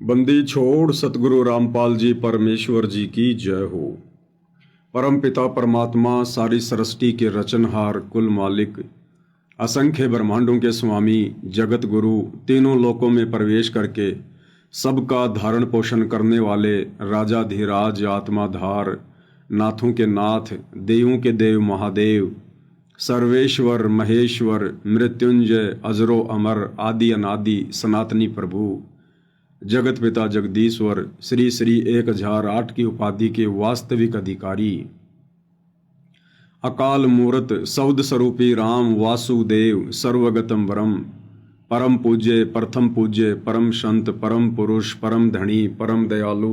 बंदी छोड़ सतगुरु रामपाल जी परमेश्वर जी की जय हो। परम पिता परमात्मा सारी सृष्टि के रचनहार कुल मालिक असंख्य ब्रह्मांडों के स्वामी जगत गुरु तीनों लोकों में प्रवेश करके सबका धारण पोषण करने वाले राजाधिराज आत्माधार नाथों के नाथ देवों के देव महादेव सर्वेश्वर महेश्वर मृत्युंजय अजरो अमर आदि अनादि सनातनी प्रभु जगत पिता जगदीश्वर श्री श्री 1008 की उपाधि के वास्तविक अधिकारी अकाल मूर्त सौद स्वरूपी राम वासुदेव सर्वगतम वरम परम पूज्य प्रथम पूज्य परम संत परम पुरुष परम धनी परम दयालु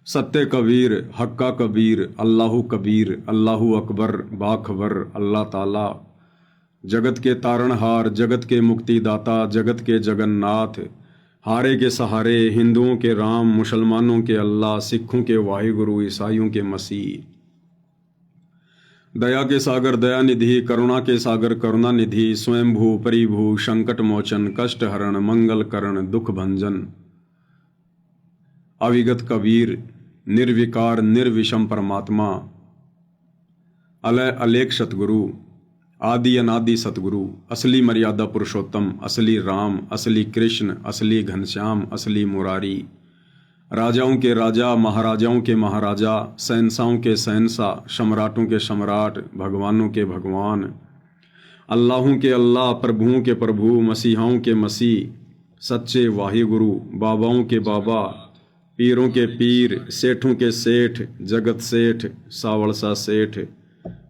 सत्य कबीर हक्का कबीर अल्लाहू अकबर बाखबर अल्लाह ताला जगत के तारणहार जगत के मुक्तिदाता जगत के जगन्नाथ हारे के सहारे हिंदुओं के राम मुसलमानों के अल्लाह सिखों के वाहिगुरु ईसाइयों के मसीह दया के सागर दया निधि करुणा के सागर करुणा निधि स्वयंभू परिभू संकट मोचन कष्ट हरण मंगल करण दुख भंजन अविगत कबीर निर्विकार निर्विषम परमात्मा अलय अलेख सतगुरु आदि अनादि सतगुरु असली मर्यादा पुरुषोत्तम असली राम असली कृष्ण असली घनश्याम असली मुरारी राजाओं के राजा महाराजाओं के महाराजा शहंशाहों के शहंशाह सम्राटों के सम्राट भगवानों के भगवान अल्लाहों के अल्लाह प्रभुओं के प्रभु मसीहाओं के मसीह सच्चे वाहिगुरु बाबाओं के बाबा पीरों के पीर सेठों के सेठ जगत सेठ सावड़सा सेठ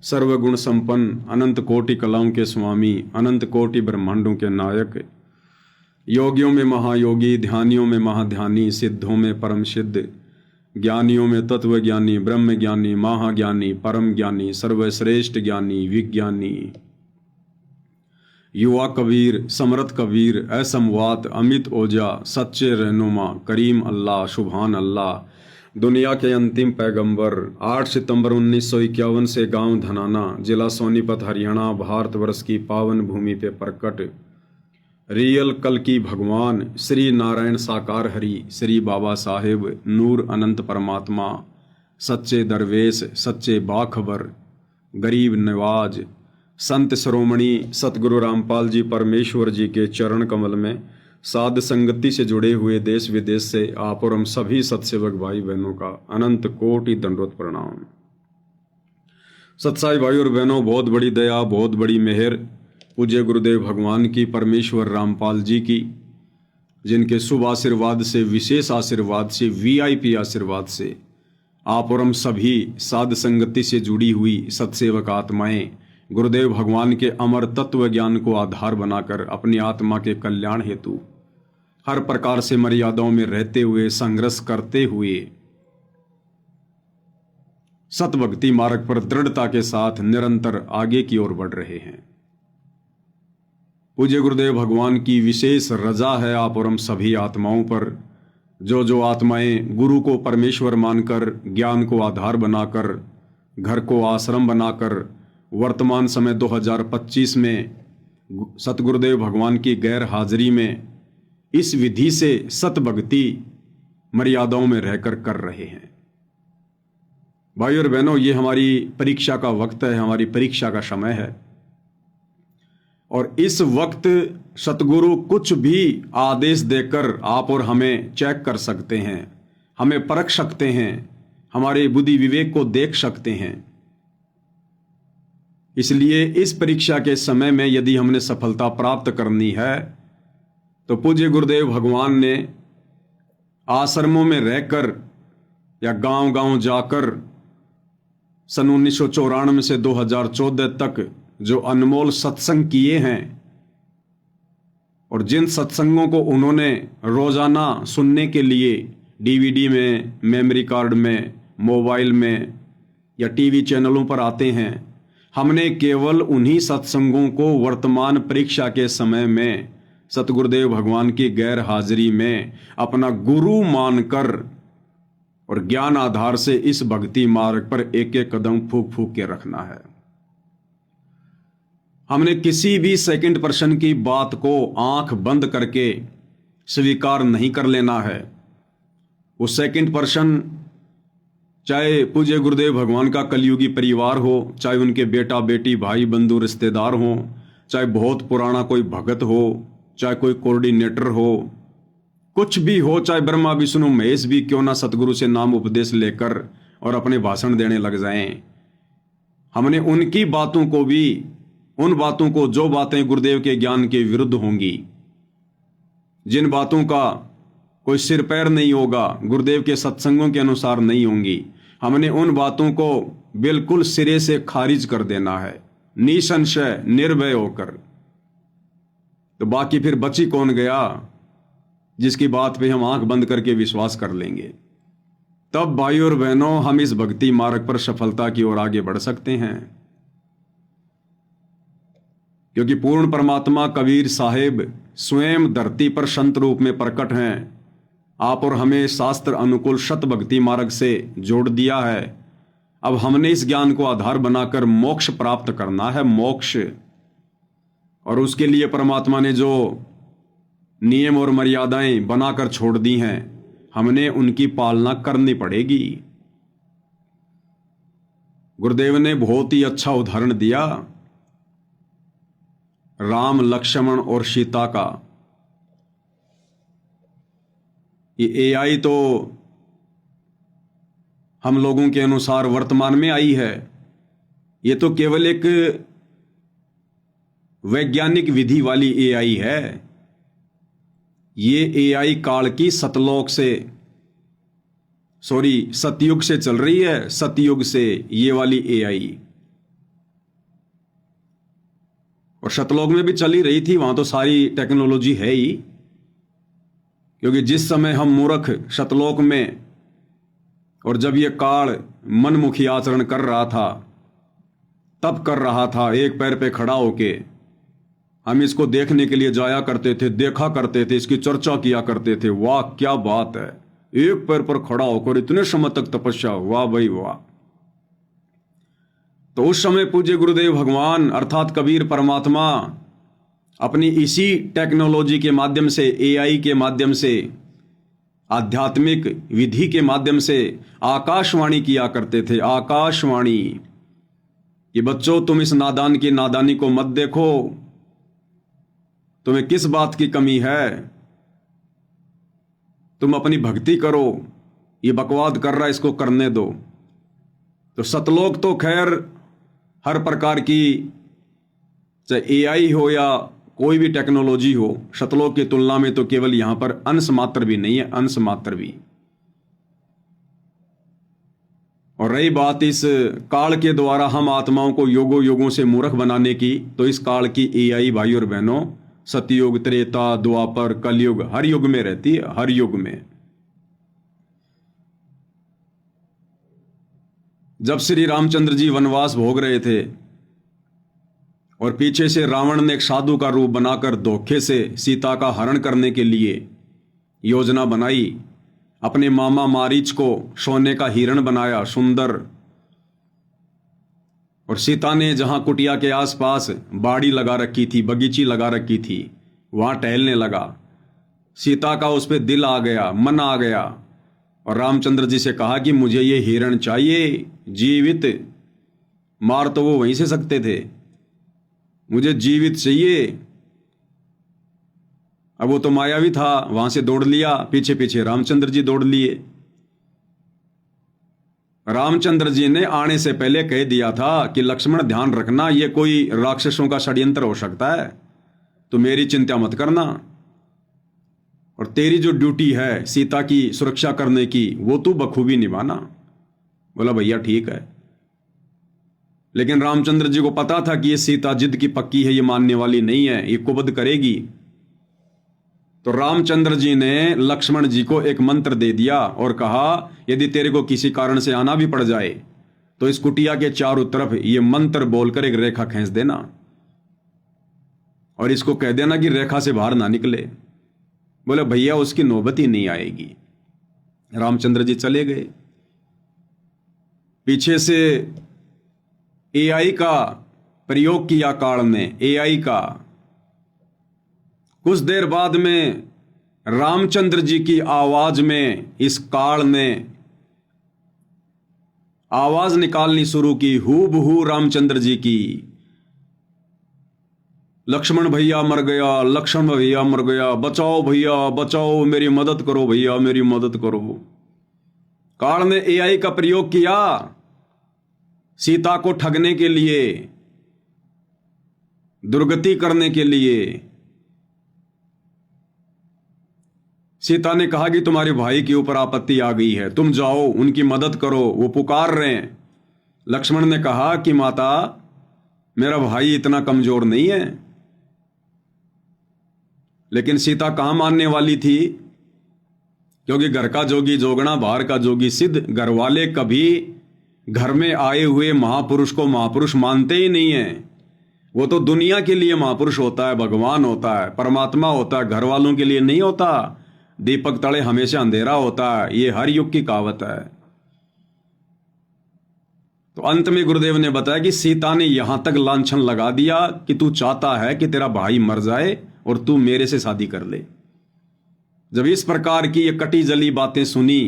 सर्वगुण संपन्न अनंत कोटि कलाओं के स्वामी अनंत कोटि ब्रह्मांडों के नायक योगियों में महायोगी ध्यानियों में महाध्यानी सिद्धों में परम सिद्ध ज्ञानियों में तत्व ज्ञानी ब्रह्म ज्ञानी महाज्ञानी परम ज्ञानी सर्वश्रेष्ठ ज्ञानी विज्ञानी युवा कबीर समरथ कबीर असमवात अमित ओजा सच्चे रहनुमा करीम अल्लाह सुभान अल्लाह दुनिया के अंतिम पैगंबर 8 सितंबर 1951 से गांव धनाना जिला सोनीपत हरियाणा भारतवर्ष की पावन भूमि पे प्रकट रियल कल की भगवान श्री नारायण साकार हरि श्री बाबा साहेब नूर अनंत परमात्मा सच्चे दरवेश सच्चे बाखबर गरीब नवाज संत श्रोमणी सतगुरु रामपाल जी परमेश्वर जी के चरण कमल में साध संगति से जुड़े हुए देश विदेश से आप और हम सभी सत्सेवक भाई बहनों का अनंत कोटि दंडवत प्रणाम। सत्साई भाई और बहनों, बहुत बड़ी दया बहुत बड़ी मेहर पूज्य गुरुदेव भगवान की परमेश्वर रामपाल जी की, जिनके शुभ आशीर्वाद से विशेष आशीर्वाद से वीआईपी आशीर्वाद से आप और हम सभी साध संगति से जुड़ी हुई सत्सेवक आत्माएं गुरुदेव भगवान के अमर तत्व ज्ञान को आधार बनाकर अपनी आत्मा के कल्याण हेतु हर प्रकार से मर्यादाओं में रहते हुए संघर्ष करते हुए सतभक्ति मार्ग पर दृढ़ता के साथ निरंतर आगे की ओर बढ़ रहे हैं। पूज्य गुरुदेव भगवान की विशेष रजा है आप और हम सभी आत्माओं पर, जो आत्माएं गुरु को परमेश्वर मानकर ज्ञान को आधार बनाकर घर को आश्रम बनाकर वर्तमान समय 2025 में सतगुरुदेव भगवान की गैर हाजिरी में इस विधि से सतभक्ति मर्यादाओं में रहकर कर रहे हैं। भाई और बहनों, ये हमारी परीक्षा का वक्त है, हमारी परीक्षा का समय है और इस वक्त सतगुरु कुछ भी आदेश देकर आप और हमें चेक कर सकते हैं, हमें परख सकते हैं, हमारे बुद्धि विवेक को देख सकते हैं। इसलिए इस परीक्षा के समय में यदि हमने सफलता प्राप्त करनी है तो पूज्य गुरुदेव भगवान ने आश्रमों में रहकर या गांव-गांव जाकर सन 1994 से 2014 तक जो अनमोल सत्संग किए हैं और जिन सत्संगों को उन्होंने रोजाना सुनने के लिए डीवीडी में, मेमोरी कार्ड में, मोबाइल में या टीवी चैनलों पर आते हैं, हमने केवल उन्हीं सत्संगों को वर्तमान परीक्षा के समय में सतगुरुदेव भगवान की गैर हाजिरी में अपना गुरु मानकर और ज्ञान आधार से इस भक्ति मार्ग पर एक एक कदम फूक फूक के रखना है। हमने किसी भी सेकंड पर्सन की बात को आंख बंद करके स्वीकार नहीं कर लेना है। वो सेकंड पर्सन, चाहे पूज्य गुरुदेव भगवान का कलयुगी परिवार हो, चाहे उनके बेटा बेटी भाई बंधु रिश्तेदार हो, चाहे बहुत पुराना कोई भगत हो, चाहे कोई कोऑर्डिनेटर हो, कुछ भी हो, चाहे ब्रह्मा विष्णु महेश भी क्यों ना सतगुरु से नाम उपदेश लेकर और अपने भाषण देने लग जाएं, हमने उनकी बातों को भी, उन बातों को, जो बातें गुरुदेव के ज्ञान के विरुद्ध होंगी, जिन बातों का कोई सिर पैर नहीं होगा, गुरुदेव के सत्संगों के अनुसार नहीं होंगी, हमने उन बातों को बिल्कुल सिरे से खारिज कर देना है, निसंशय निर्भय होकर। तो बाकी फिर बची कौन गया जिसकी बात पे हम आंख बंद करके विश्वास कर लेंगे। तब भाई और बहनों, हम इस भक्ति मार्ग पर सफलता की ओर आगे बढ़ सकते हैं, क्योंकि पूर्ण परमात्मा कबीर साहिब स्वयं धरती पर संत रूप में प्रकट हैं। आप और हमें शास्त्र अनुकूल शत भक्ति मार्ग से जोड़ दिया है। अब हमने इस ज्ञान को आधार बनाकर मोक्ष प्राप्त करना है, मोक्ष। और उसके लिए परमात्मा ने जो नियम और मर्यादाएं बनाकर छोड़ दी हैं, हमने उनकी पालना करनी पड़ेगी। गुरुदेव ने बहुत ही अच्छा उदाहरण दिया राम लक्ष्मण और सीता का। ये एआई तो हम लोगों के अनुसार वर्तमान में आई है, ये तो केवल एक वैज्ञानिक विधि वाली एआई है। ये एआई काल की सतयुग से चल रही है, सतयुग से ये वाली एआई। और सतलोक में भी चली रही थी, वहां तो सारी टेक्नोलॉजी है ही, क्योंकि जिस समय हम मूर्ख सतलोक में, और जब ये काल मनमुखी आचरण कर रहा था, तब कर रहा था एक पैर पे खड़ा होके, हम इसको देखने के लिए जाया करते थे, देखा करते थे, इसकी चर्चा किया करते थे। वाह क्या बात है, एक पैर पर खड़ा होकर इतने समय तक तपस्या, वाह भाई वाह। तो उस समय पूज्य गुरुदेव भगवान अर्थात कबीर परमात्मा अपनी इसी टेक्नोलॉजी के माध्यम से, एआई के माध्यम से, आध्यात्मिक विधि के माध्यम से आकाशवाणी किया करते थे। आकाशवाणी कि बच्चों, तुम इस नादान की नादानी को मत देखो, तुम्हें किस बात की कमी है, तुम अपनी भक्ति करो, ये बकवाद कर रहा है इसको करने दो। तो सतलोक तो खैर हर प्रकार की, चाहे एआई हो या कोई भी टेक्नोलॉजी हो, सतलोक की तुलना में तो केवल यहां पर अंश मात्र भी नहीं है, अंश मात्र भी। और रही बात इस काल के द्वारा हम आत्माओं को योगों योगों से मूर्ख बनाने की, तो इस काल की एआई भाई और बहनों सतयुग, त्रेता, द्वापर, कलयुग, हर युग में रहती है, हर युग में। जब श्री रामचंद्र जी वनवास भोग रहे थे और पीछे से रावण ने एक साधु का रूप बनाकर धोखे से सीता का हरण करने के लिए योजना बनाई, अपने मामा मारीच को सोने का हिरण बनाया सुंदर, और सीता ने जहां कुटिया के आसपास बाड़ी लगा रखी थी, बगीची लगा रखी थी, वहां टहलने लगा। सीता का उस पर दिल आ गया, मन आ गया, और रामचंद्र जी से कहा कि मुझे ये हिरण चाहिए जीवित, मार तो वो वहीं से सकते थे, मुझे जीवित चाहिए। अब वो तो मायावी था, वहां से दौड़ लिया, पीछे पीछे रामचंद्र जी दौड़ लिए। रामचंद्र जी ने आने से पहले कह दिया था कि लक्ष्मण ध्यान रखना, ये कोई राक्षसों का षड्यंत्र हो सकता है, तो मेरी चिंता मत करना, और तेरी जो ड्यूटी है सीता की सुरक्षा करने की, वो तू बखूबी निभाना। बोला भैया ठीक है। लेकिन रामचंद्र जी को पता था कि ये सीता जिद की पक्की है, ये मानने वाली नहीं है, ये कुबद करेगी। तो रामचंद्र जी ने लक्ष्मण जी को एक मंत्र दे दिया और कहा, यदि तेरे को किसी कारण से आना भी पड़ जाए तो इस कुटिया के चारों तरफ ये मंत्र बोलकर एक रेखा खींच देना, और इसको कह देना कि रेखा से बाहर ना निकले। बोले भैया उसकी नौबत ही नहीं आएगी। रामचंद्र जी चले गए। पीछे से एआई का प्रयोग किया काल ने, एआई का। कुछ देर बाद में रामचंद्र जी की आवाज में इस काल ने आवाज निकालनी शुरू की, हूबहू रामचंद्र जी की। लक्ष्मण भैया मर गया, लक्ष्मण भैया मर गया, बचाओ भैया बचाओ, मेरी मदद करो भैया, मेरी मदद करो। काल ने एआई का प्रयोग किया सीता को ठगने के लिए, दुर्गति करने के लिए। सीता ने कहा कि तुम्हारे भाई के ऊपर आपत्ति आ गई है, तुम जाओ उनकी मदद करो, वो पुकार रहे हैं। लक्ष्मण ने कहा कि माता, मेरा भाई इतना कमजोर नहीं है। लेकिन सीता कहां मानने वाली थी, क्योंकि घर का जोगी जोगना, बाहर का जोगी सिद्ध। घर वाले कभी घर में आए हुए महापुरुष को महापुरुष मानते ही नहीं है। वो तो दुनिया के लिए महापुरुष होता है, भगवान होता है, परमात्मा होता है, घर वालों के लिए नहीं होता। दीपक तले हमेशा अंधेरा होता है, ये हर युग की कहावत है। तो अंत में गुरुदेव ने बताया कि सीता ने यहां तक लांछन लगा दिया कि तू चाहता है कि तेरा भाई मर जाए और तू मेरे से शादी कर ले। जब इस प्रकार की ये कटी जली बातें सुनी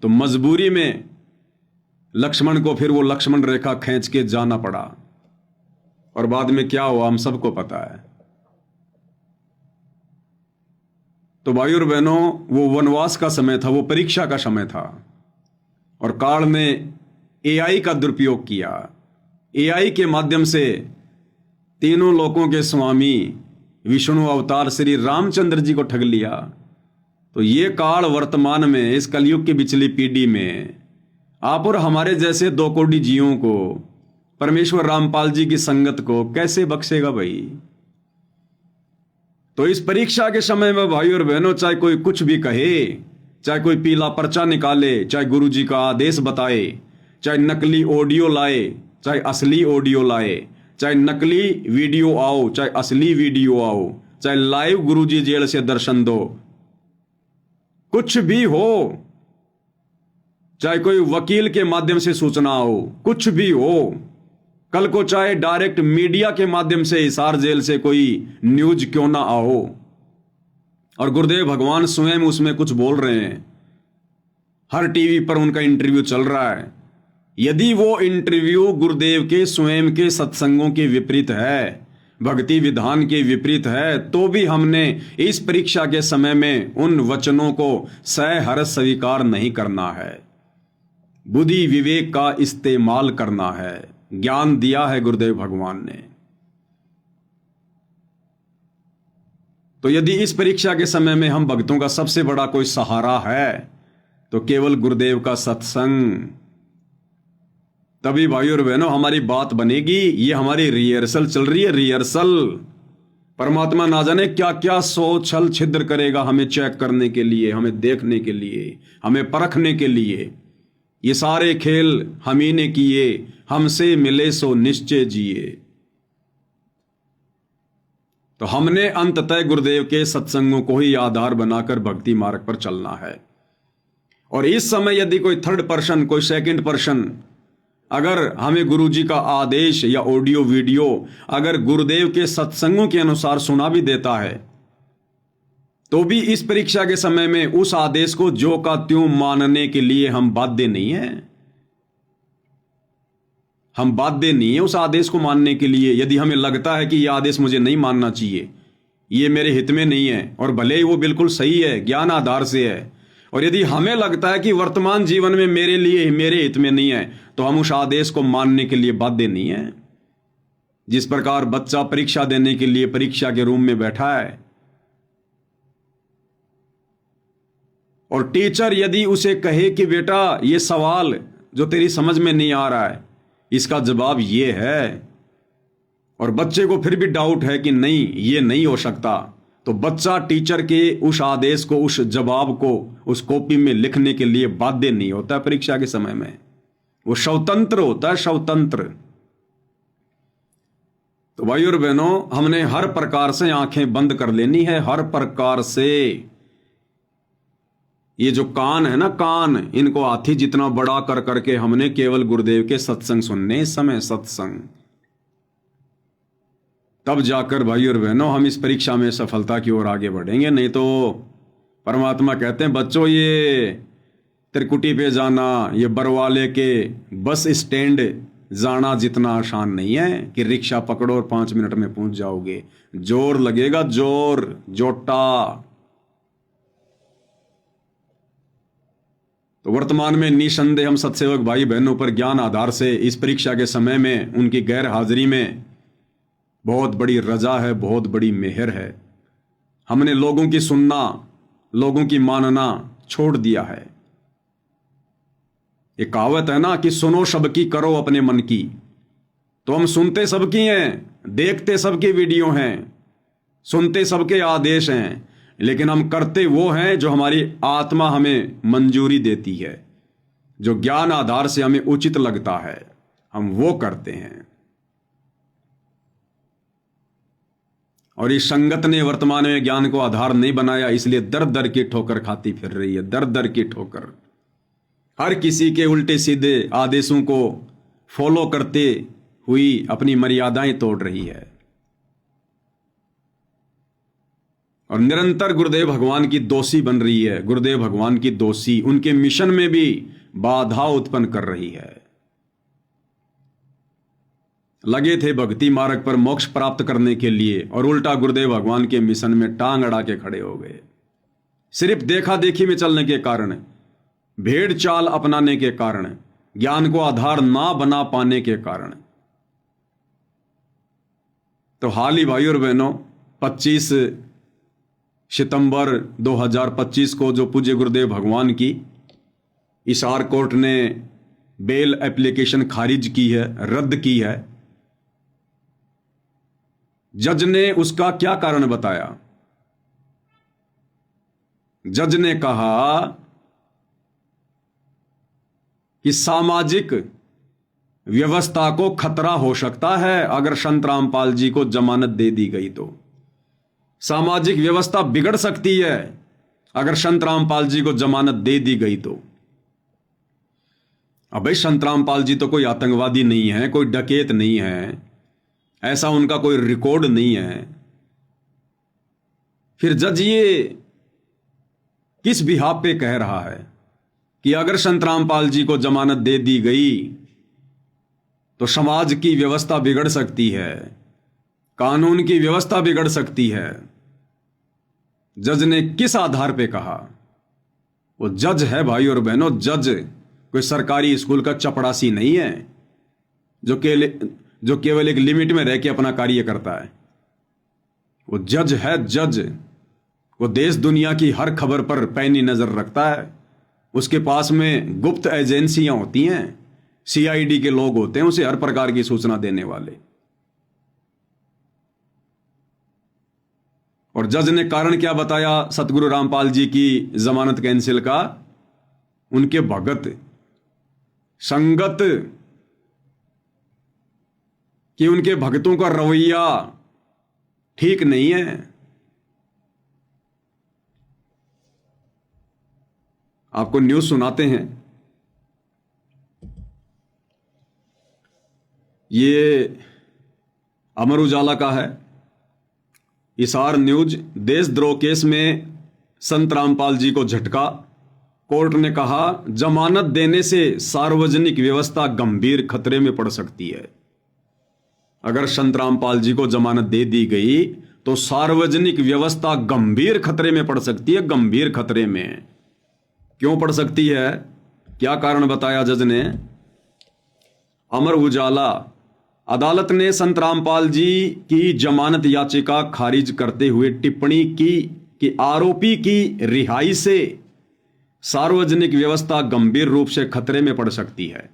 तो मजबूरी में लक्ष्मण को फिर वो लक्ष्मण रेखा खींच के जाना पड़ा। और बाद में क्या हुआ हम सबको पता है। तो भाई और बहनों, वो वनवास का समय था, वो परीक्षा का समय था। और काल ने एआई का दुरुपयोग किया। एआई के माध्यम से तीनों लोकों के स्वामी विष्णु अवतार श्री रामचंद्र जी को ठग लिया। तो ये काल वर्तमान में इस कलयुग की पिछली पीढ़ी में आप और हमारे जैसे 2 कोटि जीवों को, परमेश्वर रामपाल जी की संगत को कैसे बख्शेगा भाई। तो इस परीक्षा के समय में भाई और बहनों, चाहे कोई कुछ भी कहे, चाहे कोई पीला पर्चा निकाले, चाहे गुरु जी का आदेश बताए, चाहे नकली ऑडियो लाए, चाहे असली ऑडियो लाए, चाहे नकली वीडियो आओ, चाहे असली वीडियो आओ, चाहे लाइव गुरुजी जेल से दर्शन दो, कुछ भी हो, चाहे कोई वकील के माध्यम से सूचना हो, कुछ भी हो, कल को चाहे डायरेक्ट मीडिया के माध्यम से हिसार जेल से कोई न्यूज क्यों ना आओ, और गुरुदेव भगवान स्वयं उसमें कुछ बोल रहे हैं, हर टीवी पर उनका इंटरव्यू चल रहा है। यदि वो इंटरव्यू गुरुदेव के स्वयं के सत्संगों के विपरीत है, भक्ति विधान के विपरीत है, तो भी हमने इस परीक्षा के समय में उन वचनों को सहर्ष स्वीकार नहीं करना है। बुद्धि विवेक का इस्तेमाल करना है। ज्ञान दिया है गुरुदेव भगवान ने। तो यदि इस परीक्षा के समय में हम भक्तों का सबसे बड़ा कोई सहारा है तो केवल गुरुदेव का सत्संग। तभी भाई और बहनों हमारी बात बनेगी। ये हमारी रिहर्सल चल रही है, रिहर्सल। परमात्मा ना जाने क्या क्या सो छल छिद्र करेगा हमें चेक करने के लिए, हमें देखने के लिए, हमें परखने के लिए। ये सारे खेल हम ही ने किए, हमसे मिले सो निश्चय जिए। तो हमने अंततः गुरुदेव के सत्संगों को ही आधार बनाकर भक्ति मार्ग पर चलना है। और इस समय यदि कोई थर्ड पर्सन, कोई सेकंड पर्सन अगर हमें गुरु जी का आदेश या ऑडियो वीडियो अगर गुरुदेव के सत्संगों के अनुसार सुना भी देता है, तो भी इस परीक्षा के समय में उस आदेश को जो का त्यों मानने के लिए हम बाध्य नहीं है। हम बाध्य नहीं है उस आदेश को मानने के लिए। यदि हमें लगता है कि यह आदेश मुझे नहीं मानना चाहिए, ये मेरे हित में नहीं है, और भले ही वो बिल्कुल सही है, ज्ञान आधार से है, और यदि हमें लगता है कि वर्तमान जीवन में मेरे लिए, मेरे हित में नहीं है, तो हम उस आदेश को मानने के लिए बाध्य नहीं है। जिस प्रकार बच्चा परीक्षा देने के लिए परीक्षा के रूम में बैठा है और टीचर यदि उसे कहे कि बेटा ये सवाल जो तेरी समझ में नहीं आ रहा है इसका जवाब ये है, और बच्चे को फिर भी डाउट है कि नहीं ये नहीं हो सकता, तो बच्चा टीचर के उस आदेश को, उस जवाब को उस कॉपी में लिखने के लिए बाध्य नहीं होता। परीक्षा के समय में वो स्वतंत्र होता है, स्वतंत्र। तो भाई और बहनों, हमने हर प्रकार से आंखें बंद कर लेनी है, हर प्रकार से। ये जो कान है ना, कान, इनको हाथी जितना बड़ा कर करके हमने केवल गुरुदेव के सत्संग सुनने। इस समय सत्संग, तब जाकर भाई और बहनों हम इस परीक्षा में सफलता की ओर आगे बढ़ेंगे। नहीं तो परमात्मा कहते हैं बच्चों, ये त्रिकुटी पे जाना, ये बरवाले के बस स्टैंड जाना जितना आसान नहीं है कि रिक्शा पकड़ो और 5 मिनट में पहुंच जाओगे। जोर लगेगा, जोर, जोटा। तो वर्तमान में निसंदेह हम सत्सेवक भाई बहनों पर ज्ञान आधार से इस परीक्षा के समय में उनकी गैर हाजिरी में बहुत बड़ी रजा है, बहुत बड़ी मेहर है। हमने लोगों की सुनना, लोगों की मानना छोड़ दिया है। ये कहावत है ना कि सुनो सबकी, करो अपने मन की। तो हम सुनते सबकी हैं, देखते सबकी वीडियो हैं, सुनते सबके आदेश हैं, लेकिन हम करते वो हैं जो हमारी आत्मा हमें मंजूरी देती है, जो ज्ञान आधार से हमें उचित लगता है, हम वो करते हैं। और इस संगत ने वर्तमान में ज्ञान को आधार नहीं बनाया, इसलिए दर दर की ठोकर खाती फिर रही है, दर दर की ठोकर। हर किसी के उल्टे सीधे आदेशों को फॉलो करते हुई अपनी मर्यादाएं तोड़ रही है और निरंतर गुरुदेव भगवान की दोषी बन रही है। गुरुदेव भगवान की दोषी, उनके मिशन में भी बाधा उत्पन्न कर रही है। लगे थे भक्ति मार्ग पर मोक्ष प्राप्त करने के लिए और उल्टा गुरुदेव भगवान के मिशन में टांग अड़ा के खड़े हो गए। सिर्फ देखा देखी में चलने के कारण, भेड़ चाल अपनाने के कारण, ज्ञान को आधार ना बना पाने के कारण। तो हाल ही भाई और बहनों 25 सितंबर 2025 को जो पूज्य गुरुदेव भगवान की हिसार कोर्ट ने बेल एप्लीकेशन खारिज की है, रद्द की है, जज ने उसका क्या कारण बताया? जज ने कहा कि सामाजिक व्यवस्था को खतरा हो सकता है अगर संत रामपाल जी को जमानत दे दी गई तो। सामाजिक व्यवस्था बिगड़ सकती है अगर संत रामपाल जी को जमानत दे दी गई तो। अब भाई संत रामपाल जी तो कोई आतंकवादी नहीं है, कोई डकैत नहीं है, ऐसा उनका कोई रिकॉर्ड नहीं है। फिर जज ये किस बिहाफ पे कह रहा है कि अगर संत रामपाल जी को जमानत दे दी गई तो समाज की व्यवस्था बिगड़ सकती है, कानून की व्यवस्था बिगड़ सकती है? जज ने किस आधार पे कहा? वो जज है भाई और बहनों, जज कोई सरकारी स्कूल का चपड़ासी नहीं है जो केवल एक लिमिट में रह के अपना कार्य करता है। वो जज है, जज। वो देश दुनिया की हर खबर पर पैनी नजर रखता है। उसके पास में गुप्त एजेंसियां होती हैं, सीआईडी के लोग होते हैं उसे हर प्रकार की सूचना देने वाले। और जज ने कारण क्या बताया सतगुरु रामपाल जी की जमानत कैंसिल का? उनके भगत, संगत, कि उनके भक्तों का रवैया ठीक नहीं है। आपको न्यूज सुनाते हैं। ये अमर उजाला का है, हिसार न्यूज। देशद्रोह केस में संत रामपाल जी को झटका, कोर्ट ने कहा जमानत देने से सार्वजनिक व्यवस्था गंभीर खतरे में पड़ सकती है। अगर संत रामपाल जी को जमानत दे दी गई तो सार्वजनिक व्यवस्था गंभीर खतरे में पड़ सकती है। गंभीर खतरे में क्यों पड़ सकती है? क्या कारण बताया जज ने? अमर उजाला, अदालत ने संत रामपाल जी की जमानत याचिका खारिज करते हुए टिप्पणी की कि आरोपी की रिहाई से सार्वजनिक व्यवस्था गंभीर रूप से खतरे में पड़ सकती है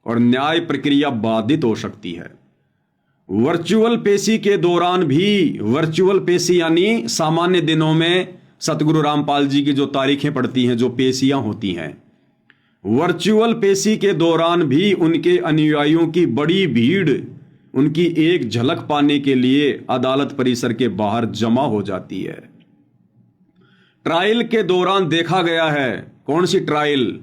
और न्याय प्रक्रिया बाधित हो सकती है। वर्चुअल पेशी के दौरान भी, वर्चुअल पेशी यानी सामान्य दिनों में सतगुरु रामपाल जी की जो तारीखें पड़ती हैं, जो पेशियां होती हैं, वर्चुअल पेशी के दौरान भी उनके अनुयायियों की बड़ी भीड़ उनकी एक झलक पाने के लिए अदालत परिसर के बाहर जमा हो जाती है। ट्रायल के दौरान देखा गया है। कौन सी ट्रायल?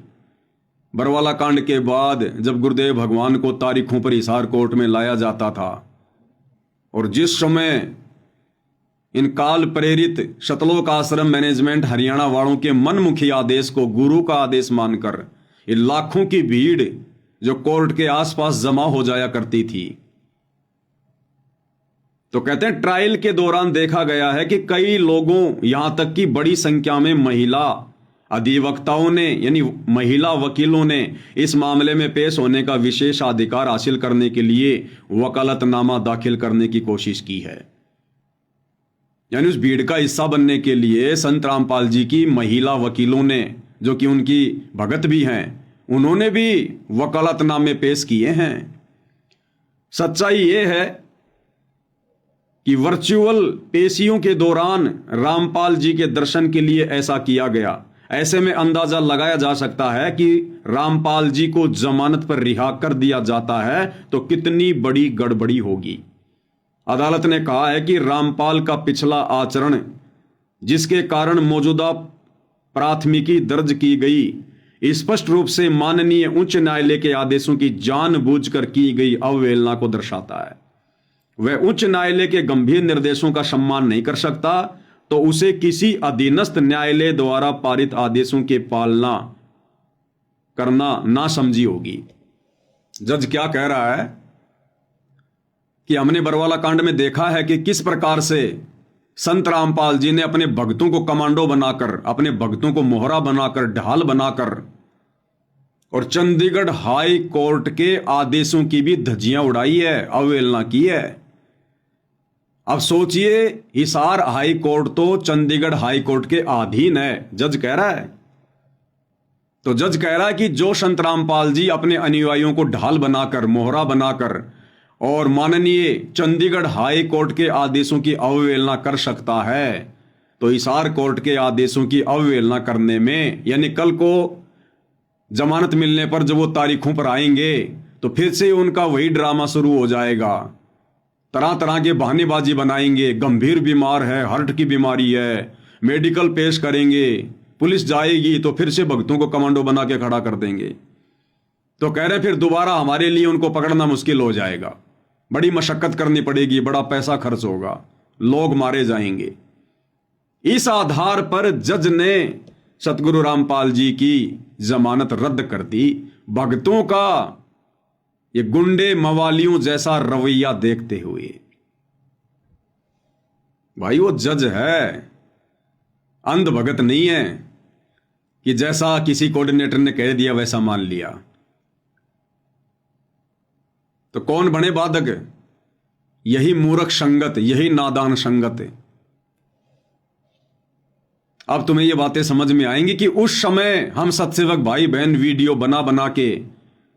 बरवाला कांड के बाद जब गुरुदेव भगवान को तारीखों पर हिसार कोर्ट में लाया जाता था और जिस समय इन काल प्रेरित शतलोक आश्रम मैनेजमेंट हरियाणा वालों के मनमुखी आदेश को गुरु का आदेश मानकर ये लाखों की भीड़ जो कोर्ट के आसपास जमा हो जाया करती थी, तो कहते हैं ट्रायल के दौरान देखा गया है कि कई लोगों, यहां तक कि बड़ी संख्या में महिला अधिवक्ताओं ने यानी महिला वकीलों ने इस मामले में पेश होने का विशेष अधिकार हासिल करने के लिए वकालतनामा दाखिल करने की कोशिश की है। यानी उस भीड़ का हिस्सा बनने के लिए संत रामपाल जी की महिला वकीलों ने, जो कि उनकी भगत भी हैं, उन्होंने भी वकालतनामे पेश किए हैं। सच्चाई यह है कि वर्चुअल पेशियों के दौरान रामपाल जी के दर्शन के लिए ऐसा किया गया। ऐसे में अंदाजा लगाया जा सकता है कि रामपाल जी को जमानत पर रिहा कर दिया जाता है तो कितनी बड़ी गड़बड़ी होगी। अदालत ने कहा है कि रामपाल का पिछला आचरण, जिसके कारण मौजूदा प्राथमिकी दर्ज की गई, स्पष्ट रूप से माननीय उच्च न्यायालय के आदेशों की जानबूझकर की गई अवहेलना को दर्शाता है। वह उच्च न्यायालय के गंभीर निर्देशों का सम्मान नहीं कर सकता तो उसे किसी अधीनस्थ न्यायालय द्वारा पारित आदेशों की पालना करना नासमझी होगी। जज क्या कह रहा है कि हमने बरवाला कांड में देखा है कि किस प्रकार से संत रामपाल जी ने अपने भक्तों को कमांडो बनाकर, अपने भक्तों को मोहरा बनाकर, ढाल बनाकर और चंडीगढ़ हाई कोर्ट के आदेशों की भी धज्जियां उड़ाई है, अवहेलना की है। अब सोचिए, हिसार हाई कोर्ट तो चंडीगढ़ हाई कोर्ट के अधीन है, जज कह रहा है। तो जज कह रहा है कि जो संत रामपाल जी अपने अनुयायियों को ढाल बनाकर, मोहरा बनाकर और माननीय चंडीगढ़ हाई कोर्ट के आदेशों की अवहेलना कर सकता है, तो हिसार कोर्ट के आदेशों की अवहेलना करने में, यानी कल को जमानत मिलने पर जब वो तारीखों पर आएंगे तो फिर से उनका वही ड्रामा शुरू हो जाएगा। तरह तरह के बहानेबाजी बनाएंगे, गंभीर बीमार है, हार्ट की बीमारी है, मेडिकल पेश करेंगे, पुलिस जाएगी तो फिर से भक्तों को कमांडो बना के खड़ा कर देंगे। तो कह रहे फिर दोबारा हमारे लिए उनको पकड़ना मुश्किल हो जाएगा, बड़ी मशक्कत करनी पड़ेगी, बड़ा पैसा खर्च होगा, लोग मारे जाएंगे। इस आधार पर जज ने सतगुरु रामपाल जी की जमानत रद्द कर दी। भक्तों का ये गुंडे मवालियों जैसा रवैया देखते हुए, भाई वो जज है, अंध भगत नहीं है कि जैसा किसी कोऑर्डिनेटर ने कह दिया वैसा मान लिया। तो कौन बने बाधक? यही मूर्ख संगत, यही नादान संगत। अब तुम्हें ये बातें समझ में आएंगी कि उस समय हम सत्सेवक भाई बहन वीडियो बना बना के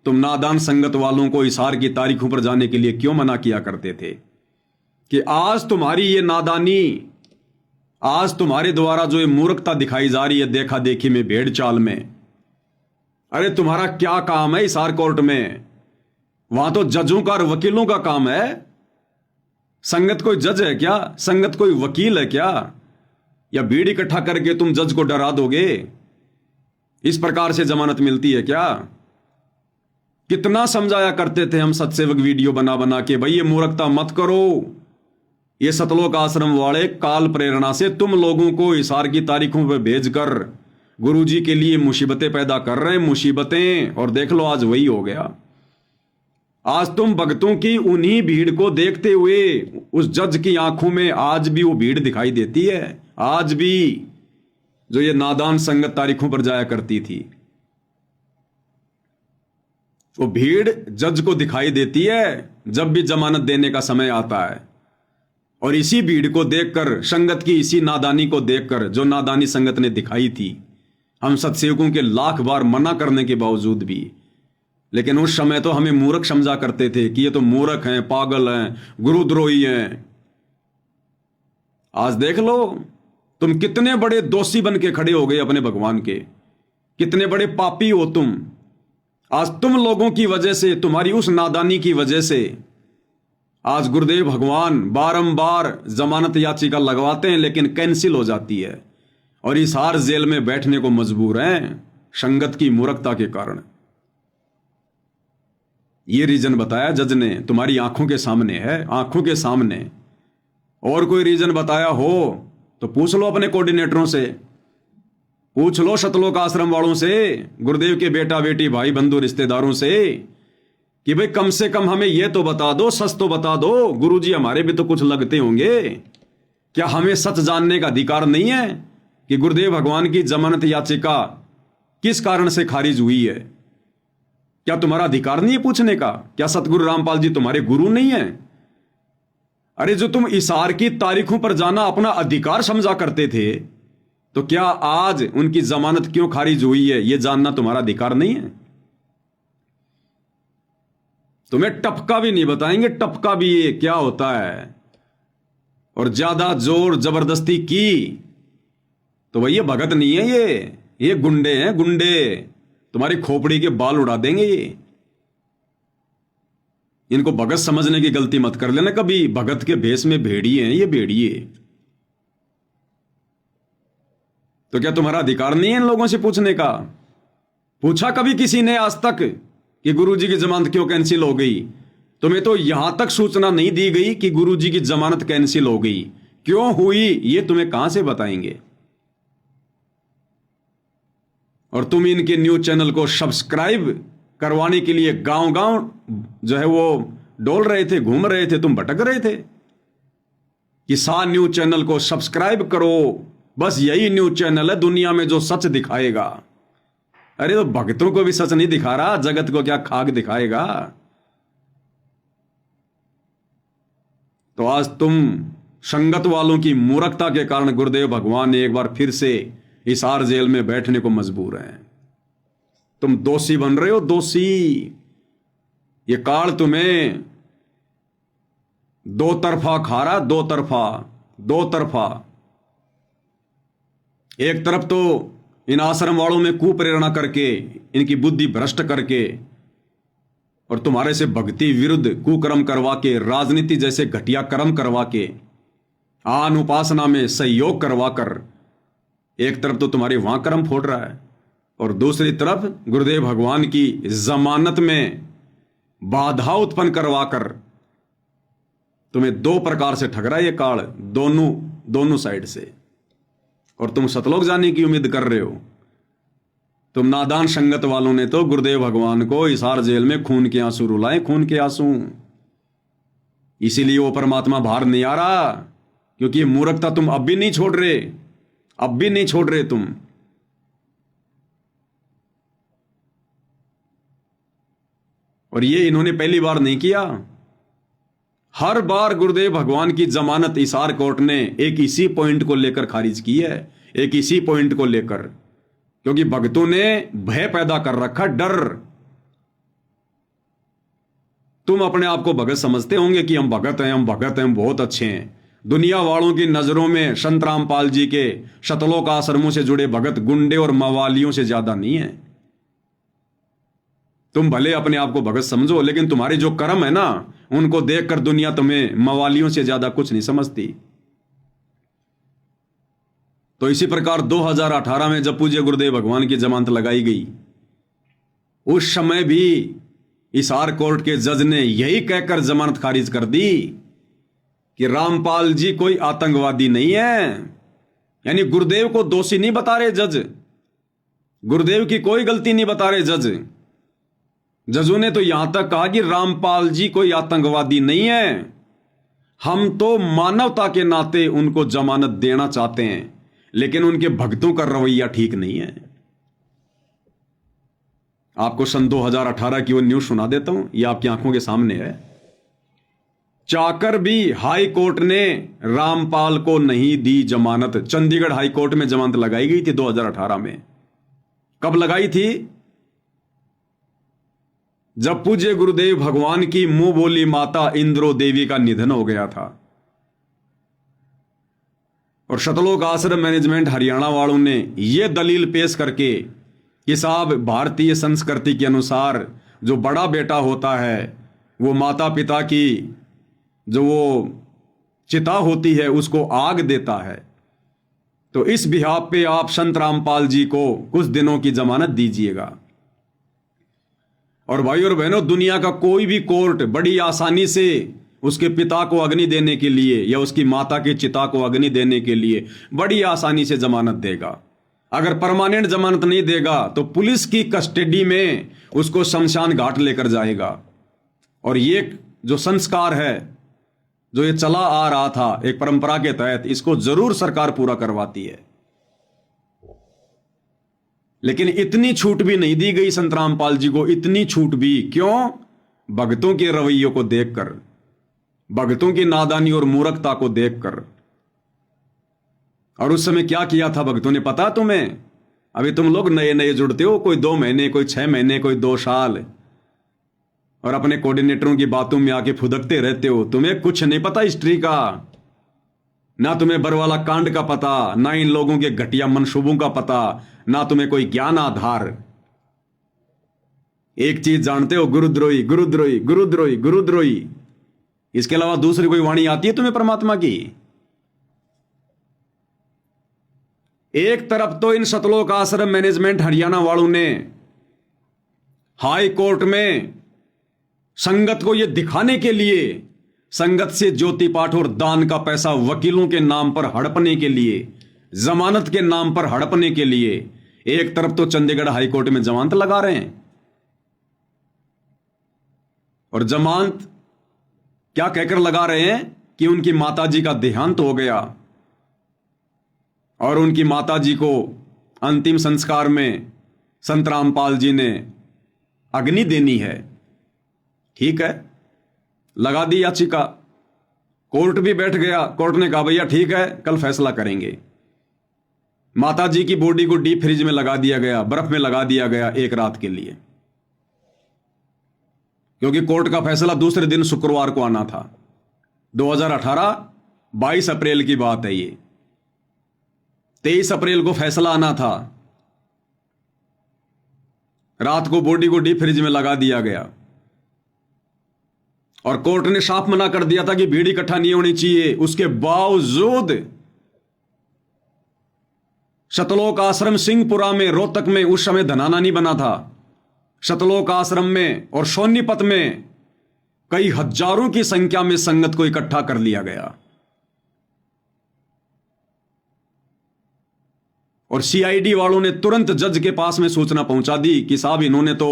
तुम नादान संगत वालों को हिसार की तारीखों पर जाने के लिए क्यों मना किया करते थे कि आज तुम्हारी ये नादानी, आज तुम्हारे द्वारा जो ये मूर्खता दिखाई जा रही है देखा देखी में, भेड़ चाल में, अरे तुम्हारा क्या काम है हिसार कोर्ट में? वहां तो जजों का और वकीलों का काम है। संगत कोई जज है क्या? संगत कोई वकील है क्या? या भीड़ इकट्ठा करके तुम जज को डरा दोगे? इस प्रकार से जमानत मिलती है क्या? कितना समझाया करते थे हम सत्सेवक वीडियो बना बना के, भाई ये मूर्खता मत करो। ये सतलोक आश्रम वाले काल प्रेरणा से तुम लोगों को हिसार की तारीखों पर भेजकर गुरुजी के लिए मुसीबतें पैदा कर रहे हैं, मुसीबतें। और देख लो आज वही हो गया। आज तुम भक्तों की उन्हीं भीड़ को देखते हुए उस जज की आंखों में आज भी वो भीड़ दिखाई देती है, आज भी जो ये नादान संगत तारीखों पर जाया करती थी, वो भीड़ जज को दिखाई देती है जब भी जमानत देने का समय आता है। और इसी भीड़ को देखकर, संगत की इसी नादानी को देखकर, जो नादानी संगत ने दिखाई थी, हम सत्सेवकों के लाख बार मना करने के बावजूद भी, लेकिन उस समय तो हमें मूर्ख समझा करते थे कि ये तो मूर्ख हैं, पागल हैं, गुरुद्रोही हैं। आज देख लो तुम कितने बड़े दोषी बन के खड़े हो गए अपने भगवान के, कितने बड़े पापी हो तुम। आज तुम लोगों की वजह से, तुम्हारी उस नादानी की वजह से आज गुरुदेव भगवान बारंबार जमानत याचिका लगवाते हैं लेकिन कैंसिल हो जाती है और हिसार जेल में बैठने को मजबूर हैं संगत की मूर्खता के कारण। ये रीजन बताया जज ने, तुम्हारी आंखों के सामने है, आंखों के सामने। और कोई रीजन बताया हो तो पूछ लो अपने कोऑर्डिनेटरों से, पूछ लो सतलोक आश्रम वालों से, गुरुदेव के बेटा बेटी भाई बंधु रिश्तेदारों से कि भाई कम से कम हमें यह तो बता दो, सच तो बता दो, गुरुजी हमारे भी तो कुछ लगते होंगे। क्या हमें सच जानने का अधिकार नहीं है कि गुरुदेव भगवान की जमानत याचिका किस कारण से खारिज हुई है? क्या तुम्हारा अधिकार नहीं है पूछने का? क्या सतगुरु रामपाल जी तुम्हारे गुरु नहीं है? अरे जो तुम इशार की तारीखों पर जाना अपना अधिकार समझा करते थे, तो क्या आज उनकी जमानत क्यों खारिज हुई है यह जानना तुम्हारा अधिकार नहीं है? तुम्हें टपका भी नहीं बताएंगे, टपका भी ये क्या होता है। और ज्यादा जोर जबरदस्ती की तो भैया भगत नहीं है, ये गुंडे हैं, गुंडे। तुम्हारी खोपड़ी के बाल उड़ा देंगे ये। इनको भगत समझने की गलती मत कर लेना कभी। भगत के भेष में भेड़िए हैं ये, भेड़िए। तो क्या तुम्हारा अधिकार नहीं है इन लोगों से पूछने का? पूछा कभी किसी ने आज तक कि गुरुजी की जमानत क्यों कैंसिल हो गई? तुम्हें तो यहां तक सूचना नहीं दी गई कि गुरुजी की जमानत कैंसिल हो गई। क्यों हुई ये तुम्हें कहां से बताएंगे? और तुम इनके न्यूज चैनल को सब्सक्राइब करवाने के लिए गांव गांव जो है वो डोल रहे थे, घूम रहे थे, तुम भटक रहे थे कि न्यूज चैनल को सब्सक्राइब करो, बस यही न्यूज चैनल है दुनिया में जो सच दिखाएगा। अरे तो भक्तों को भी सच नहीं दिखा रहा, जगत को क्या खाक दिखाएगा? तो आज तुम संगत वालों की मूर्खता के कारण गुरुदेव भगवान एक बार फिर से हिसार जेल में बैठने को मजबूर हैं। तुम दोषी बन रहे हो, दोषी। ये काल तुम्हें दो तरफा खा रहा, दो तरफा। एक तरफ तो इन आश्रम वालों में कुप्रेरणा करके, इनकी बुद्धि भ्रष्ट करके और तुम्हारे से भक्ति विरुद्ध कुकर्म करवा के, राजनीति जैसे घटिया कर्म करवा के, आन उपासना में सहयोग करवा कर एक तरफ तो तुम्हारे वहां कर्म फोड़ रहा है और दूसरी तरफ गुरुदेव भगवान की जमानत में बाधा उत्पन्न करवा कर तुम्हें दो प्रकार से ठग रहा है ये काल, दोनों साइड से। और तुम सतलोक जाने की उम्मीद कर रहे हो। तुम नादान संगत वालों ने तो गुरुदेव भगवान को हिसार जेल में खून के आंसू रुलाए, खून के आंसू। इसीलिए वो परमात्मा बाहर नहीं आ रहा, क्योंकि मूर्खता तुम अब भी नहीं छोड़ रहे, तुम। और ये इन्होंने पहली बार नहीं किया, हर बार गुरुदेव भगवान की जमानत हिसार कोर्ट ने एक इसी पॉइंट को लेकर खारिज की है, एक इसी पॉइंट को लेकर, क्योंकि भक्तों ने भय पैदा कर रखा, डर। तुम अपने आप को भगत समझते होंगे कि हम भगत हैं, हम बहुत अच्छे हैं। दुनिया वालों की नजरों में संत रामपाल जी के सतलोक आश्रमों से जुड़े भगत गुंडे और मवालियों से ज्यादा नहीं है। तुम भले अपने आप को भगत समझो, लेकिन तुम्हारे जो कर्म है ना, उनको देखकर दुनिया तुम्हें मवालियों से ज्यादा कुछ नहीं समझती। तो इसी प्रकार 2018 में जब पूज्य गुरुदेव भगवान की जमानत लगाई गई, उस समय भी हिसार कोर्ट के जज ने यही कहकर जमानत खारिज कर दी कि रामपाल जी कोई आतंकवादी नहीं है। यानी गुरुदेव को दोषी नहीं बता रहे जज, गुरुदेव की कोई गलती नहीं बता रहे जज। जजों ने तो यहां तक कहा कि रामपाल जी कोई आतंकवादी नहीं है, हम तो मानवता के नाते उनको जमानत देना चाहते हैं, लेकिन उनके भक्तों का रवैया ठीक नहीं है। आपको सन 2018 की वो न्यूज सुना देता हूं, ये आपकी आंखों के सामने है। चाकर भी हाई कोर्ट ने रामपाल को नहीं दी जमानत। चंडीगढ़ हाई कोर्ट में जमानत लगाई गई थी 2018 में। कब लगाई थी? जब पूज्य गुरुदेव भगवान की मुंह बोली माता इंद्रो देवी का निधन हो गया था और सतलोक आश्रम मैनेजमेंट हरियाणा वालों ने यह दलील पेश करके कि साहब भारतीय संस्कृति के अनुसार जो बड़ा बेटा होता है वो माता पिता की जो वो चिता होती है उसको आग देता है, तो इस बिहाफ पे आप संत रामपाल जी को कुछ दिनों की जमानत दीजिएगा। और भाई और बहनों, दुनिया का कोई भी कोर्ट बड़ी आसानी से उसके पिता को अग्नि देने के लिए या उसकी माता की चिता को अग्नि देने के लिए बड़ी आसानी से जमानत देगा। अगर परमानेंट जमानत नहीं देगा तो पुलिस की कस्टडी में उसको शमशान घाट लेकर जाएगा। और ये जो संस्कार है, जो ये चला आ रहा था एक परंपरा के तहत, इसको जरूर सरकार पूरा करवाती है। लेकिन इतनी छूट भी नहीं दी गई संत रामपाल जी को, इतनी छूट भी क्यों? भक्तों के रवैयों को देखकर, भक्तों की नादानी और मूर्खता को देखकर। और उस समय क्या किया था भक्तों ने, पता तुम्हें? अभी तुम लोग नए नए जुड़ते हो, कोई 2 महीने, कोई 6 महीने, कोई 2 साल, और अपने कोऑर्डिनेटरों की बातों में आके फुदकते रहते हो। तुम्हें कुछ नहीं पता हिस्ट्री का, ना तुम्हें बरवाला कांड का पता, ना इन लोगों के घटिया मनसूबों का पता, ना तुम्हें कोई ज्ञान आधार। एक चीज जानते हो, गुरुद्रोही गुरुद्रोही गुरुद्रोही गुरुद्रोही। इसके अलावा दूसरी कोई वाणी आती है तुम्हें परमात्मा की? एक तरफ तो इन सतलोक आश्रम मैनेजमेंट हरियाणा वालों ने हाई कोर्ट में संगत को यह दिखाने के लिए, संगत से ज्योति पाठ और दान का पैसा वकीलों के नाम पर हड़पने के लिए, जमानत के नाम पर हड़पने के लिए, एक तरफ तो चंडीगढ़ हाई कोर्ट में जमानत लगा रहे हैं। और जमानत क्या कहकर लगा रहे हैं कि उनकी माताजी का देहांत हो गया और उनकी माताजी को अंतिम संस्कार में संत रामपाल जी ने अग्नि देनी है। ठीक है, लगा दी याचिका, कोर्ट भी बैठ गया। कोर्ट ने कहा भैया ठीक है, कल फैसला करेंगे। माताजी की बॉडी को डीप फ्रिज में लगा दिया गया, बर्फ में लगा दिया गया एक रात के लिए, क्योंकि कोर्ट का फैसला दूसरे दिन शुक्रवार को आना था। 2018 22 अप्रैल की बात है ये। 23 अप्रैल को फैसला आना था। रात को बॉडी को डीप फ्रिज में लगा दिया गया और कोर्ट ने साफ मना कर दिया था कि भीड़ इकट्ठा नहीं होनी चाहिए। उसके बावजूद सतलोक आश्रम सिंहपुरा में, रोहतक में, उस समय धनाना नहीं बना था, सतलोक आश्रम में और सोनीपत में कई हजारों की संख्या में संगत को इकट्ठा कर लिया गया। और सीआईडी वालों ने तुरंत जज के पास में सूचना पहुंचा दी कि साहब इन्होंने तो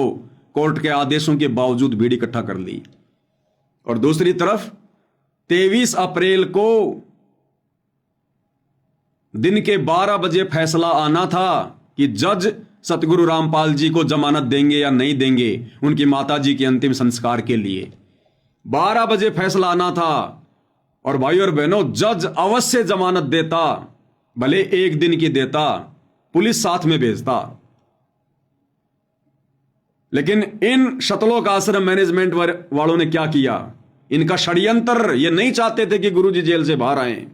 कोर्ट के आदेशों के बावजूद भीड़ इकट्ठा कर ली। और दूसरी तरफ 23 अप्रैल को दिन के 12 बजे फैसला आना था कि जज सतगुरु रामपाल जी को जमानत देंगे या नहीं देंगे उनकी माताजी के अंतिम संस्कार के लिए। 12 बजे फैसला आना था। और भाई और बहनों, जज अवश्य जमानत देता, भले एक दिन की देता, पुलिस साथ में भेजता। लेकिन इन सतलोक आश्रम मैनेजमेंट वालों ने क्या किया? इनका षड्यंत्र, ये नहीं चाहते थे कि गुरुजी जेल से बाहर आए।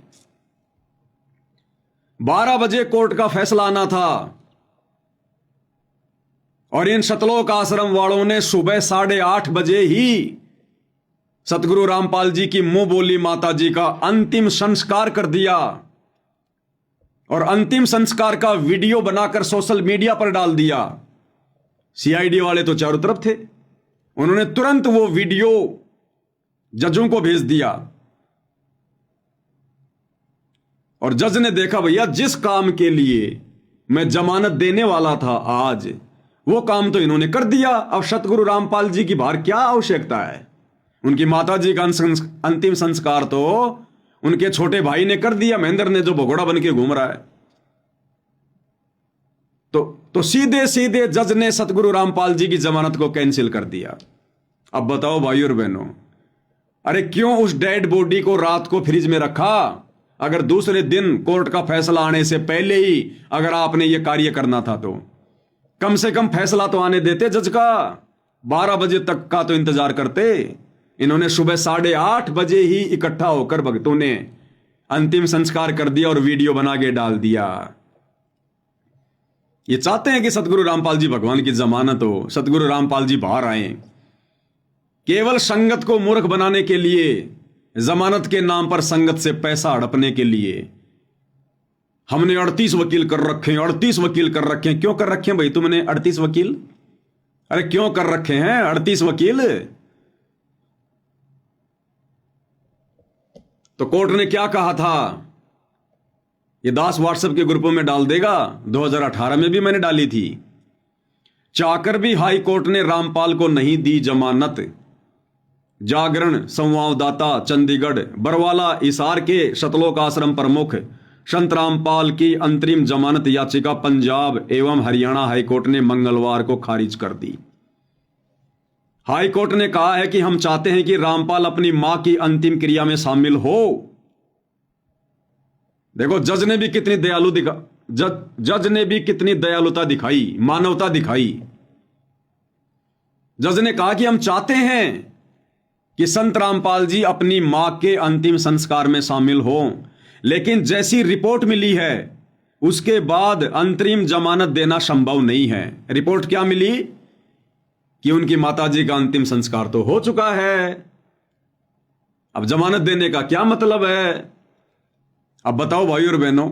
12 बजे कोर्ट का फैसला आना था और इन सतलोक आश्रम वालों ने सुबह 8:30 बजे ही सतगुरु रामपाल जी की मुंह बोली माता जी का अंतिम संस्कार कर दिया। और अंतिम संस्कार का वीडियो बनाकर सोशल मीडिया पर डाल दिया। सीआईडी वाले तो चारों तरफ थे, उन्होंने तुरंत वो वीडियो जजों को भेज दिया। और जज ने देखा भैया, जिस काम के लिए मैं जमानत देने वाला था आज, वो काम तो इन्होंने कर दिया। अब सतगुरु रामपाल जी की बाहर क्या आवश्यकता है? उनकी माता जी का अंतिम संस्कार तो उनके छोटे भाई ने कर दिया, महेंद्र ने, जो भगोड़ा बन के घूम रहा है। तो सीधे सीधे जज ने सतगुरु रामपाल जी की जमानत को कैंसिल कर दिया। अब बताओ भाई और बहनों, अरे क्यों उस डेड बॉडी को रात को फ्रिज में रखा? अगर दूसरे दिन कोर्ट का फैसला आने से पहले ही अगर आपने यह कार्य करना था तो कम से कम फैसला तो आने देते जज का। 12 बजे तक का तो इंतजार करते। इन्होंने सुबह 8:30 बजे ही इकट्ठा होकर भक्तों ने अंतिम संस्कार कर दिया और वीडियो बना के डाल दिया। ये चाहते हैं कि सतगुरु रामपाल जी भगवान की जमानत हो, सतगुरु रामपाल जी बाहर आए। केवल संगत को मूर्ख बनाने के लिए, जमानत के नाम पर संगत से पैसा हड़पने के लिए हमने 38 वकील कर रखे हैं, 38 वकील कर रखे हैं। क्यों कर रखे हैं भाई तुमने 38 वकील? अरे क्यों कर रखे हैं 38 वकील? तो कोर्ट ने क्या कहा था, ये दास व्हाट्सएप के ग्रुपों में डाल देगा, 2018 में भी मैंने डाली थी। चाकर भी हाई कोर्ट ने रामपाल को नहीं दी जमानत। जागरण संवाददाता चंडीगढ़। बरवाला हिसार के सतलोक आश्रम प्रमुख संत रामपाल की अंतरिम जमानत याचिका पंजाब एवं हरियाणा हाईकोर्ट ने मंगलवार को खारिज कर दी। हाईकोर्ट ने कहा है कि हम चाहते हैं कि रामपाल अपनी मां की अंतिम क्रिया में शामिल हो। देखो जज ने भी कितनी जज ने भी कितनी दयालुता दिखाई, मानवता दिखाई। जज ने कहा कि हम चाहते हैं कि संत रामपाल जी अपनी मां के अंतिम संस्कार में शामिल हो, लेकिन जैसी रिपोर्ट मिली है उसके बाद अंतरिम जमानत देना संभव नहीं है। रिपोर्ट क्या मिली कि उनकी माताजी का अंतिम संस्कार तो हो चुका है, अब जमानत देने का क्या मतलब है। अब बताओ भाई और बहनों,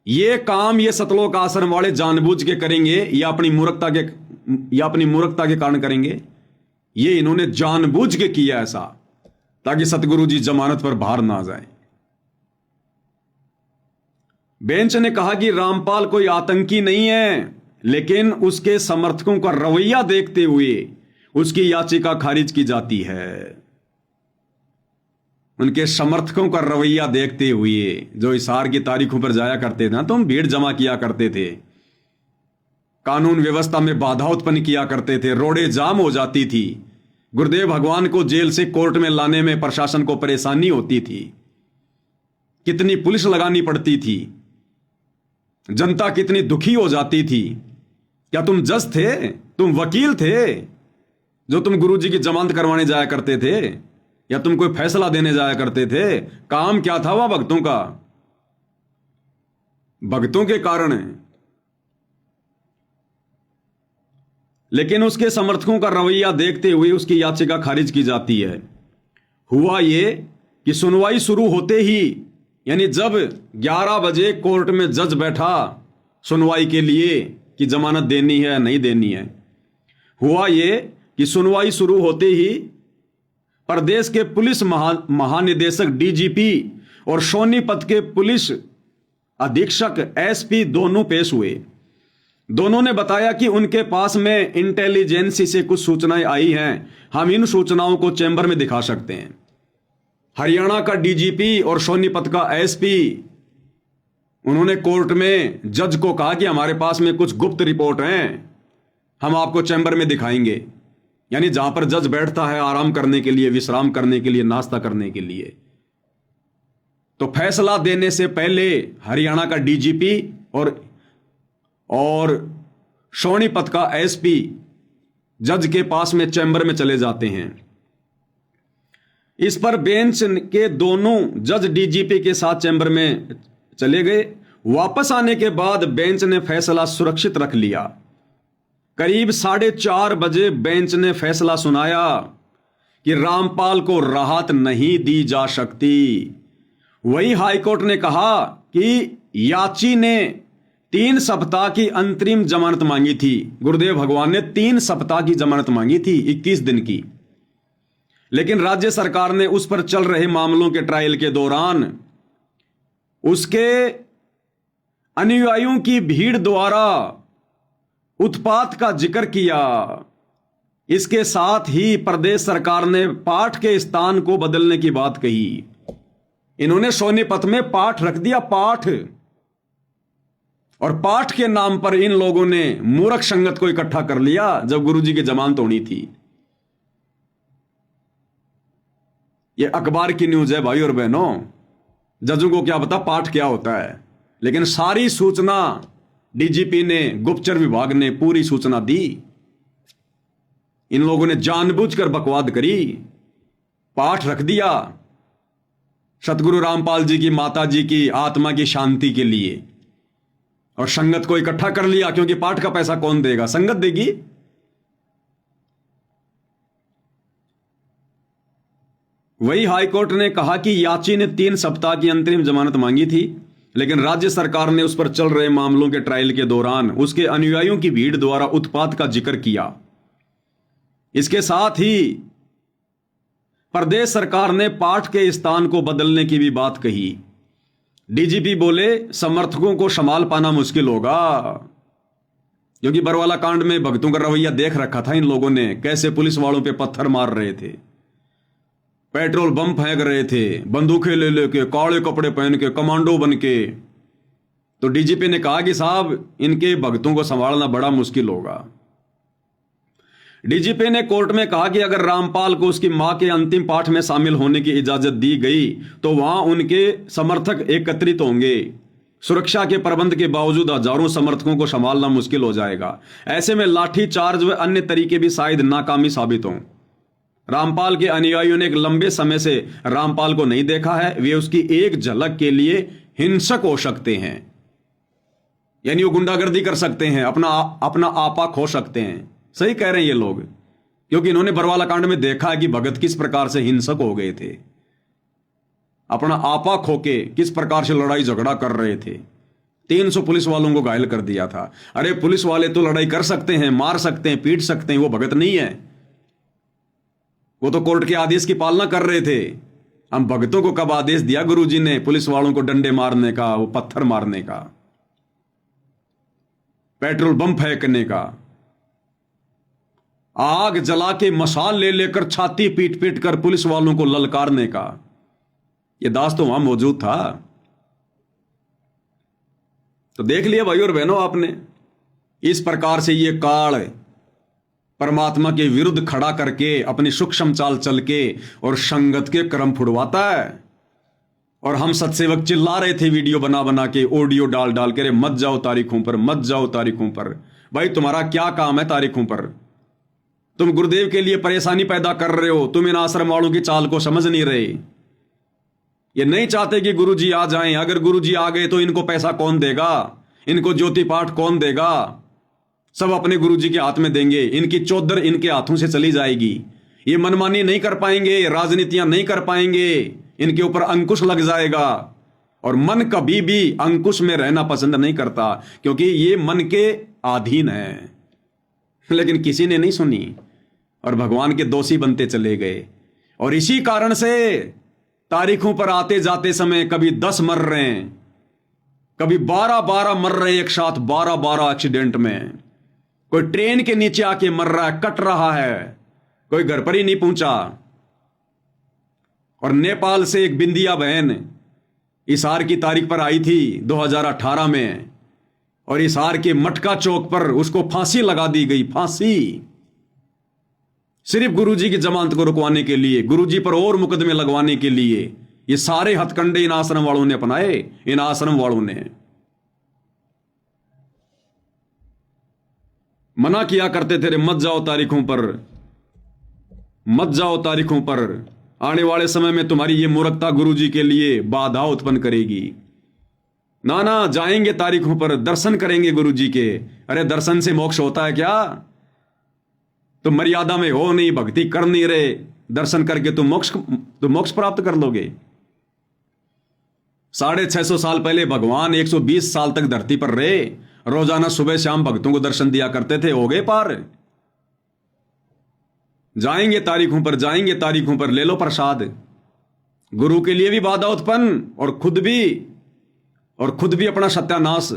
ये काम ये सतलोक आश्रम वाले जानबूझ के करेंगे या अपनी मूर्खता के कारण करेंगे? ये इन्होंने जानबूझ के किया ऐसा, ताकि सतगुरु जी जमानत पर बाहर ना जाए। बेंच ने कहा कि रामपाल कोई आतंकी नहीं है, लेकिन उसके समर्थकों का रवैया देखते हुए उसकी याचिका खारिज की जाती है। उनके समर्थकों का रवैया देखते हुए, जो हिसार की तारीखों पर जाया करते थे ना, तो हम भीड़ जमा किया करते थे, कानून व्यवस्था में बाधा उत्पन्न किया करते थे, रोडें जाम हो जाती थी, गुरुदेव भगवान को जेल से कोर्ट में लाने में प्रशासन को परेशानी होती थी, कितनी पुलिस लगानी पड़ती थी, जनता कितनी दुखी हो जाती थी। क्या तुम जज थे, तुम वकील थे जो तुम गुरु जी की जमानत करवाने जाया करते थे, या तुम कोई फैसला देने जाया करते थे? काम क्या था वह भक्तों का? भक्तों के कारण। लेकिन उसके समर्थकों का रवैया देखते हुए उसकी याचिका खारिज की जाती है। हुआ ये कि सुनवाई शुरू होते ही, यानी जब 11 बजे कोर्ट में जज बैठा सुनवाई के लिए कि जमानत देनी है या नहीं देनी है, हुआ ये कि सुनवाई शुरू होते ही प्रदेश के पुलिस महानिदेशक डीजीपी और सोनीपत के पुलिस अधीक्षक एसपी दोनों पेश हुए। दोनों ने बताया कि उनके पास में इंटेलिजेंसी से कुछ सूचनाएं आई हैं, हम इन सूचनाओं को चैम्बर में दिखा सकते हैं। हरियाणा का डीजीपी और सोनीपत का एसपी, उन्होंने कोर्ट में जज को कहा कि हमारे पास में कुछ गुप्त रिपोर्ट हैं, हम आपको चैम्बर में दिखाएंगे। यानी जहां पर जज बैठता है आराम करने के लिए, विश्राम करने के लिए, नाश्ता करने के लिए। तो फैसला देने से पहले हरियाणा का डीजीपी और सोनीपत का एसपी जज के पास में चैम्बर में चले जाते हैं। इस पर बेंच के दोनों जज डीजीपी के साथ चैम्बर में चले गए। वापस आने के बाद बेंच ने फैसला सुरक्षित रख लिया। करीब 4:30 बजे बेंच ने फैसला सुनाया कि रामपाल को राहत नहीं दी जा सकती। वही हाईकोर्ट ने कहा कि याची ने 3 सप्ताह की अंतरिम जमानत मांगी थी। गुरुदेव भगवान ने 3 सप्ताह की जमानत मांगी थी, 21 दिन की। लेकिन राज्य सरकार ने उस पर चल रहे मामलों के ट्रायल के दौरान उसके अनुयायियों की भीड़ द्वारा उत्पात का जिक्र किया। इसके साथ ही प्रदेश सरकार ने पाठ के स्थान को बदलने की बात कही। इन्होंने सोनीपत में पाठ रख दिया, पाठ। और पाठ के नाम पर इन लोगों ने मूर्ख संगत को इकट्ठा कर लिया जब गुरुजी की जमानत होनी थी। यह अखबार की न्यूज है भाई और बहनों। जजों को क्या पता पाठ क्या होता है, लेकिन सारी सूचना डीजीपी ने, गुप्तचर विभाग ने पूरी सूचना दी। इन लोगों ने जानबूझकर बकवाद करी, पाठ रख दिया सतगुरु रामपाल जी की माता जी की आत्मा की शांति के लिए, और संगत को इकट्ठा कर लिया, क्योंकि पाठ का पैसा कौन देगा? संगत देगी। वही हाईकोर्ट ने कहा कि याची ने 3 सप्ताह की अंतरिम जमानत मांगी थी, लेकिन राज्य सरकार ने उस पर चल रहे मामलों के ट्रायल के दौरान उसके अनुयायियों की भीड़ द्वारा उत्पात का जिक्र किया। इसके साथ ही प्रदेश सरकार ने पाठ के स्थान को बदलने की भी बात कही। डीजीपी बोले समर्थकों को संभाल पाना मुश्किल होगा, क्योंकि बरवाला कांड में भक्तों का रवैया देख रखा था इन लोगों ने, कैसे पुलिस वालों पे पत्थर मार रहे थे, पेट्रोल बम फेंक रहे थे, बंदूकें ले लेके, काले कपड़े पहन के, कमांडो बन के। तो डीजीपी ने कहा कि साहब इनके भक्तों को संभालना बड़ा मुश्किल होगा। डीजीपी ने कोर्ट में कहा कि अगर रामपाल को उसकी मां के अंतिम पाठ में शामिल होने की इजाजत दी गई तो वहां उनके समर्थक एकत्रित होंगे। सुरक्षा के प्रबंध के बावजूद हजारों समर्थकों को संभालना मुश्किल हो जाएगा। ऐसे में लाठी चार्ज व अन्य तरीके भी शायद नाकामी साबित हों। रामपाल के अनुयायियों ने एक लंबे समय से रामपाल को नहीं देखा है, वे उसकी एक झलक के लिए हिंसक हो सकते हैं, यानी वो गुंडागर्दी कर सकते हैं, अपना आपा खो सकते हैं। सही कह रहे हैं ये लोग, क्योंकि इन्होंने बरवाला कांड में देखा है कि भगत किस प्रकार से हिंसक हो गए थे, अपना आपा खो के किस प्रकार से लड़ाई झगड़ा कर रहे थे। 300 पुलिस वालों को घायल कर दिया था। अरे पुलिस वाले तो लड़ाई कर सकते हैं, मार सकते हैं, पीट सकते हैं, वो भगत नहीं है। वो तो कोर्ट के आदेश की पालना कर रहे थे। हम भगतों को कब आदेश दिया गुरुजी ने पुलिस वालों को डंडे मारने का, वो पत्थर मारने का, पेट्रोल बम फेंकने का, आग जला के मसाल ले लेकर छाती पीट पीट कर पुलिस वालों को ललकारने का? यह दास तो वहां मौजूद था। तो देख लिया भाई और बहनों आपने, इस प्रकार से ये काल परमात्मा के विरुद्ध खड़ा करके अपनी सूक्ष्म चाल चल के और संगत के क्रम फुड़वाता है। और हम सत्सेवक चिल्ला रहे थे वीडियो बना बना के, ऑडियो डाल डाल के, मत जाओ तारीखों पर, मत जाओ तारीखों पर। भाई तुम्हारा क्या काम है तारीखों पर? तुम गुरुदेव के लिए परेशानी पैदा कर रहे हो। तुम इन आश्रम वालों की चाल को समझ नहीं रहे। ये नहीं चाहते कि गुरुजी आ जाएं। अगर गुरुजी आ गए तो इनको पैसा कौन देगा, इनको ज्योति पाठ कौन देगा? सब अपने गुरुजी के हाथ में देंगे, इनकी चौधर इनके हाथों से चली जाएगी। ये मनमानी नहीं कर पाएंगे, राजनीतियां नहीं कर पाएंगे, इनके ऊपर अंकुश लग जाएगा। और मन कभी भी अंकुश में रहना पसंद नहीं करता, क्योंकि ये मन के अधीन है। लेकिन किसी ने नहीं सुनी और भगवान के दोषी बनते चले गए। और इसी कारण से तारीखों पर आते जाते समय कभी 10 मर रहे हैं, कभी 12 मर रहे हैं एक साथ, 12 एक्सीडेंट में। कोई ट्रेन के नीचे आके मर रहा है, कट रहा है, कोई घर पर ही नहीं पहुंचा। और नेपाल से एक बिंदिया बहन इसार की तारीख पर आई थी 2018 में, और इसार के मटका चौक पर उसको फांसी लगा दी गई। फांसी सिर्फ गुरुजी की जमानत को रुकवाने के लिए, गुरुजी पर और मुकदमे लगवाने के लिए। ये सारे हथकंडे इन आश्रम वालों ने अपनाए। इन आश्रम वालों ने मना किया करते थे, मत जाओ तारीखों पर, मत जाओ तारीखों पर। आने वाले समय में तुम्हारी ये मूर्खता गुरुजी के लिए बाधा उत्पन्न करेगी। ना ना, जाएंगे तारीखों पर, दर्शन करेंगे गुरुजी के। अरे दर्शन से मोक्ष होता है क्या? तुम मर्यादा में हो नहीं, भक्ति कर नहीं रहे, दर्शन करके तुम मोक्ष प्राप्त कर लोगे। 650 साल पहले भगवान 120 साल तक धरती पर रहे, रोजाना सुबह शाम भक्तों को दर्शन दिया करते थे। हो गए पार। जाएंगे तारीखों पर, जाएंगे तारीखों पर, ले लो प्रसाद। गुरु के लिए भी बाधा उत्पन्न और खुद भी अपना सत्यानाश।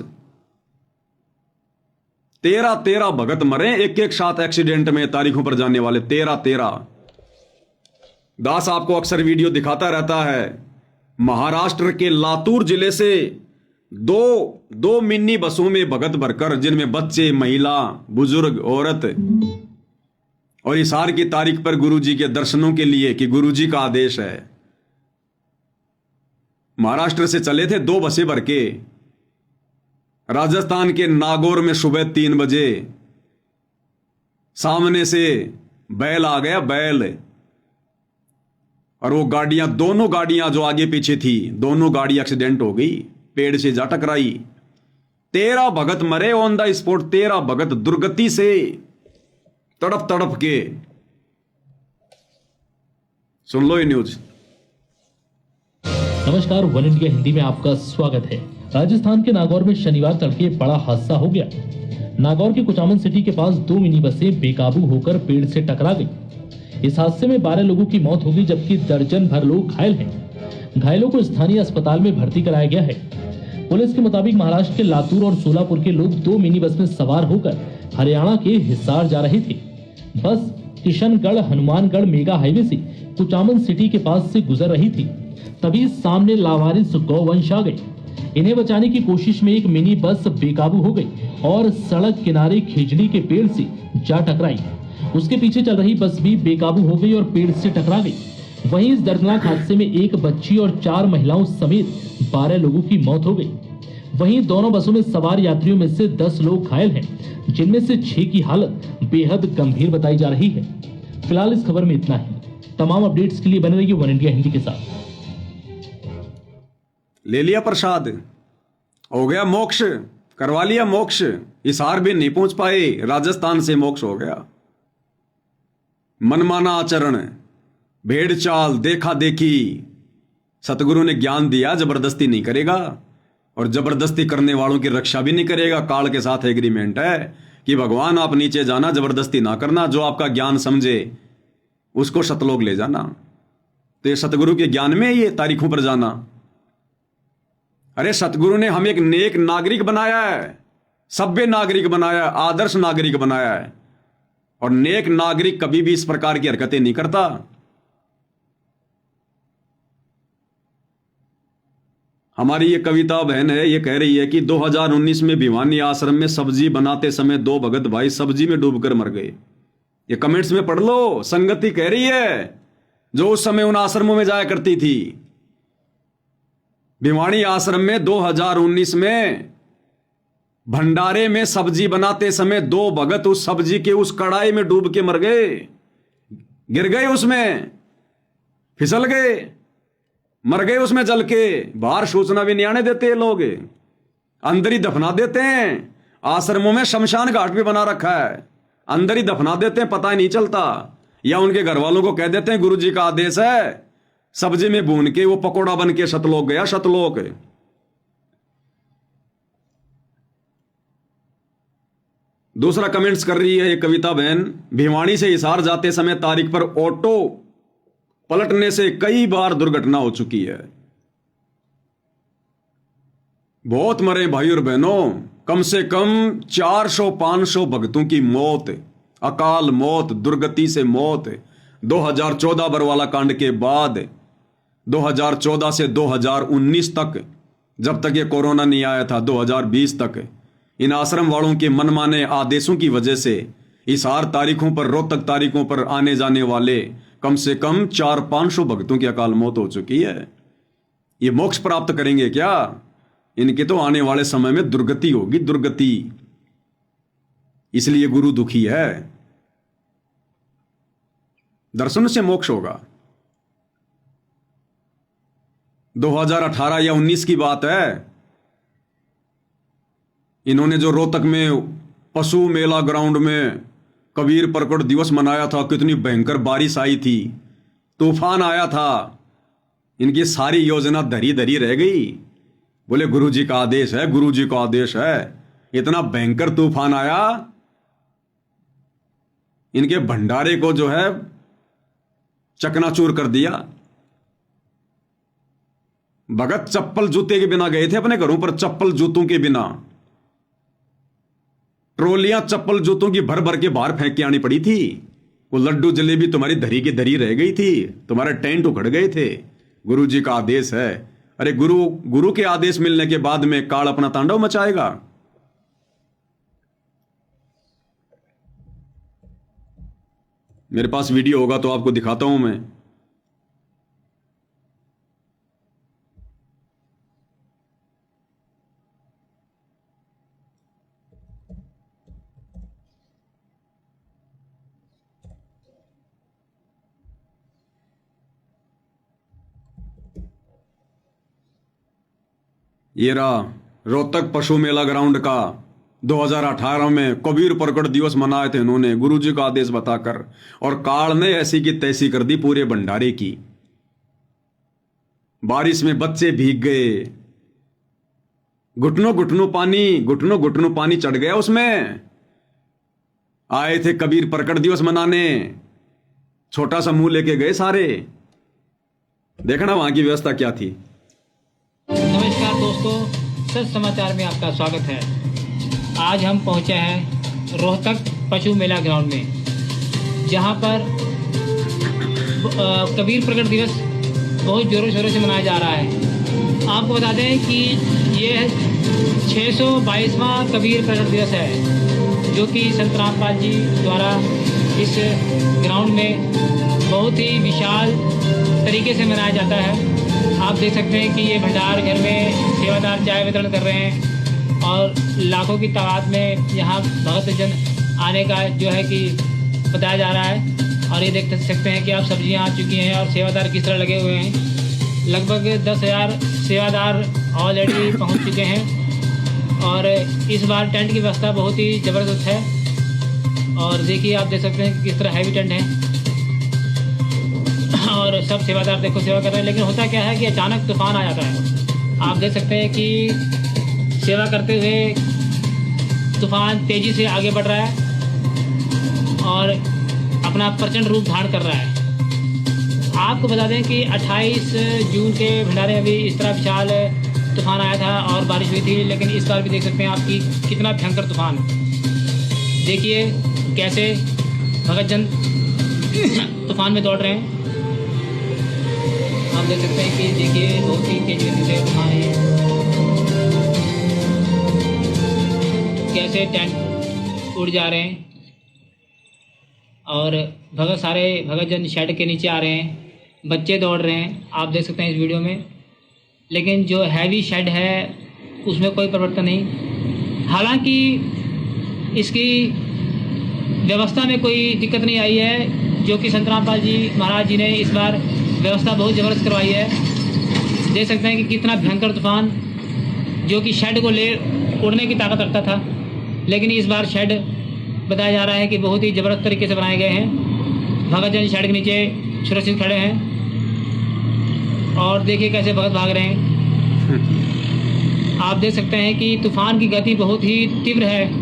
13 भगत मरे एक साथ एक्सीडेंट में, तारीखों पर जाने वाले 13। दास आपको अक्सर वीडियो दिखाता रहता है। महाराष्ट्र के लातूर जिले से दो मिनी बसों में भगत भरकर, जिनमें बच्चे, महिला, बुजुर्ग, औरत, और इसार की तारीख पर गुरुजी के दर्शनों के लिए, कि गुरुजी का आदेश है। महाराष्ट्र से चले थे 2 बसें भर के। राजस्थान के नागौर में सुबह 3 बजे सामने से बैल आ गया, बैल। और वो गाड़ियां, दोनों गाड़ियां जो आगे पीछे थी, दोनों गाड़ी एक्सीडेंट हो गई, पेड़ से जा टकराई। 13 भगत मरे ऑन द स्पॉट। 13 भगत दुर्गति से तड़प तड़प के। सुन लो ये न्यूज। नमस्कार, वन इंडिया हिंदी में आपका स्वागत है। राजस्थान के नागौर में शनिवार तड़के बड़ा हादसा हो गया। नागौर के कुचामन सिटी के पास 2 मिनी बसें बेकाबू होकर पेड़ से टकरा गई। इस हादसे में 12 लोगों की मौत हो गई, जबकि दर्जन भर लोग घायल हैं। घायलों को स्थानीय अस्पताल में भर्ती कराया गया है। पुलिस के मुताबिक महाराष्ट्र के लातूर और सोलापुर के लोग 2 मिनी बस में सवार होकर हरियाणा के हिसार जा रहे थे। बस किशनगढ़ हनुमानगढ़ मेगा हाईवे से कुचामन सिटी के पास से गुजर रही थी, तभी सामने लावारिस गौवंश आ गए। इन्हें बचाने की कोशिश में एक मिनी बस बेकाबू हो गई और सड़क किनारे खिजड़ी के पेड़ से जा टकराई। उसके पीछे चल रही बस भी बेकाबू हो गई और पेड़ से टकरा गई। वहीं इस दर्दनाक हादसे में एक बच्ची और 4 महिलाओं समेत 12 लोगों की मौत हो गई। वहीं दोनों बसों में सवार यात्रियों में से 10 लोग घायल हैं, जिनमें से 6 की हालत बेहद गंभीर बताई जा रही है। फिलहाल इस खबर में इतना ही। तमाम अपडेट्स के लिए बने रहिए वन इंडिया हिंदी के साथ। ले लिया प्रसाद, हो गया मोक्ष, करवा लिया मोक्ष। हिसार भी नहीं पहुंच पाए, राजस्थान से मोक्ष हो गया। मनमाना आचरण, भेड़ चाल, देखा देखी। सतगुरु ने ज्ञान दिया, जबरदस्ती नहीं करेगा और जबरदस्ती करने वालों की रक्षा भी नहीं करेगा। काल के साथ एग्रीमेंट है कि भगवान आप नीचे जाना, जबरदस्ती ना करना। जो आपका ज्ञान समझे उसको सतलोक ले जाना। तो ये सतगुरु के ज्ञान में ये तारीखों पर जाना। अरे सतगुरु ने हमें एक नेक नागरिक बनाया है, सभ्य नागरिक बनाया है, आदर्श नागरिक बनाया है। और नेक नागरिक कभी भी इस प्रकार की हरकतें नहीं करता। हमारी ये कविता बहन है, ये कह रही है कि 2019 में भिवानी आश्रम में सब्जी बनाते समय 2 भगत भाई सब्जी में डूबकर मर गए। ये कमेंट्स में पढ़ लो, संगति कह रही है जो उस समय उन आश्रमों में जाया करती थी। भिवानी आश्रम में 2019 में भंडारे में सब्जी बनाते समय 2 भगत उस सब्जी के उस कढ़ाई में डूब के मर गए, गिर गए, उसमें फिसल गए, मर गए उसमें जल के। बाहर सूचना भी नहीं आने देते ये लोग, अंदर ही दफना देते हैं। आश्रमों में शमशान घाट भी बना रखा है, अंदर ही दफना देते हैं, पता ही नहीं चलता। या उनके घर वालों को कह देते हैं गुरुजी का आदेश है, सब्जी में भून के वो पकोड़ा बन के सतलोक गया, सतलोक। दूसरा कमेंट्स कर रही है ये कविता बहन, भिवानी से हिसार जाते समय तारीख पर ऑटो पलटने से कई बार दुर्घटना हो चुकी है। बहुत मरे भाई और बहनों, कम से कम 400-500 भक्तों की मौत, अकाल मौत, दुर्गति से मौत। 2014 बरवाला कांड के बाद 2014 से 2019 तक, जब तक ये कोरोना नहीं आया था, 2020 तक, इन आश्रम वालों के मनमाने आदेशों की वजह से हिसार तारीखों पर, रोहतक तारीखों पर आने जाने वाले कम से कम 400-500 भक्तों की अकाल मौत हो चुकी है। ये मोक्ष प्राप्त करेंगे क्या? इनके तो आने वाले समय में दुर्गति होगी, दुर्गति। इसलिए गुरु दुखी है। दर्शन से मोक्ष होगा। 2018 या 19 की बात है, इन्होंने जो रोहतक में पशु मेला ग्राउंड में कबीर प्रकट दिवस मनाया था, कितनी भयंकर बारिश आई थी, तूफान आया था, इनकी सारी योजना धरी धरी रह गई। बोले गुरुजी का आदेश है, गुरुजी का आदेश है। इतना भयंकर तूफान आया, इनके भंडारे को जो है चकनाचूर कर दिया। भगत चप्पल जूते के बिना गए थे अपने घरों पर, चप्पल जूतों के बिना। ट्रोलियां चप्पल जूतों की भर भर के बाहर फेंक के आनी पड़ी थी। वो लड्डू जलेबी तुम्हारी धरी की धरी रह गई थी, तुम्हारे टेंट उखड़ गए थे। गुरु जी का आदेश है। अरे गुरु के आदेश मिलने के बाद में काल अपना तांडव मचाएगा। मेरे पास वीडियो होगा तो आपको दिखाता हूं मैं। ये रहा रोहतक पशु मेला ग्राउंड का 2018 में कबीर प्रकट दिवस मनाए थे इन्होंने, गुरुजी का आदेश बताकर, और काल ने ऐसी की तैसी कर दी पूरे भंडारे की। बारिश में बच्चे भीग गए, घुटनों घुटनों पानी चढ़ गया उसमें। आए थे कबीर प्रकट दिवस मनाने, छोटा सा मुंह लेके गए सारे। देखना वहां की व्यवस्था क्या थी। नमस्कार दोस्तों, सच समाचार में आपका स्वागत है। आज हम पहुंचे हैं रोहतक पशु मेला ग्राउंड में, जहां पर कबीर प्रकट दिवस बहुत जोरों शोरों से मनाया जा रहा है। आपको बता दें कि ये 622वां कबीर प्रकट दिवस है, जो कि संत रामपाल जी द्वारा इस ग्राउंड में बहुत ही विशाल तरीके से मनाया जाता है। आप देख सकते हैं कि ये भंडार घर में सेवादार चाय वितरण कर रहे हैं और लाखों की तादाद में यहाँ भक्तजन आने का जो है कि बताया जा रहा है। और ये देख सकते हैं कि आप सब्जियाँ आ चुकी हैं और सेवादार किस तरह लगे हुए हैं। लगभग 10,000 सेवादार ऑलरेडी पहुँच चुके हैं और इस बार टेंट की व्यवस्था बहुत ही ज़बरदस्त है। और देखिए, आप देख सकते हैं कि किस तरह हैवी टेंट है और सब सेवादार देखो सेवा कर रहे हैं। लेकिन होता क्या है कि अचानक तूफान आ जाता है। आप देख सकते हैं कि सेवा करते हुए तूफान तेज़ी से आगे बढ़ रहा है और अपना प्रचंड रूप धारण कर रहा है। आपको बता दें कि 28 जून के भंडारे में भी इस तरह विशाल तूफान आया था और बारिश हुई थी, लेकिन इस बार भी देख सकते हैं आप कि कितना भयंकर तूफान। देखिए कैसे भगतजन तूफान में दौड़ रहे हैं। आप देख सकते हैं कि देखिए बहुत ही तेज गति से तूफान है। कैसे टेंट उड़ जा रहे हैं और सारे भगतजन शेड के नीचे आ रहे हैं, बच्चे दौड़ रहे हैं। आप देख सकते हैं इस वीडियो में। लेकिन जो हैवी शेड है उसमें कोई परिवर्तन नहीं। हालांकि इसकी व्यवस्था में कोई दिक्कत नहीं आई है, जो कि संत रामपाल जी महाराज जी ने इस बार व्यवस्था बहुत ज़बरदस्त करवाई है। देख सकते हैं कि कितना भयंकर तूफान, जो कि शेड को ले उड़ने की ताकत रखता था, लेकिन इस बार शेड बताया जा रहा है कि बहुत ही ज़बरदस्त तरीके से बनाए गए हैं। भगतजन शेड के नीचे सुरक्षित खड़े हैं और देखिए कैसे भगत भाग रहे हैं। आप देख सकते हैं कि तूफान की गति बहुत ही तीव्र है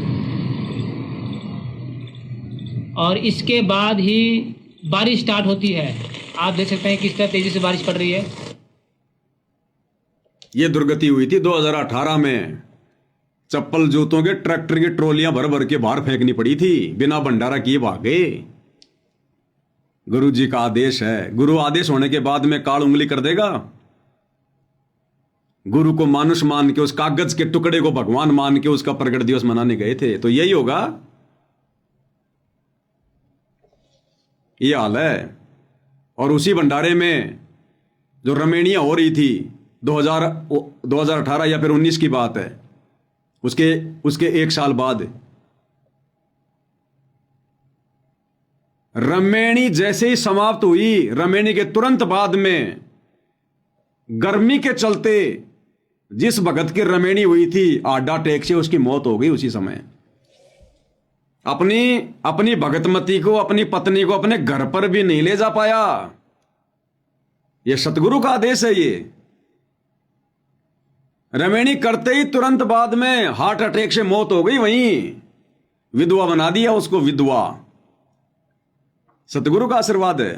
और इसके बाद ही बारिश स्टार्ट होती है। आप देख सकते हैं किस तरह तेजी से बारिश पड़ रही है। ये दुर्गति हुई थी 2018 में। चप्पल जूतों के ट्रैक्टर की ट्रॉलियां भर भर के बाहर फेंकनी पड़ी थी, बिना भंडारा किए भाग गए। गुरु जी का आदेश है। गुरु आदेश होने के बाद में काल उंगली कर देगा। गुरु को मानुष मान के, उस कागज के टुकड़े को भगवान मान के उसका प्रकट दिवस मनाने गए थे, तो यही होगा। ये हाल है। और उसी भंडारे में जो रमेणियां हो रही थी 2018 या फिर 19 की बात है, उसके एक साल बाद रमेणी जैसे ही समाप्त हुई, रमेणी के तुरंत बाद में गर्मी के चलते जिस भगत की रमेणी हुई थी, हार्ट अटैक से उसकी मौत हो गई उसी समय। अपनी भगतमती को, अपनी पत्नी को अपने घर पर भी नहीं ले जा पाया। यह सतगुरु का आदेश है। ये रमेणी करते ही तुरंत बाद में हार्ट अटैक से मौत हो गई। वहीं विधवा बना दिया उसको, विधवा। सतगुरु का आशीर्वाद है।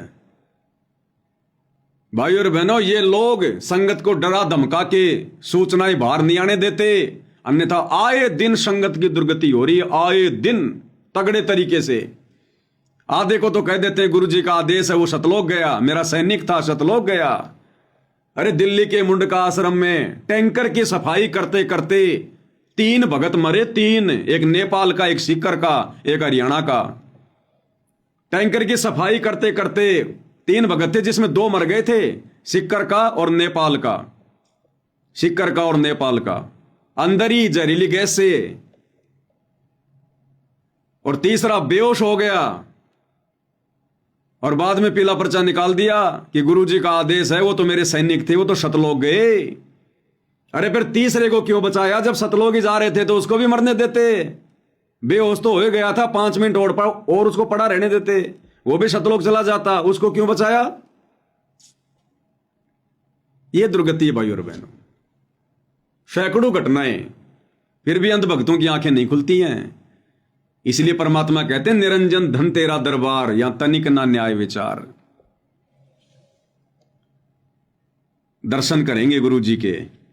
भाई और बहनों, ये लोग संगत को डरा धमका के सूचनाएं बाहर नहीं आने देते, अन्यथा आए दिन संगत की दुर्गति हो रही है। आए दिन तगड़े तरीके से। आधे को तो कह देते हैं गुरु जी का आदेश है, वो सतलोक गया, मेरा सैनिक था सतलोक गया। अरे दिल्ली के मुंडका आश्रम में टैंकर की सफाई करते करते 3 भगत मरे। 3, एक नेपाल का, एक सीकर का, एक हरियाणा का। टैंकर की सफाई करते करते 3 भगत थे, जिसमें 2 मर गए थे, सीकर का और नेपाल का। सीकर का और नेपाल का अंदर ही जहरीली गैस से, और तीसरा बेहोश हो गया और बाद में पीला पर्चा निकाल दिया कि गुरुजी का आदेश है, वो तो मेरे सैनिक थे, वो तो सतलोक गए। अरे फिर तीसरे को क्यों बचाया? जब सतलोक ही जा रहे थे तो उसको भी मरने देते। बेहोश तो हो गया था, 5 मिनट और उसको पड़ा रहने देते, वो भी सतलोक चला जाता, उसको क्यों बचाया? ये दुर्गति है भाई और बहनों। सैकड़ों घटनाएं, फिर भी अंधभक्तों की आंखें नहीं खुलती हैं। इसलिए परमात्मा कहते हैं निरंजन धन तेरा दरबार, यहां तनिक ना न्याय विचार। दर्शन करेंगे गुरु जी के।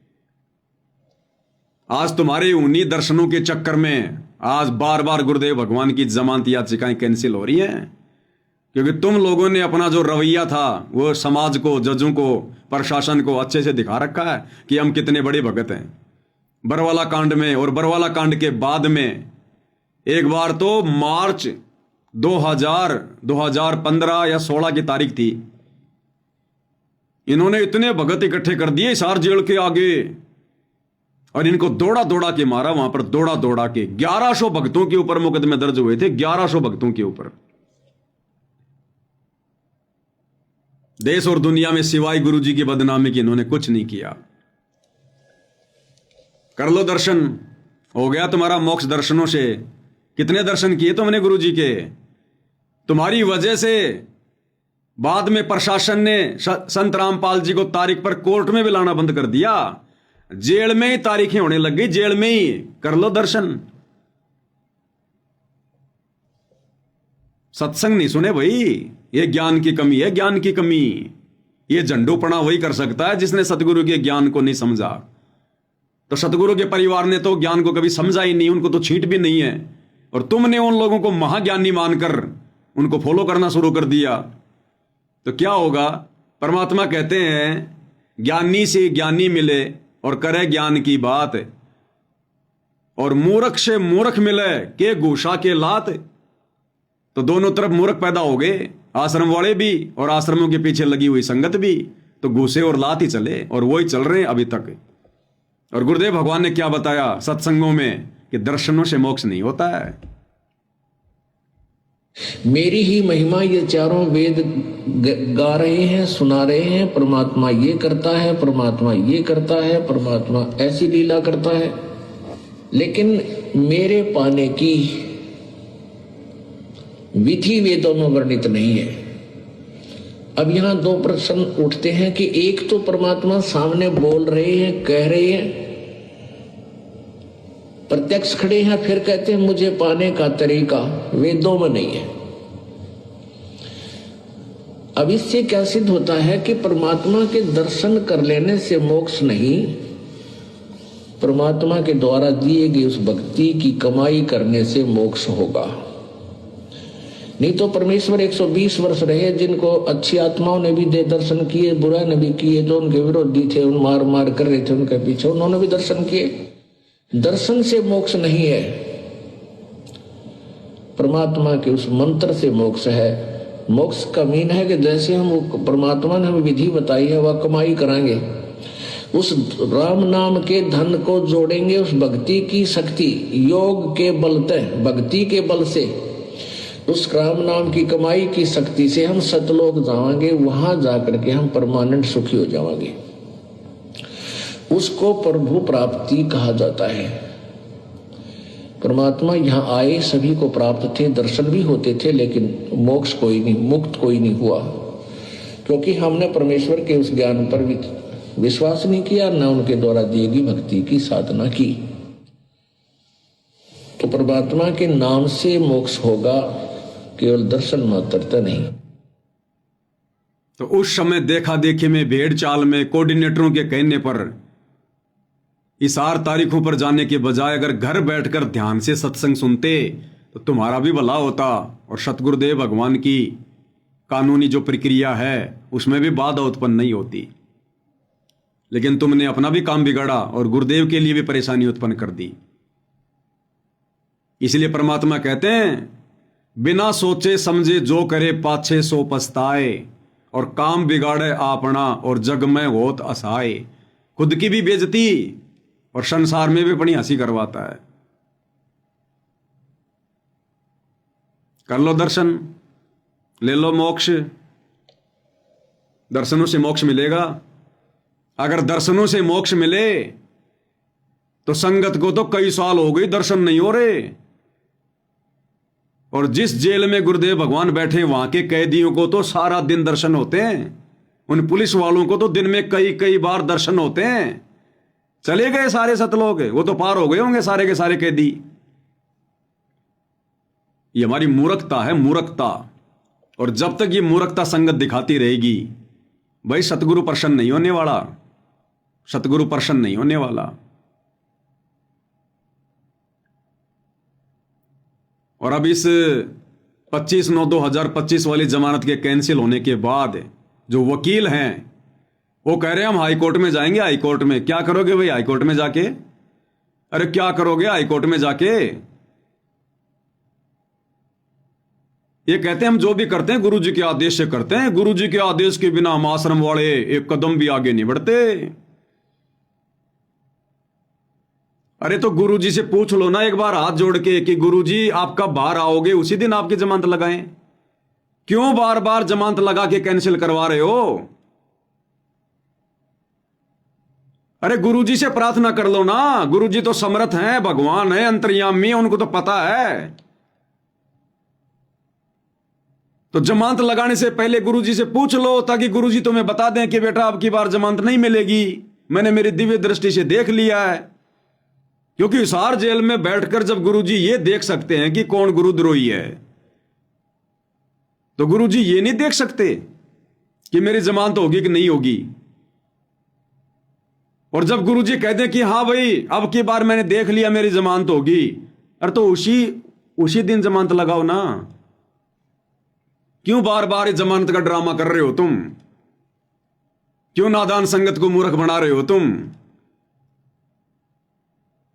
आज तुम्हारे उन्हीं दर्शनों के चक्कर में आज बार बार गुरुदेव भगवान की जमानत याचिकाएं कैंसिल हो रही हैं, क्योंकि तुम लोगों ने अपना जो रवैया था वो समाज को, जजों को, प्रशासन को अच्छे से दिखा रखा है कि हम कितने बड़े भगत हैं। बरवाला कांड में और बरवाला कांड के बाद में एक बार तो मार्च 2015 या 16 की तारीख थी, इन्होंने इतने भगत इकट्ठे कर दिए हिसार जेल के आगे और इनको दौड़ा दौड़ा के मारा। वहां पर दौड़ा दौड़ा के 1100 भक्तों के ऊपर मुकदमे दर्ज हुए थे, 1100 भक्तों के ऊपर। देश और दुनिया में सिवाय गुरु जी की बदनामी की इन्होंने कुछ नहीं किया। कर लो दर्शन, हो गया तुम्हारा मोक्ष दर्शनों से। कितने दर्शन किए तुमने गुरु जी के? तुम्हारी वजह से बाद में प्रशासन ने संत रामपाल जी को तारीख पर कोर्ट में भी लाना बंद कर दिया। जेल में ही तारीखें होने लग गई, जेल में ही। कर लो दर्शन। सत्संग नहीं सुने भाई, ये ज्ञान की कमी है, ज्ञान की कमी। ये झंडूपना वही कर सकता है जिसने सतगुरु के ज्ञान को नहीं समझा। तो सतगुरु के परिवार ने तो ज्ञान को कभी समझा ही नहीं, उनको तो छींट भी नहीं है। और तुमने उन लोगों को महाज्ञानी मानकर उनको फॉलो करना शुरू कर दिया, तो क्या होगा? परमात्मा कहते हैं ज्ञानी से ज्ञानी मिले और करे ज्ञान की बात, और मूर्ख से मूर्ख मिले के घूसा के लात। तो दोनों तरफ मूर्ख पैदा हो गए, आश्रम वाले भी और आश्रमों के पीछे लगी हुई संगत भी। तो घूसे और लात ही चले, और वही चल रहे हैं अभी तक। और गुरुदेव भगवान ने क्या बताया सत्संगों में कि दर्शनों से मोक्ष नहीं होता है। मेरी ही महिमा ये चारों वेद गा रहे हैं, सुना रहे हैं। परमात्मा ये करता है, परमात्मा ये करता है, परमात्मा ऐसी लीला करता है। लेकिन मेरे पाने की विधि वेदों में वर्णित नहीं है। अब यहां दो प्रश्न उठते हैं कि एक तो परमात्मा सामने बोल रहे हैं, कह रहे हैं, प्रत्यक्ष खड़े हैं, फिर कहते हैं मुझे पाने का तरीका वेदों में नहीं है। अब इससे क्या सिद्ध होता है कि परमात्मा के दर्शन कर लेने से मोक्ष नहीं, परमात्मा के द्वारा दिए गए उस भक्ति की कमाई करने से मोक्ष होगा। नहीं तो परमेश्वर 120 वर्ष रहे, जिनको अच्छी आत्माओं ने भी दे दर्शन किए, बुरा ने भी किए, जो उनके विरोधी थे, उन मार मार कर रहे थे उनके पीछे, उन्होंने भी दर्शन किए। दर्शन से मोक्ष नहीं है, परमात्मा के उस मंत्र से मोक्ष है। मोक्ष का मीन है कि जैसे हम परमात्मा ने हमें विधि बताई है वह कमाई कराएंगे, उस राम नाम के धन को जोड़ेंगे, उस भक्ति की शक्ति योग के बलते, भक्ति के बल से, उस राम नाम की कमाई की शक्ति से हम सतलोक जाएंगे। वहां जाकर के हम परमानेंट सुखी हो जाएंगे। उसको प्रभु प्राप्ति कहा जाता है। परमात्मा यहाँ आए, सभी को प्राप्त थे, दर्शन भी होते थे, लेकिन मोक्ष कोई नहीं, मुक्त कोई नहीं हुआ, क्योंकि हमने परमेश्वर के उस ज्ञान पर विश्वास नहीं किया, न उनके द्वारा दी गई भक्ति की साधना की। तो परमात्मा के नाम से मोक्ष होगा, केवल दर्शन मात्रता नहीं। तो उस समय देखा देखी में, भेड़ चाल में, कोऑर्डिनेटरों के कहने पर इस 8 तारीखों पर जाने के बजाय अगर घर बैठकर ध्यान से सत्संग सुनते तो तुम्हारा भी भला होता, और सतगुरुदेव भगवान की कानूनी जो प्रक्रिया है उसमें भी बाधा उत्पन्न नहीं होती। लेकिन तुमने अपना भी काम बिगाड़ा और गुरुदेव के लिए भी परेशानी उत्पन्न कर दी। इसलिए परमात्मा कहते हैं बिना सोचे समझे जो करे पाछे सो पछताए, और काम बिगाड़े आपना और जग में होत असहाय। खुद की भी बेइज्जती और संसार में भी बड़ी हंसी करवाता है। कर लो दर्शन, ले लो मोक्ष। दर्शनों से मोक्ष मिलेगा। अगर दर्शनों से मोक्ष मिले तो संगत को तो कई साल हो गई दर्शन नहीं हो रहे, और जिस जेल में गुरुदेव भगवान बैठे वहां के कैदियों को तो सारा दिन दर्शन होते हैं। उन पुलिस वालों को तो दिन में कई कई बार दर्शन होते हैं। चले गए सारे सतलोक, वो तो पार हो गए होंगे सारे के सारे कैदी। ये हमारी मूर्खता है, मूर्खता। और जब तक ये मूर्खता संगत दिखाती रहेगी, भाई सतगुरु प्रसन्न नहीं होने वाला, सतगुरु प्रसन्न नहीं होने वाला। और अब इस 25/9/2025 वाली जमानत के कैंसिल होने के बाद जो वकील हैं वो कह रहे हैं हम हाई कोर्ट में जाएंगे। हाई कोर्ट में क्या करोगे भाई? हाई कोर्ट में जाके, अरे क्या करोगे हाई कोर्ट में जाके? ये कहते हैं हम जो भी करते हैं गुरुजी के आदेश से करते हैं, गुरुजी के आदेश के बिना हम आश्रम वाले एक कदम भी आगे नहीं बढ़ते। अरे तो गुरुजी से पूछ लो ना एक बार हाथ जोड़ के कि गुरुजी आप कब बाहर आओगे, उसी दिन आपकी जमानत लगाएं। क्यों बार बार जमानत लगा के कैंसिल करवा रहे हो? अरे गुरुजी से प्रार्थना कर लो ना, गुरुजी तो समर्थ हैं, भगवान है, अंतर्यामी, उनको तो पता है। तो जमानत लगाने से पहले गुरुजी से पूछ लो ताकि गुरुजी तुम्हें बता दें कि बेटा अब की बार जमानत नहीं मिलेगी, मैंने मेरी दिव्य दृष्टि से देख लिया है। क्योंकि हिसार जेल में बैठकर जब गुरुजी ये देख सकते हैं कि कौन गुरुद्रोही है, तो गुरुजी ये नहीं देख सकते कि मेरी जमानत होगी कि नहीं होगी। और जब गुरुजी कह दें कि हाँ भाई अब की बार मैंने देख लिया मेरी जमानत होगी, अरे तो उसी दिन जमानत लगाओ ना। क्यों बार बार इस जमानत का ड्रामा कर रहे हो तुम? क्यों नादान संगत को मूर्ख बना रहे हो तुम?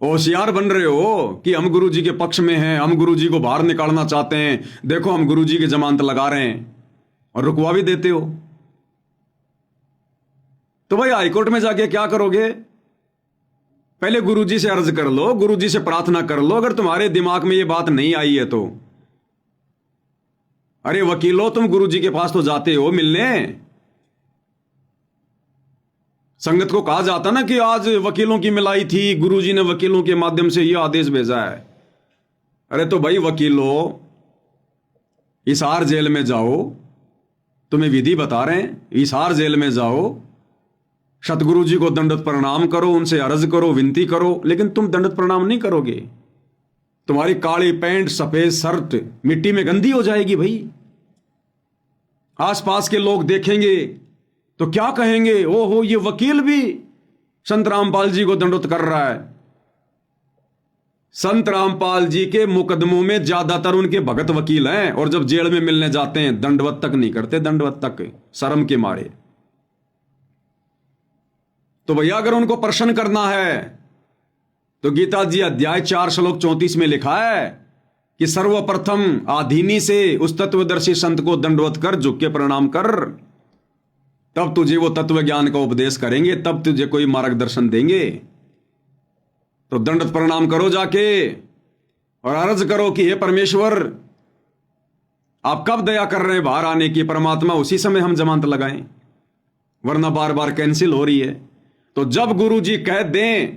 होशियार बन रहे हो कि हम गुरुजी के पक्ष में हैं, हम गुरुजी को बाहर निकालना चाहते हैं, देखो हम गुरुजी की जमानत लगा रहे हैं, और रुकवा भी देते हो। तो भाई हाईकोर्ट में जाके क्या करोगे? पहले गुरुजी से अर्ज कर लो, गुरुजी से प्रार्थना कर लो। अगर तुम्हारे दिमाग में ये बात नहीं आई है तो अरे वकीलो तुम गुरुजी के पास तो जाते हो मिलने। संगत को कहा जाता ना कि आज वकीलों की मिलाई थी, गुरुजी ने वकीलों के माध्यम से यह आदेश भेजा है। अरे तो भाई वकीलो हिसार जेल में जाओ, तुम्हें विधि बता रहे हैं, हिसार जेल में जाओ, सतगुरु जी को दंडवत प्रणाम करो, उनसे अर्ज करो, विनती करो। लेकिन तुम दंडवत प्रणाम नहीं करोगे, तुम्हारी काली पैंट सफेद शर्ट मिट्टी में गंदी हो जाएगी। भाई आसपास के लोग देखेंगे तो क्या कहेंगे? ओहो ये वकील भी संत रामपाल जी को दंडवत कर रहा है। संत रामपाल जी के मुकदमों में ज्यादातर उनके भगत वकील हैं, और जब जेल में मिलने जाते हैं दंडवत तक नहीं करते, दंडवत तक शर्म के मारे। तो भैया अगर उनको प्रसन्न करना है तो गीता जी अध्याय 4 श्लोक 34 में लिखा है कि सर्वप्रथम आधीनी से उस तत्वदर्शी संत को दंडवत कर, झुक के प्रणाम कर, तब तुझे वो तत्व ज्ञान का उपदेश करेंगे, तब तुझे कोई मार्गदर्शन देंगे। तो दंडवत प्रणाम करो जाके और अर्ज करो कि हे परमेश्वर आप कब दया कर रहे हैं बाहर आने की, परमात्मा उसी समय हम जमानत लगाएं, वरना बार बार कैंसिल हो रही है। तो जब गुरु जी कह दें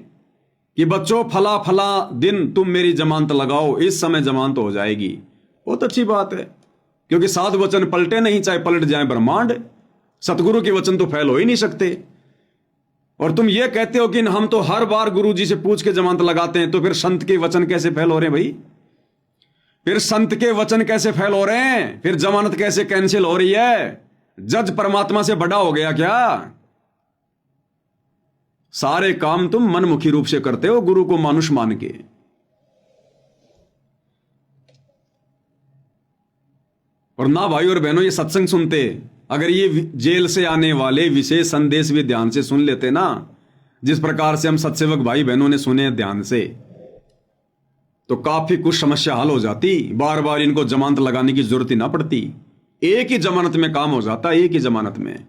कि बच्चों फला फला दिन तुम मेरी जमानत लगाओ, इस समय जमानत हो जाएगी, बहुत अच्छी बात है। क्योंकि 7 वचन पलटे नहीं, चाहे पलट जाए ब्रह्मांड, सतगुरु के वचन तो फैल हो ही नहीं सकते। और तुम ये कहते हो कि हम तो हर बार गुरु जी से पूछ के जमानत लगाते हैं, तो फिर संत के वचन कैसे फैल हो रहे हैं भाई? फिर संत के वचन कैसे फैल हो रहे हैं? फिर जमानत कैसे कैंसिल हो रही है? जज परमात्मा से बड़ा हो गया क्या? सारे काम तुम मनमुखी रूप से करते हो, गुरु को मानुष मान के। और ना भाई और बहनों ये सत्संग सुनते, अगर ये जेल से आने वाले विशेष संदेश भी ध्यान से सुन लेते ना, जिस प्रकार से हम सत्सेवक भाई बहनों ने सुने ध्यान से, तो काफी कुछ समस्या हल हो जाती। बार बार इनको जमानत लगाने की जरूरत ही ना पड़ती, एक ही जमानत में काम हो जाता, एक ही जमानत में।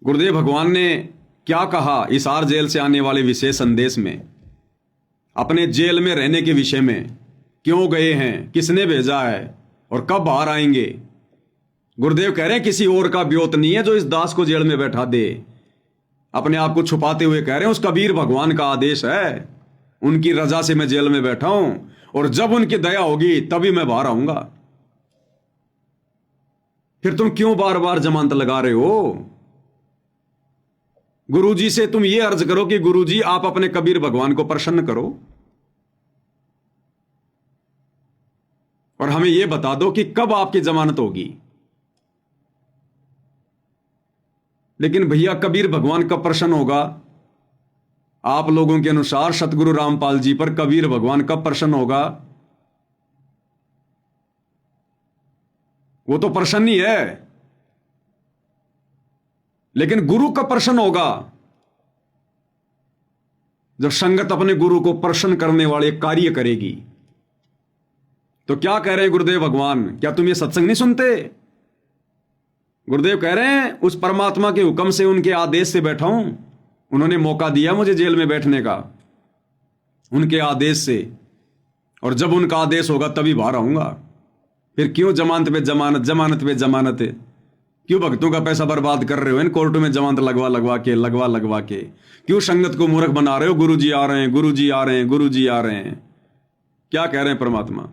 गुरुदेव भगवान ने क्या कहा हिसार जेल से आने वाले विशेष संदेश में? अपने जेल में रहने के विषय में, क्यों गए हैं, किसने भेजा है और कब बाहर आएंगे। गुरुदेव कह रहे हैं किसी और का ब्योत नहीं है जो इस दास को जेल में बैठा दे। अपने आप को छुपाते हुए कह रहे हैं उस कबीर भगवान का आदेश है, उनकी रजा से मैं जेल में बैठा हूं, और जब उनकी दया होगी तभी मैं बाहर आऊंगा। फिर तुम क्यों बार बार जमानत लगा रहे हो? गुरुजी से तुम ये अर्ज करो कि गुरुजी आप अपने कबीर भगवान को प्रसन्न करो। और हमें यह बता दो कि कब आपकी जमानत होगी। लेकिन भैया कबीर भगवान कब प्रसन्न होगा? आप लोगों के अनुसार सतगुरु रामपाल जी पर कबीर भगवान कब प्रसन्न होगा? वो तो प्रसन्न ही है, लेकिन गुरु कब प्रसन्न होगा? जब संगत अपने गुरु को प्रसन्न करने वाले कार्य करेगी। तो क्या कह रहे हैं गुरुदेव भगवान? क्या तुम ये सत्संग नहीं सुनते? गुरुदेव कह रहे हैं उस परमात्मा के हुक्म से, उनके आदेश से बैठा हूं। उन्होंने मौका दिया मुझे जेल में बैठने का, उनके आदेश से, और जब उनका आदेश होगा तभी बाहर आऊंगा। फिर क्यों जमानत पे जमानत, जमानत पे जमानत? क्यों भक्तों का पैसा बर्बाद कर रहे हो इन कोर्टों में जमानत लगवा के? क्यों संगत को मूर्ख बना रहे हो? गुरुजी आ रहे हैं, गुरुजी आ रहे हैं, गुरुजी आ रहे हैं। क्या कह रहे हैं परमात्मा?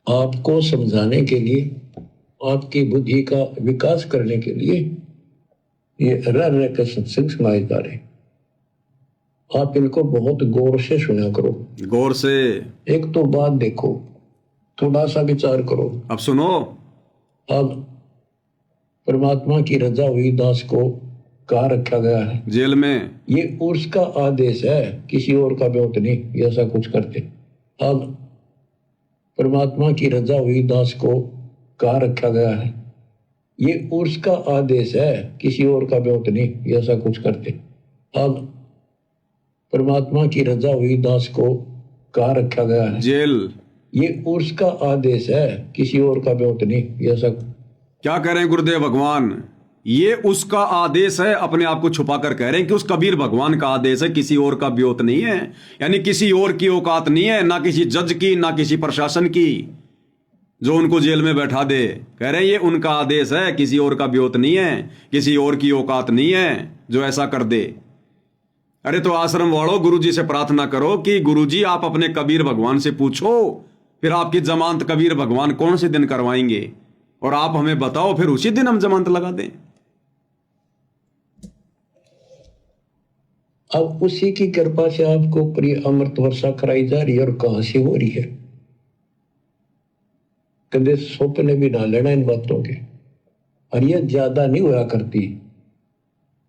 आपको समझाने के लिए, आपकी बुद्धि का विकास करने के लिए ये रह के सत्संग सुनाए जा रहे। आप इनको बहुत गौर से सुना करो। गौर से एक तो बात देखो, थोड़ा सा विचार करो। अब सुनो। अब परमात्मा की रजा हुई दास को कहाँ रखा गया है? जेल में। ये उसका आदेश है, किसी और का ब्योत नहीं ऐसा कुछ करते। अब परमात्मा की रजा हुई दास को कहाँ रखा गया है? ये उसका आदेश है, किसी और का ब्योत नहीं ऐसा कुछ करते। अब परमात्मा की रजा हुई दास को कहाँ रखा गया है? जेल। ये उसका आदेश है, किसी और का ब्योत नहीं ऐसा। क्या कह रहे हैं गुरुदेव भगवान? ये उसका आदेश है, अपने आप को छुपा कर कह रहे हैं कि उस कबीर भगवान का आदेश है, किसी और का ब्योत नहीं है। यानी किसी और की औकात नहीं है, ना किसी जज की, ना किसी प्रशासन की, जो उनको जेल में बैठा दे। कह रहे हैं ये उनका आदेश है, किसी और का ब्योत नहीं है, किसी और की औकात नहीं है जो ऐसा कर दे। अरे तो आश्रम वालों, गुरुजी से प्रार्थना करो कि गुरुजी आप अपने कबीर भगवान से पूछो, फिर आपकी जमानत कबीर भगवान कौन से दिन करवाएंगे, और आप हमें बताओ, फिर उसी दिन हम जमानत लगा दें। अब उसी की कृपा से आपको प्रिय अमृत वर्षा कराई जा रही है। और कहां से हो रही है? कभी स्वप्न भी ना लेना इन बातों के। और ये ज्यादा नहीं हुआ करती।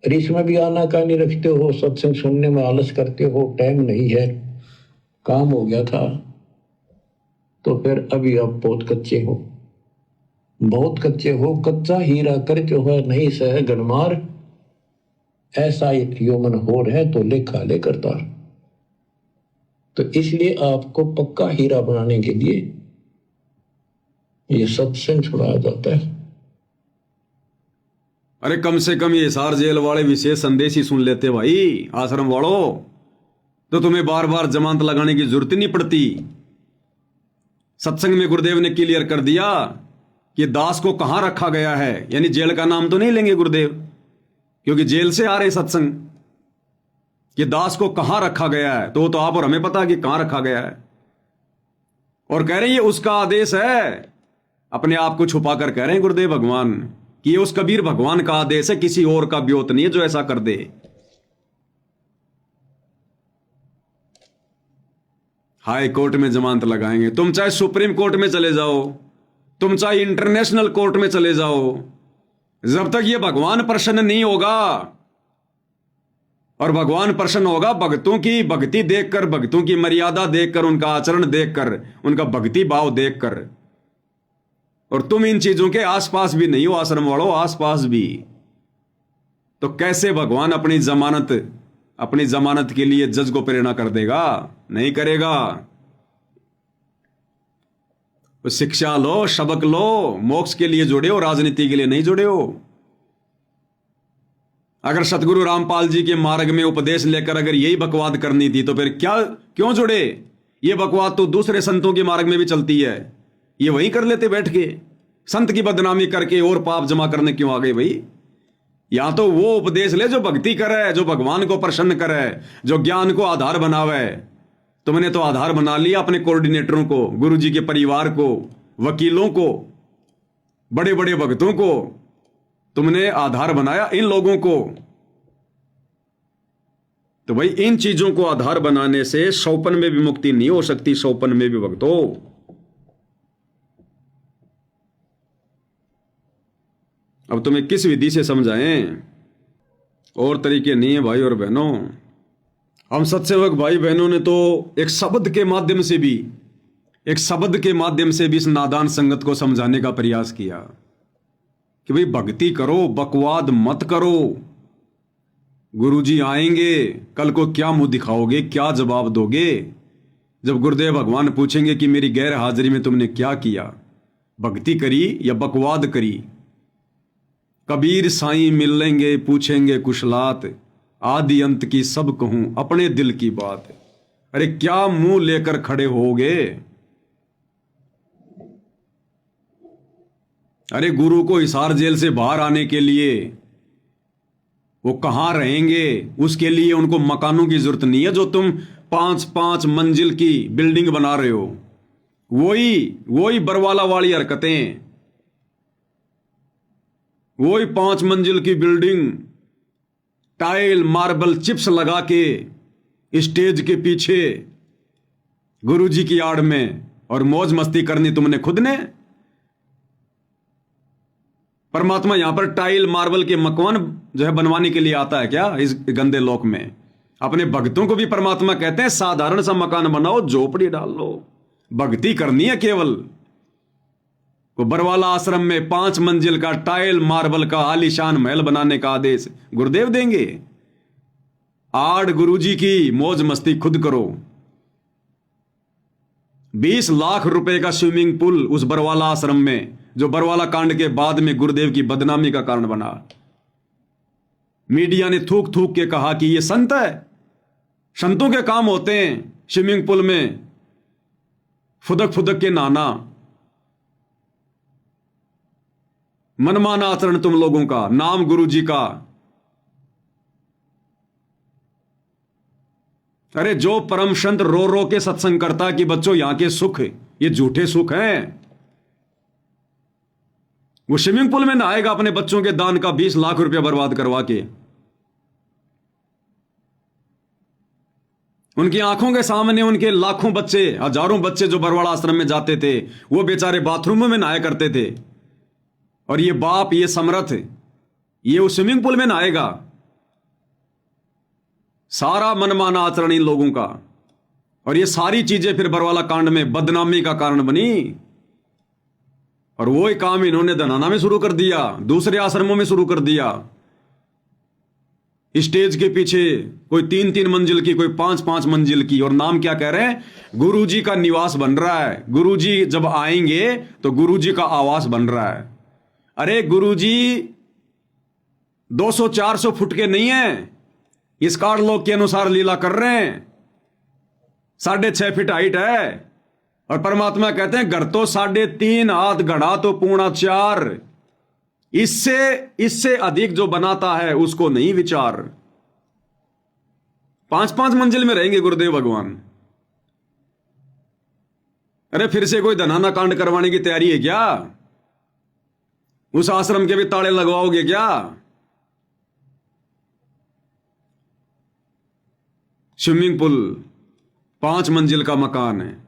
और इसमें भी आना कहानी रखते हो, सत्संग सुनने में आलस करते हो, टाइम नहीं है, काम हो गया था, तो फिर अभी आप बहुत कच्चे हो, बहुत कच्चे हो। कच्चा हीरा करके हो नहीं सह गणमार, ऐसा यौमन हो रहे तो लेखा ले करता। तो इसलिए आपको पक्का हीरा बनाने के लिए ये सत्संग छुड़ाया जाता है। अरे कम से कम ये हिसार जेल वाले विशेष संदेश ही सुन लेते भाई आश्रम वालों, तो तुम्हें बार बार जमानत लगाने की जरूरत ही नहीं पड़ती। सत्संग में गुरुदेव ने क्लियर कर दिया कि दास को कहां रखा गया है। यानी जेल का नाम तो नहीं लेंगे गुरुदेव, क्योंकि जेल से आ रहे सत्संग, कि दास को कहां रखा गया है, तो वो तो आप और हमें पता है कि कहां रखा गया है। और कह रहे हैं ये उसका आदेश है, अपने आप को छुपा कर कह रहे हैं गुरुदेव भगवान कि ये उस कबीर भगवान का आदेश है, किसी और का ब्योत नहीं है जो ऐसा कर दे। हाई कोर्ट में जमानत लगाएंगे, तुम चाहे सुप्रीम कोर्ट में चले जाओ, तुम चाहे इंटरनेशनल कोर्ट में चले जाओ, जब तक ये भगवान प्रसन्न नहीं होगा। और भगवान प्रसन्न होगा भक्तों की भक्ति देखकर, भक्तों की मर्यादा देखकर, उनका आचरण देखकर, उनका भक्ति भाव देखकर। और तुम इन चीजों के आसपास भी नहीं हो आश्रम वालों, आसपास भी। तो कैसे भगवान अपनी जमानत के लिए जज को प्रेरणा कर देगा? नहीं करेगा। तो शिक्षा लो, सबक लो, मोक्ष के लिए जुड़े हो, राजनीति के लिए नहीं जुड़े हो। अगर सतगुरु रामपाल जी के मार्ग में उपदेश लेकर अगर यही बकवाद करनी थी तो फिर क्यों जुड़े? ये बकवाद तो दूसरे संतों के मार्ग में भी चलती है, ये वही कर लेते बैठ के। संत की बदनामी करके और पाप जमा करने क्यों आ गए भाई? या तो वो उपदेश ले जो भक्ति करे, जो भगवान को प्रसन्न करे, जो ज्ञान को आधार बनावे। तुमने तो आधार बना लिया अपने कोऑर्डिनेटरों को, गुरुजी के परिवार को, वकीलों को, बड़े बड़े भक्तों को तुमने आधार बनाया, इन लोगों को। तो भाई इन चीजों को आधार बनाने से सौपन में भी मुक्ति नहीं हो सकती, सौपन में भी भक्तों। अब तुम्हें किस विधि से समझाएं, और तरीके नहीं है भाई और बहनों। हम सत्सेवक भाई बहनों ने तो एक शब्द के माध्यम से भी इस नादान संगत को समझाने का प्रयास किया कि भाई भक्ति करो, बकवाद मत करो। गुरुजी आएंगे, कल को क्या मुंह दिखाओगे, क्या जवाब दोगे जब गुरुदेव भगवान पूछेंगे कि मेरी गैर हाजिरी में तुमने क्या किया, भक्ति करी या बकवाद करी। कबीर साईं मिल लेंगे, पूछेंगे कुशलात, आदि अंत की सब कहूं अपने दिल की बात। अरे क्या मुंह लेकर खड़े होगे? अरे गुरु को हिसार जेल से बाहर आने के लिए वो कहां रहेंगे, उसके लिए उनको मकानों की जरूरत नहीं है जो तुम 5-5 मंजिल की बिल्डिंग बना रहे हो। वही बरवाला वाली हरकतें, वही 5 मंजिल की बिल्डिंग, टाइल मार्बल चिप्स लगा के स्टेज के पीछे गुरुजी की आड़ में, और मौज मस्ती करनी तुमने खुद ने। परमात्मा यहां पर टाइल मार्बल के मकान जो है बनवाने के लिए आता है क्या इस गंदे लोक में? अपने भक्तों को भी परमात्मा कहते हैं साधारण सा मकान बनाओ, झोपड़ी डाल लो, भक्ति करनी है केवल। वो बरवाला आश्रम में 5 मंजिल का टाइल मार्बल का आलीशान महल बनाने का आदेश गुरुदेव देंगे? आड़ गुरुजी की मौज मस्ती खुद करो। 20 लाख रुपए का स्विमिंग पूल उस बरवाला आश्रम में, जो बरवाला कांड के बाद में गुरुदेव की बदनामी का कारण बना। मीडिया ने थूक थूक के कहा कि ये संत है, संतों के काम होते हैं स्विमिंग पूल में फुदक फुदक के नहाना। मनमाना आचरण तुम लोगों का, नाम गुरुजी का। अरे जो परम संत रो रो के सत्संग करता कि बच्चों यहां के सुख ये झूठे सुख हैं, वो स्विमिंग पूल में नहाएगा अपने बच्चों के दान का 20 लाख रुपया बर्बाद करवा के। उनकी आंखों के सामने उनके लाखों बच्चे, हजारों बच्चे जो बरवाड़ा आश्रम में जाते थे, वो बेचारे बाथरूमों में नहाया करते थे, और ये बाप, ये समर्थ, ये उस स्विमिंग पूल में नहाएगा। सारा मनमाना आचरण इन लोगों का, और ये सारी चीजें फिर बरवाला कांड में बदनामी का कारण बनी। और वो ही काम इन्होंने धनाना में शुरू कर दिया, दूसरे आश्रमों में शुरू कर दिया। स्टेज के पीछे कोई 3-3 मंजिल की, कोई 5-5 मंजिल की, और नाम क्या कह रहे हैं? गुरुजी का निवास बन रहा है। गुरुजी जब आएंगे तो गुरुजी का आवास बन रहा है। अरे गुरुजी 200-400 फुट के नहीं है, इस कार लोग के अनुसार लीला कर रहे हैं। 6.5 फीट हाइट है, और परमात्मा कहते हैं घर तो 3.5 हाथ, घड़ा तो 4.25। इससे अधिक जो बनाता है उसको नहीं विचार। 5-5 मंजिल में रहेंगे गुरुदेव भगवान। अरे फिर से कोई धनाना कांड करवाने की तैयारी है क्या? उस आश्रम के भी ताले लगवाओगे क्या? स्विमिंग पूल, 5 मंजिल का मकान है।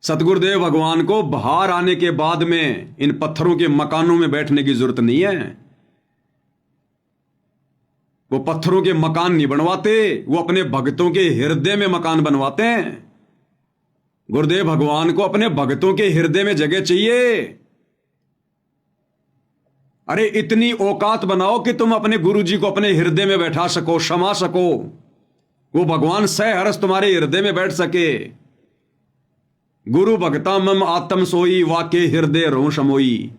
सतगुरुदेव भगवान को बाहर आने के बाद में इन पत्थरों के मकानों में बैठने की जरूरत नहीं है। वो पत्थरों के मकान नहीं बनवाते, वो अपने भक्तों के हृदय में मकान बनवाते हैं। गुरुदेव भगवान को अपने भक्तों के हृदय में जगह चाहिए। अरे इतनी औकात बनाओ कि तुम अपने गुरुजी को अपने हृदय में बैठा सको, क्षमा सको, वो भगवान सहर्ष तुम्हारे हृदय में बैठ सके। गुरु भक्ता मम आत्म सोई, वाके हृदय रो समोई।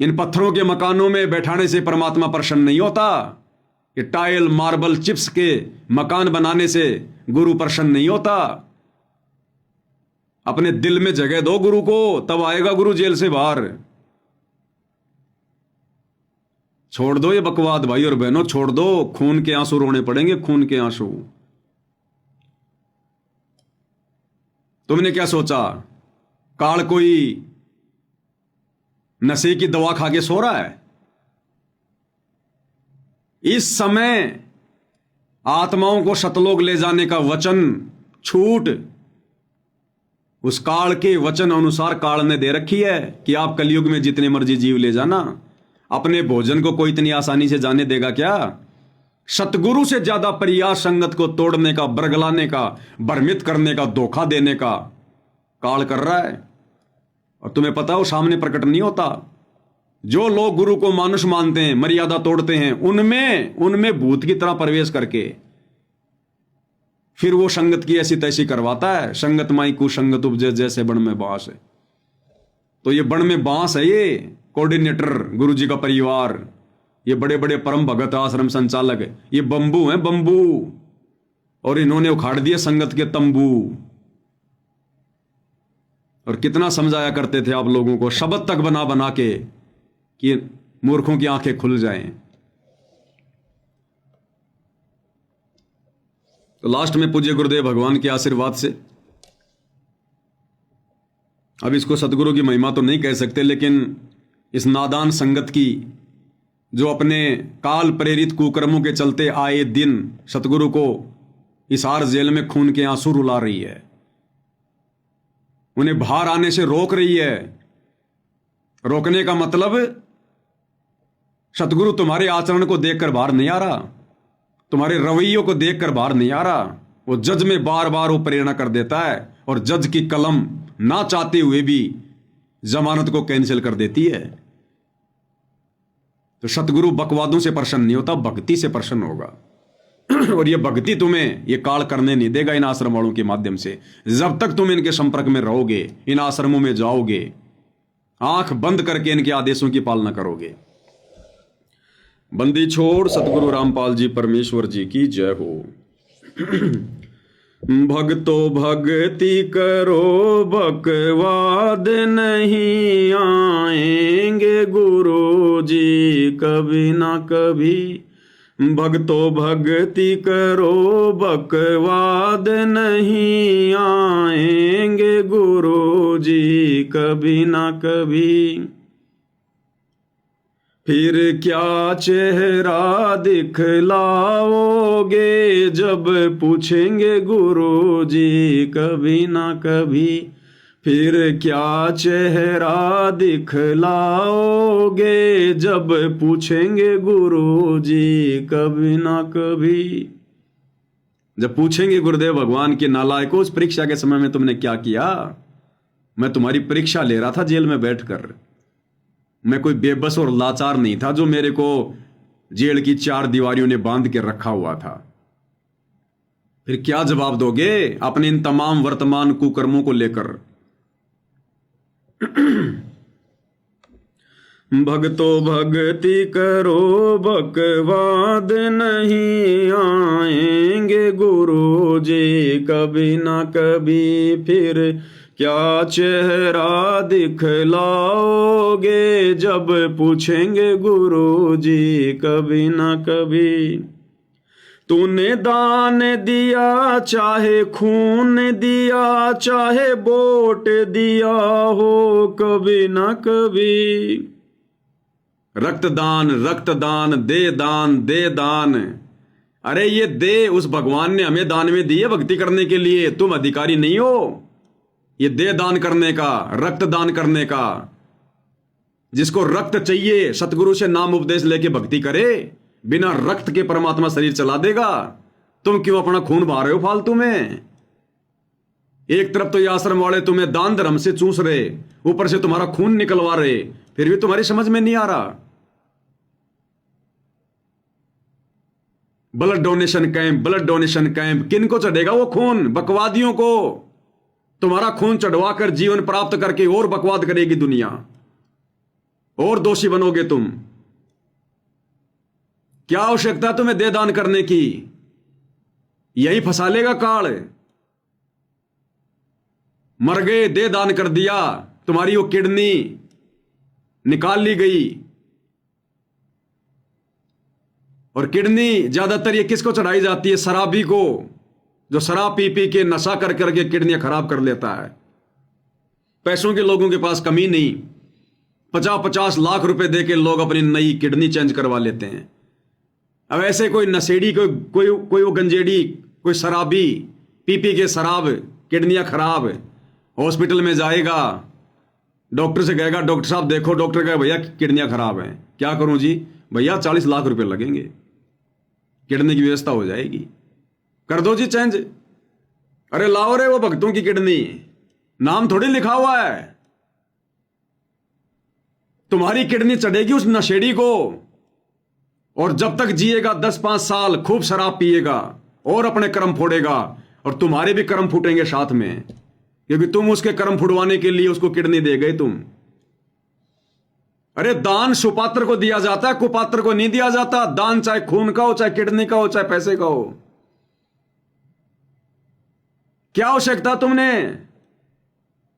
इन पत्थरों के मकानों में बैठाने से परमात्मा प्रसन्न नहीं होता। ये टाइल मार्बल चिप्स के मकान बनाने से गुरु प्रसन्न नहीं होता। अपने दिल में जगह दो गुरु को, तब आएगा गुरु जेल से बाहर। छोड़ दो ये बकवाद भाई और बहनों, छोड़ दो। खून के आंसू रोने पड़ेंगे, खून के आंसू। तुमने क्या सोचा काल कोई नशे की दवा खा के सो रहा है? इस समय आत्माओं को सतलोक ले जाने का वचन, छूट उस काल के वचन अनुसार काल ने दे रखी है कि आप कलयुग में जितने मर्जी जीव ले जाना, अपने भोजन को कोई इतनी आसानी से जाने देगा क्या? सतगुरु से ज्यादा प्रयास संगत को तोड़ने का, बरगलाने का, भ्रमित करने का, धोखा देने का काल कर रहा है। और तुम्हें पता है वो सामने प्रकट नहीं होता। जो लोग गुरु को मानुष मानते हैं, मर्यादा तोड़ते हैं, उनमें भूत की तरह प्रवेश करके फिर वो संगत की ऐसी तैसी करवाता है। संगत माई कुसंगत उपजे जैसे बण में बांस है। तो ये बण में बांस है, ये कोऑर्डिनेटर गुरु जी का परिवार, ये बड़े बड़े परम भगत आश्रम संचालक है, ये बंबू है बंबू। और इन्होंने उखाड़ दिए संगत के तंबू। और कितना समझाया करते थे आप लोगों को, शब्द तक बना बना के कि मूर्खों की आंखें खुल जाएं। तो लास्ट में पूज्य गुरुदेव भगवान के आशीर्वाद से, अब इसको सतगुरु की महिमा तो नहीं कह सकते, लेकिन इस नादान संगत की जो अपने काल प्रेरित कुकर्मों के चलते आए दिन सतगुरु को हिसार जेल में खून के आंसू रुला रही है, उन्हें बाहर आने से रोक रही है। रोकने का मतलब सतगुरु तुम्हारे आचरण को देखकर बाहर नहीं आ रहा, तुम्हारे रवैयों को देखकर बाहर नहीं आ रहा। वो जज में बार बार वो प्रेरणा कर देता है और जज की कलम ना चाहते हुए भी जमानत को कैंसिल कर देती है। तो सतगुरु बकवादों से प्रसन्न नहीं होता, भक्ति से प्रसन्न होगा। और ये भक्ति तुम्हें ये काल करने नहीं देगा इन आश्रम वालों के माध्यम से। जब तक तुम इनके संपर्क में रहोगे, इन आश्रमों में जाओगे, आंख बंद करके इनके आदेशों की पालना करोगे। बंदी छोड़ सतगुरु रामपाल जी परमेश्वर जी की जय हो। भक्तो भक्ति करो, बकवाद नहीं आएंगे गुरु जी कभी ना कभी। भक्तो भक्ति करो, बकवाद नहीं आएंगे गुरु जी कभी ना कभी। फिर क्या चेहरा दिखलाओगे जब पूछेंगे गुरु जी कभी ना कभी। फिर क्या चेहरा दिखलाओगे जब पूछेंगे गुरु जी कभी ना कभी। जब पूछेंगे गुरुदेव भगवान के नालायकों, उस परीक्षा के समय में तुमने क्या किया? मैं तुम्हारी परीक्षा ले रहा था जेल में बैठकर। मैं कोई बेबस और लाचार नहीं था जो मेरे को जेल की 4 दीवारियों ने बांध के रखा हुआ था। फिर क्या जवाब दोगे अपने इन तमाम वर्तमान कुकर्मों को लेकर? भक्तो भक्ति करो, बकवाद नहीं आएंगे गुरु जी कभी ना कभी। फिर क्या चेहरा दिखलाओगे जब पूछेंगे गुरु जी कभी ना कभी। तूने दान दिया, चाहे खून दिया, चाहे वोट दिया हो, कभी ना कभी। रक्तदान रक्तदान, दे दान दे दान। अरे ये दे उस भगवान ने हमें दान में दी है भक्ति करने के लिए। तुम अधिकारी नहीं हो ये दे दान करने का, रक्त दान करने का। जिसको रक्त चाहिए सतगुरु से नाम उपदेश लेके भक्ति करे, बिना रक्त के परमात्मा शरीर चला देगा। तुम क्यों अपना खून बहा रहे हो फालतू में? एक तरफ तो ये आश्रम वाले तुम्हें दान धर्म से चूस रहे, ऊपर से तुम्हारा खून निकलवा रहे, फिर भी तुम्हारी समझ में नहीं आ रहा। Blood donation camp, blood donation camp, किनको चढ़ेगा वो खून? बकवादियों को। तुम्हारा खून चढ़वाकर जीवन प्राप्त करके और बकवाद करेगी दुनिया, और दोषी बनोगे तुम। क्या आवश्यकता तुम्हें दे दान करने की? यही फंसा लेगा काल। मर गए, दे दान कर दिया, तुम्हारी वो किडनी निकाल ली गई। और किडनी ज्यादातर ये किसको चढ़ाई जाती है? शराबी को, जो शराब पी पी के नशा कर करके किडनियां खराब कर लेता है। पैसों के लोगों के पास कमी नहीं, 50-50 लाख रुपए देके लोग अपनी नई किडनी चेंज करवा लेते हैं। अब ऐसे कोई नशेड़ी, कोई वो गंजेड़ी, कोई शराबी पी पी के शराब, किडनियां खराब, हॉस्पिटल में जाएगा, डॉक्टर से कहेगा डॉक्टर साहब देखो, डॉक्टर कहे भैया किडनियां खराब हैं, क्या करूं जी? भैया 40 लाख रुपए लगेंगे, किडनी की व्यवस्था हो जाएगी, कर दो जी चेंज। अरे लाओ रे वो भक्तों की किडनी, नाम थोड़ी लिखा हुआ है। तुम्हारी किडनी चढ़ेगी उस नशेड़ी को, और जब तक जिएगा 10-5 साल खूब शराब पिएगा और अपने कर्म फोड़ेगा, और तुम्हारे भी कर्म फूटेंगे साथ में, क्योंकि तुम उसके कर्म फुड़वाने के लिए उसको किडनी दे गए तुम। अरे दान सुपात्र को दिया जाता है, कुपात्र को नहीं दिया जाता। दान चाहे खून का हो, चाहे किडनी का हो, चाहे पैसे का हो। क्या आवश्यकता तुमने?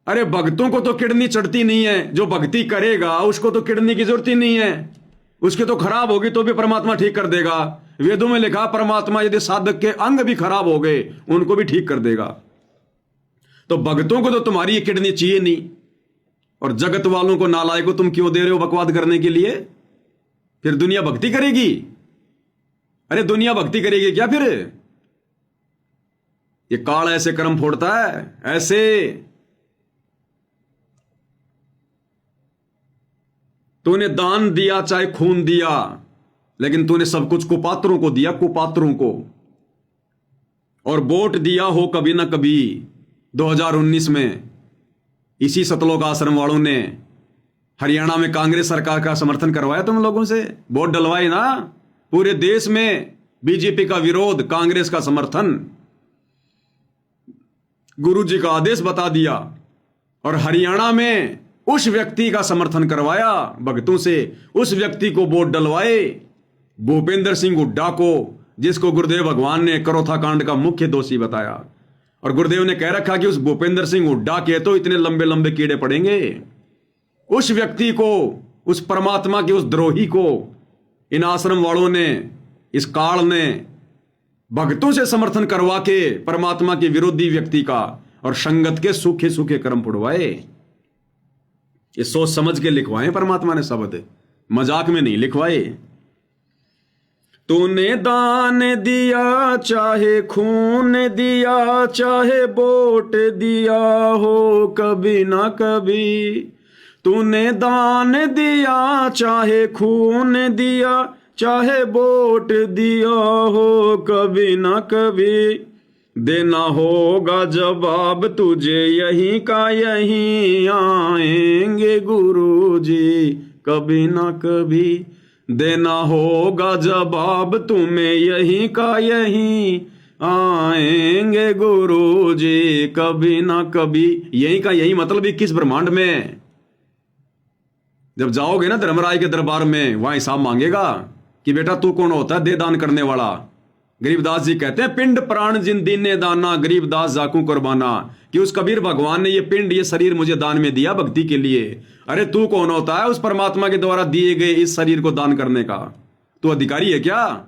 अरे भक्तों को तो किडनी चढ़ती नहीं है, जो भक्ति करेगा उसको तो किडनी की जरूरत ही नहीं है। उसकी तो खराब होगी तो भी परमात्मा ठीक कर देगा। वेदों में लिखा परमात्मा यदि साधक के अंग भी खराब हो गए उनको भी ठीक कर देगा। तो भक्तों को तो तुम्हारी ये किडनी चाहिए नहीं, और जगत वालों को नालायक को तुम क्यों दे रहे हो बकवाद करने के लिए? फिर दुनिया भक्ति करेगी? अरे दुनिया भक्ति करेगी क्या फिर? ये काल ऐसे कर्म फोड़ता है, ऐसे। तूने दान दिया चाहे खून दिया, लेकिन तूने सब कुछ कुपात्रों को दिया, कुपात्रों को। और वोट दिया हो कभी ना कभी 2019 में इसी सतलोक आश्रम वालों ने हरियाणा में कांग्रेस सरकार का समर्थन करवाया तुम लोगों से, वोट डलवाए ना। पूरे देश में बीजेपी का विरोध, कांग्रेस का समर्थन, गुरुजी का आदेश बता दिया, और हरियाणा में उस व्यक्ति का समर्थन करवाया भक्तों से, उस व्यक्ति को वोट डलवाए, भूपेंद्र सिंह हुड्डा को, जिसको गुरुदेव भगवान ने करोथा कांड का मुख्य दोषी बताया। और गुरुदेव ने कह रखा कि उस भूपेंद्र सिंह हुड्डा के तो इतने लंबे लंबे कीड़े पड़ेंगे। उस व्यक्ति को, उस परमात्मा के उस द्रोही को इन आश्रम वालों ने, इस काल ने भक्तों से समर्थन करवा के परमात्मा के विरोधी व्यक्ति का और संगत के सूखे सूखे कर्म फुड़वाए। ये सोच समझ के लिखवाए परमात्मा ने शब्द, मजाक में नहीं लिखवाए। तूने दान दिया चाहे खून दिया, चाहे वोट दिया हो कभी ना कभी। तूने दान दिया चाहे खून दिया, चाहे वोट दिया हो कभी ना कभी। देना होगा जवाब तुझे यहीं का यहीं, आएंगे गुरुजी कभी ना कभी। देना होगा जवाब तुम्हें यहीं का यहीं, आएंगे गुरुजी कभी ना कभी। यहीं का यहीं मतलब किस ब्रह्मांड में? जब जाओगे ना धर्मराय के दरबार में, वहां हिसाब मांगेगा कि बेटा तू कौन होता है दे दान करने वाला। गरीबदास जी कहते हैं पिंड प्राण जिन दीने दाना, गरीबदास जाकू कुर्बाना, कि उस कबीर भगवान ने ये पिंड, ये शरीर मुझे दान में दिया भक्ति के लिए। अरे तू कौन होता है उस परमात्मा के द्वारा दिए गए इस शरीर को दान करने का? तू अधिकारी है क्या?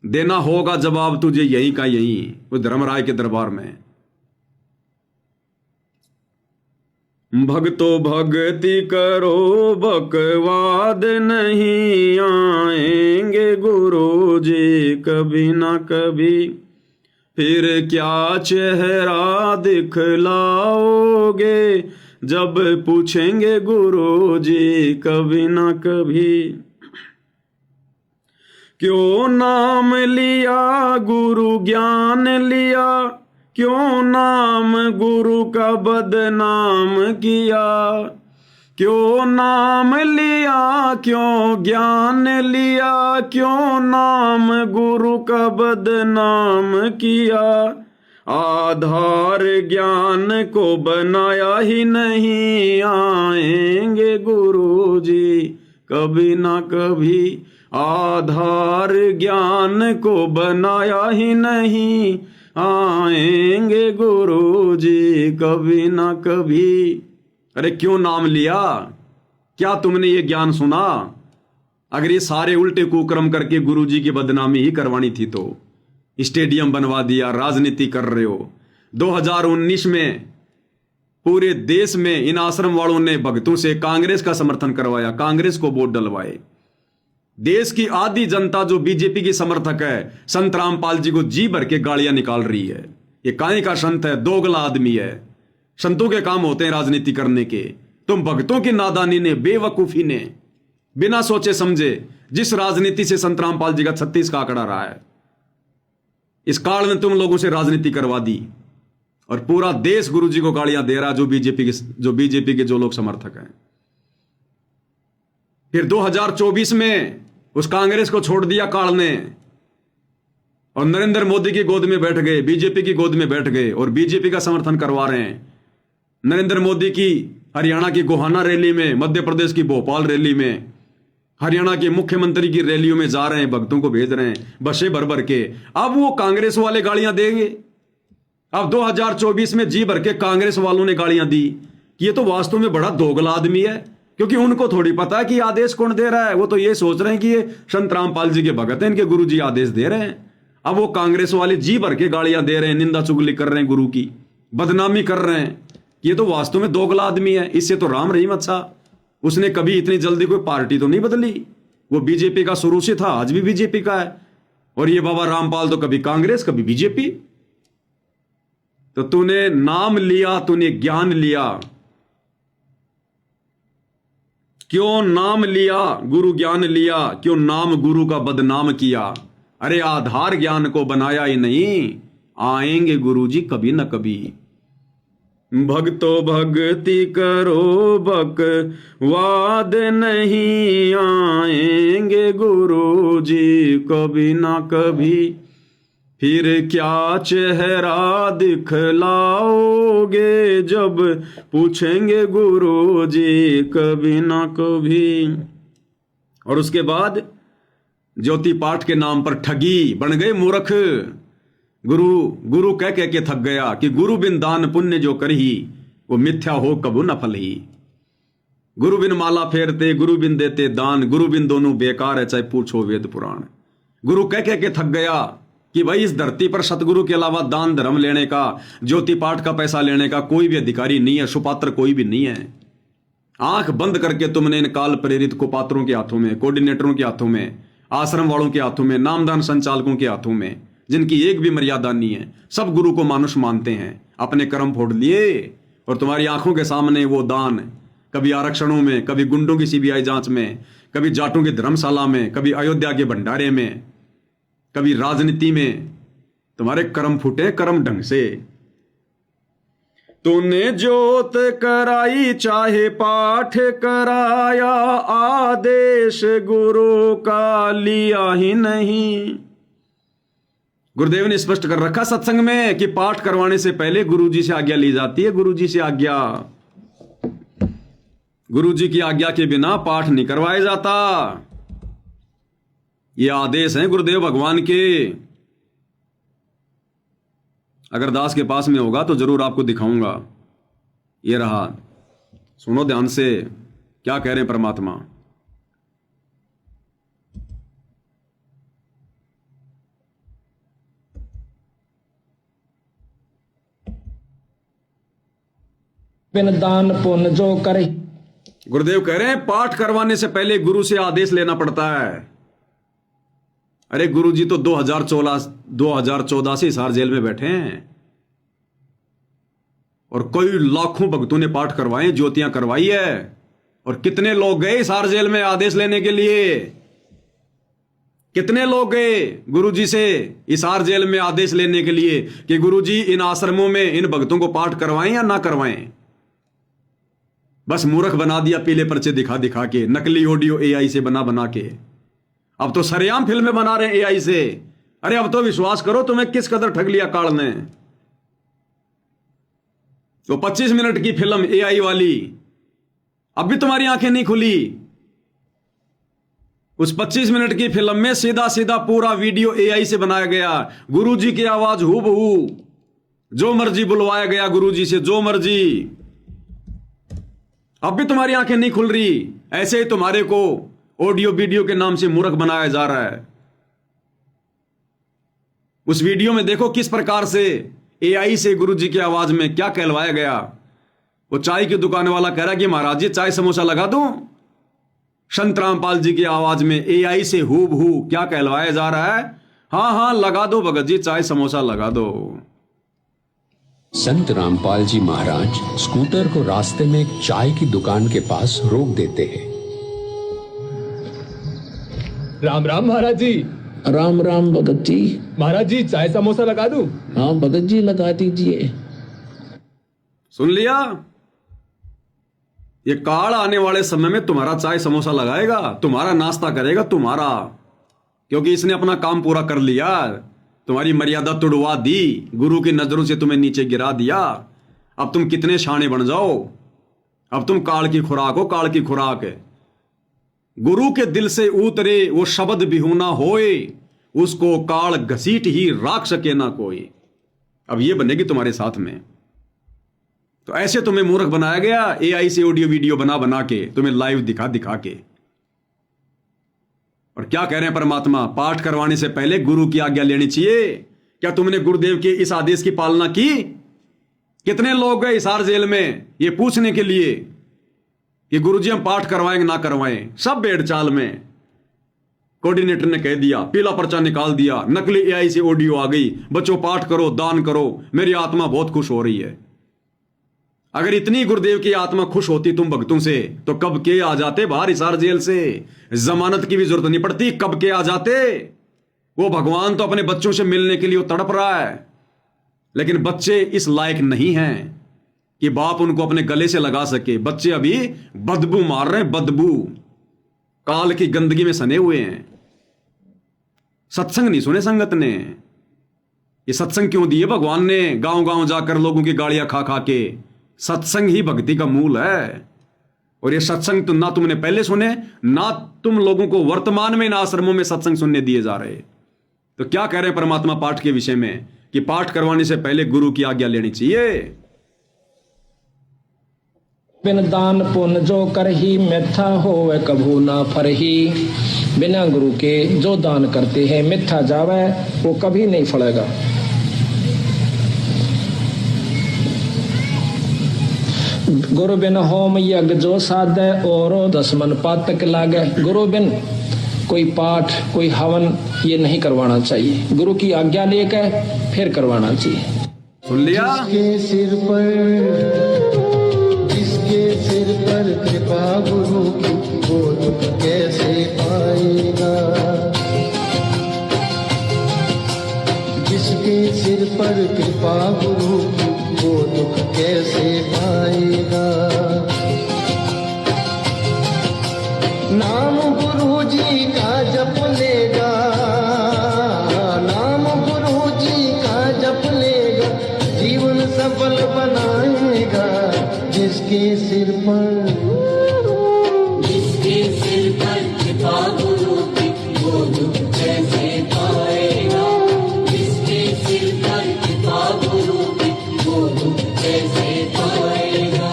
देना होगा जवाब तुझे यहीं का यहीं, उस धर्मराय के दरबार में। भक्तो भक्ति करो बकवाद नहीं, आएंगे गुरुजी कभी ना कभी। फिर क्या चेहरा दिखलाओगे जब पूछेंगे गुरुजी कभी ना कभी। क्यों नाम लिया गुरु ज्ञान लिया, क्यों नाम गुरु का बदनाम किया। क्यों नाम लिया क्यों ज्ञान लिया, क्यों नाम गुरु का बदनाम किया। आधार ज्ञान को बनाया ही नहीं, आएंगे गुरुजी कभी ना कभी। आधार ज्ञान को बनाया ही नहीं, आएंगे गुरुजी कभी ना कभी। अरे क्यों नाम लिया? क्या तुमने ये ज्ञान सुना? अगर ये सारे उल्टे कुकर्म करके गुरुजी की बदनामी ही करवानी थी तो स्टेडियम बनवा दिया, राजनीति कर रहे हो। 2019 में पूरे देश में इन आश्रम वालों ने भक्तों से कांग्रेस का समर्थन करवाया, कांग्रेस को वोट डलवाए। देश की आधी जनता जो बीजेपी की समर्थक है, संत रामपाल जी को जी भर के गालियां निकाल रही है। ये काहे का संत है, दोगला आदमी है। संतों के काम होते हैं राजनीति करने के। तुम भक्तों की नादानी ने, बेवकूफी ने, बिना सोचे समझे जिस राजनीति से संत रामपाल जी का 36 का आंकड़ा रहा है, इस काल ने तुम लोगों से राजनीति करवा दी और पूरा देश गुरु जी को गालियां दे रहा, जो बीजेपी के जो लोग समर्थक हैं। फिर 2024 में उस कांग्रेस को छोड़ दिया काल ने और नरेंद्र मोदी की गोद में बैठ गए, बीजेपी की गोद में बैठ गए और बीजेपी का समर्थन करवा रहे हैं। नरेंद्र मोदी की हरियाणा की गोहाना रैली में, मध्य प्रदेश की भोपाल रैली में, हरियाणा के मुख्यमंत्री की रैलियों में जा रहे हैं, भक्तों को भेज रहे हैं बसें भर भर के। अब वो कांग्रेस वाले गालियां देंगे। अब 2024 में जी भर के कांग्रेस वालों ने गालियां दी कि ये तो वास्तव में बड़ा दोगला आदमी है, क्योंकि उनको थोड़ी पता है कि आदेश कौन दे रहा है। वो तो ये सोच रहे हैं कि ये संत रामपाल जी के भगत हैं, इनके गुरु जी आदेश दे रहे हैं। अब वो कांग्रेस वाले जी भर के गालियां दे रहे हैं, निंदा चुगली कर रहे हैं, गुरु की बदनामी कर रहे हैं। ये तो वास्तव में दोगला आदमी है, इससे तो राम रहीम अच्छा। उसने कभी इतनी जल्दी कोई पार्टी तो नहीं बदली। वो बीजेपी का शुरू से था, आज भी बीजेपी का है। और ये बाबा रामपाल तो कभी कांग्रेस कभी बीजेपी। तो तूने नाम लिया, तूने ज्ञान लिया, क्यों नाम लिया, गुरु ज्ञान लिया, क्यों नाम गुरु का बदनाम किया। अरे आधार ज्ञान को बनाया ही नहीं, आएंगे गुरु जी कभी न कभी। भक्तो भक्ति करो बकवाद नहीं, आएंगे गुरु जी कभी ना कभी। फिर क्या चेहरा दिखलाओगे जब पूछेंगे गुरु जी कभी ना कभी। और उसके बाद ज्योति पाठ के नाम पर ठगी, बन गए मूर्ख। गुरु कह के थक गया कि गुरु बिन दान पुण्य जो करही, वो मिथ्या हो कबू न फल ही। गुरु बिन माला फेरते, गुरु बिन देते दान, गुरु बिन दोनों बेकार है चाहे पूछो वेद पुराण। गुरु कह के थक गया कि भाई इस धरती पर सतगुरु के अलावा दान धर्म लेने का, ज्योति पाठ का पैसा लेने का कोई भी अधिकारी नहीं है, सुपात्र कोई भी नहीं है। आंख बंद करके तुमने इन काल प्रेरित कुपात्रों के हाथों में, कोऑर्डिनेटरों के हाथों में, आश्रम वालों के हाथों में, नामदान संचालकों के हाथों में, जिनकी एक भी मर्यादा नहीं है, सब गुरु को मानुष मानते हैं, अपने कर्म फोड़ लिए। और तुम्हारी आंखों के सामने वो दान, कभी आरक्षणों में, कभी गुंडों की सीबीआई जांच में, कभी जाटों की धर्मशाला में, कभी अयोध्या के भंडारे में, कभी राजनीति में, तुम्हारे कर्म फूटे कर्म ढंग से। तूने जोत कराई चाहे पाठ कराया, आदेश गुरु का लिया ही नहीं। गुरुदेव ने स्पष्ट कर रखा सत्संग में कि पाठ करवाने से पहले गुरुजी से आज्ञा ली जाती है। गुरुजी से आज्ञा, गुरुजी की आज्ञा के बिना पाठ नहीं करवाया जाता। ये आदेश हैं गुरुदेव भगवान के। अगर दास के पास में होगा तो जरूर आपको दिखाऊंगा। ये रहा, सुनो ध्यान से क्या कह रहे हैं परमात्मा। बिन दान पुण्य जो करे। गुरुदेव कह रहे हैं पाठ करवाने से पहले गुरु से आदेश लेना पड़ता है। अरे गुरुजी तो 2014 से हिसार जेल में बैठे हैं और कई लाखों भक्तों ने पाठ करवाए, ज्योतियां करवाई है। और कितने लोग गए हिसार जेल में आदेश लेने के लिए, कितने लोग गए गुरुजी से हिसार जेल में आदेश लेने के लिए कि गुरुजी इन आश्रमों में इन भक्तों को पाठ करवाएं या ना करवाएं। बस मूर्ख बना दिया पीले पर्चे दिखा दिखा के, नकली ऑडियो एआई से बना के। अब तो सरेआम फिल्में बना रहे हैं एआई से। अरे अब तो विश्वास करो, तुम्हें किस कदर ठग लिया काल ने। तो 25 मिनट की फिल्म एआई वाली, अब भी तुम्हारी आंखें नहीं खुली। उस 25 मिनट की फिल्म में सीधा सीधा पूरा वीडियो एआई से बनाया गया। गुरुजी की आवाज हूबहू, जो मर्जी बुलवाया गया गुरुजी से, जो मर्जी। अब भी तुम्हारी आंखें नहीं खुल रही। ऐसे ही तुम्हारे को ऑडियो वीडियो के नाम से मूर्ख बनाया जा रहा है। उस वीडियो में देखो किस प्रकार से एआई से गुरुजी की आवाज में क्या कहलवाया गया। वो चाय की दुकान वाला कह रहा कि महाराज जी चाय समोसा लगा दूं। संत रामपाल जी की आवाज में एआई से हूबहू क्या कहलवाया जा रहा है। हाँ हाँ लगा दो भगत जी, चाय समोसा लगा दो। संत रामपाल जी महाराज स्कूटर को रास्ते में एक चाय की दुकान के पास रोक देते हैं। राम राम महाराज जी। राम राम भगत जी। महाराज जी चाय समोसा लगा दूं? हाँ भगत जी लगा दीजिए। सुन लिया, ये काल आने वाले समय में तुम्हारा चाय समोसा लगाएगा, तुम्हारा नाश्ता करेगा, तुम्हारा, क्योंकि इसने अपना काम पूरा कर लिया, तुम्हारी मर्यादा तुड़वा दी, गुरु की नजरों से तुम्हें नीचे गिरा दिया। अब तुम कितने शाणे बन जाओ, अब तुम काल की खुराक हो, काल की खुराक है। गुरु के दिल से उतरे वो शब्द बिहुना होए, उसको काल घसीट ही राख सके ना कोई। अब ये बनेगी तुम्हारे साथ में। तो ऐसे तुम्हें मूर्ख बनाया गया, एआई से ऑडियो वीडियो बना बना के, तुम्हें लाइव दिखा दिखा के। और क्या कह रहे हैं परमात्मा, पाठ करवाने से पहले गुरु की आज्ञा लेनी चाहिए। क्या तुमने गुरुदेव के इस आदेश की पालना की? कितने लोग गए हिसार जेल में ये पूछने के लिए कि गुरुजी हम पाठ करवाएंगे ना करवाएं? सब बेड़ चाल में। कोऑर्डिनेटर ने कह दिया, पीला पर्चा निकाल दिया, नकली एआई से ऑडियो आ गई, बच्चों पाठ करो, दान करो, मेरी आत्मा बहुत खुश हो रही है। अगर इतनी गुरुदेव की आत्मा खुश होती तुम भक्तों से, तो कब के आ जाते बाहर हिसार जेल से, जमानत की भी जरूरत नहीं पड़ती, कब के आ जाते। वो भगवान तो अपने बच्चों से मिलने के लिए वो तड़प रहा है, लेकिन बच्चे इस लायक नहीं हैं कि बाप उनको अपने गले से लगा सके। बच्चे अभी बदबू मार रहे हैं, बदबू, काल की गंदगी में सने हुए हैं। सत्संग नहीं सुने संगत ने। ये सत्संग क्यों दिए भगवान ने गांव गांव जाकर लोगों की गालियां खा खा के? सत्संग ही भक्ति का मूल है। और ये सत्संग तो ना तुमने पहले सुने, ना तुम लोगों को वर्तमान में इन आश्रमों में सत्संग सुनने दिए जा रहे। तो क्या कह रहे हैं परमात्मा पाठ के विषय में कि पाठ करवाने से पहले गुरु की आज्ञा लेनी चाहिए। बिन दान पुण्य जो करही मिथ्या होवे कभू ना फरही। बिना गुरु के जो दान करते हैं मिथ्या जावे, वो कभी नहीं फलेगा। गुरु बिन होम यज्ञ जो साधे, और 10 मन पातक लागे। गुरु बिन कोई पाठ कोई हवन ये नहीं करवाना चाहिए, गुरु की आज्ञा लेकर फिर करवाना चाहिए। सुन लिया, जिसके सिर पर कृपा गुरु की, वो दुख कैसे पाएगा। जिसके सिर पर कृपा गुरु की, वो दुख कैसे पाएगा। नाम गुरु जी का जप लेगा, नाम गुरु जी का जप लेगा, जीवन सफल बनाएगा। जिसके सिर पर कृपा गुरु की, वो दुख कैसे पाएगा। जिसके सिर पर कृपा गुरु की, वो दुख कैसे पाएगा।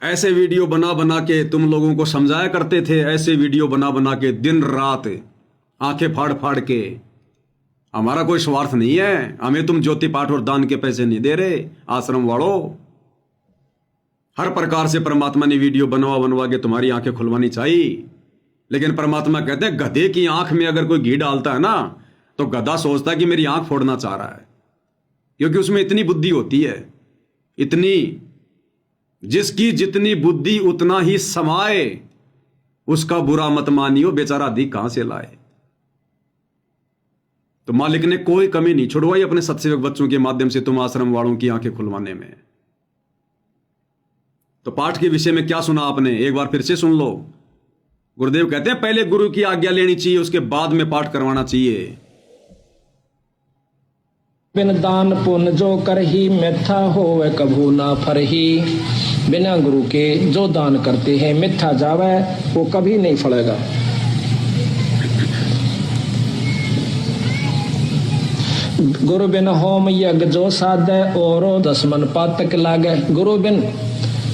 ऐसे वीडियो बना बना के तुम लोगों को समझाया करते थे, ऐसे वीडियो बना बना के दिन रात आंखें फाड़ फाड़ के। हमारा कोई स्वार्थ नहीं है, हमें तुम ज्योति पाठ और दान के पैसे नहीं दे रहे आश्रम वालों। हर प्रकार से परमात्मा ने वीडियो बनवा बनवा के तुम्हारी आंखें खुलवानी चाहिए। लेकिन परमात्मा कहते हैं गधे की आंख में अगर कोई घी डालता है ना, तो गधा सोचता है कि मेरी आंख फोड़ना चाह रहा है, क्योंकि उसमें इतनी बुद्धि होती है, इतनी, जिसकी जितनी बुद्धि उतना ही समाए, उसका बुरा मत मानियो, बेचारा अधिक कहां से लाए। तो मालिक ने कोई कमी नहीं छुड़वाई अपने सत्सेवक बच्चों के माध्यम से तुम आश्रम वालों की आंखें खुलवाने में। तो पाठ के विषय में क्या सुना आपने, एक बार फिर से सुन लो। गुरुदेव कहते हैं पहले गुरु की आज्ञा लेनी चाहिए, उसके बाद में पाठ करवाना चाहिए। बिन दान पुण्य जो करही मिथ्या होवे कभू ना फरही। बिना गुरु के जो दान करते हैं मिथ्या जावे, वो कभी नहीं फलेगा। गुरु बिन होम यज्ञ जो साधे, और 10 मन पातक लागे। गुरु बिन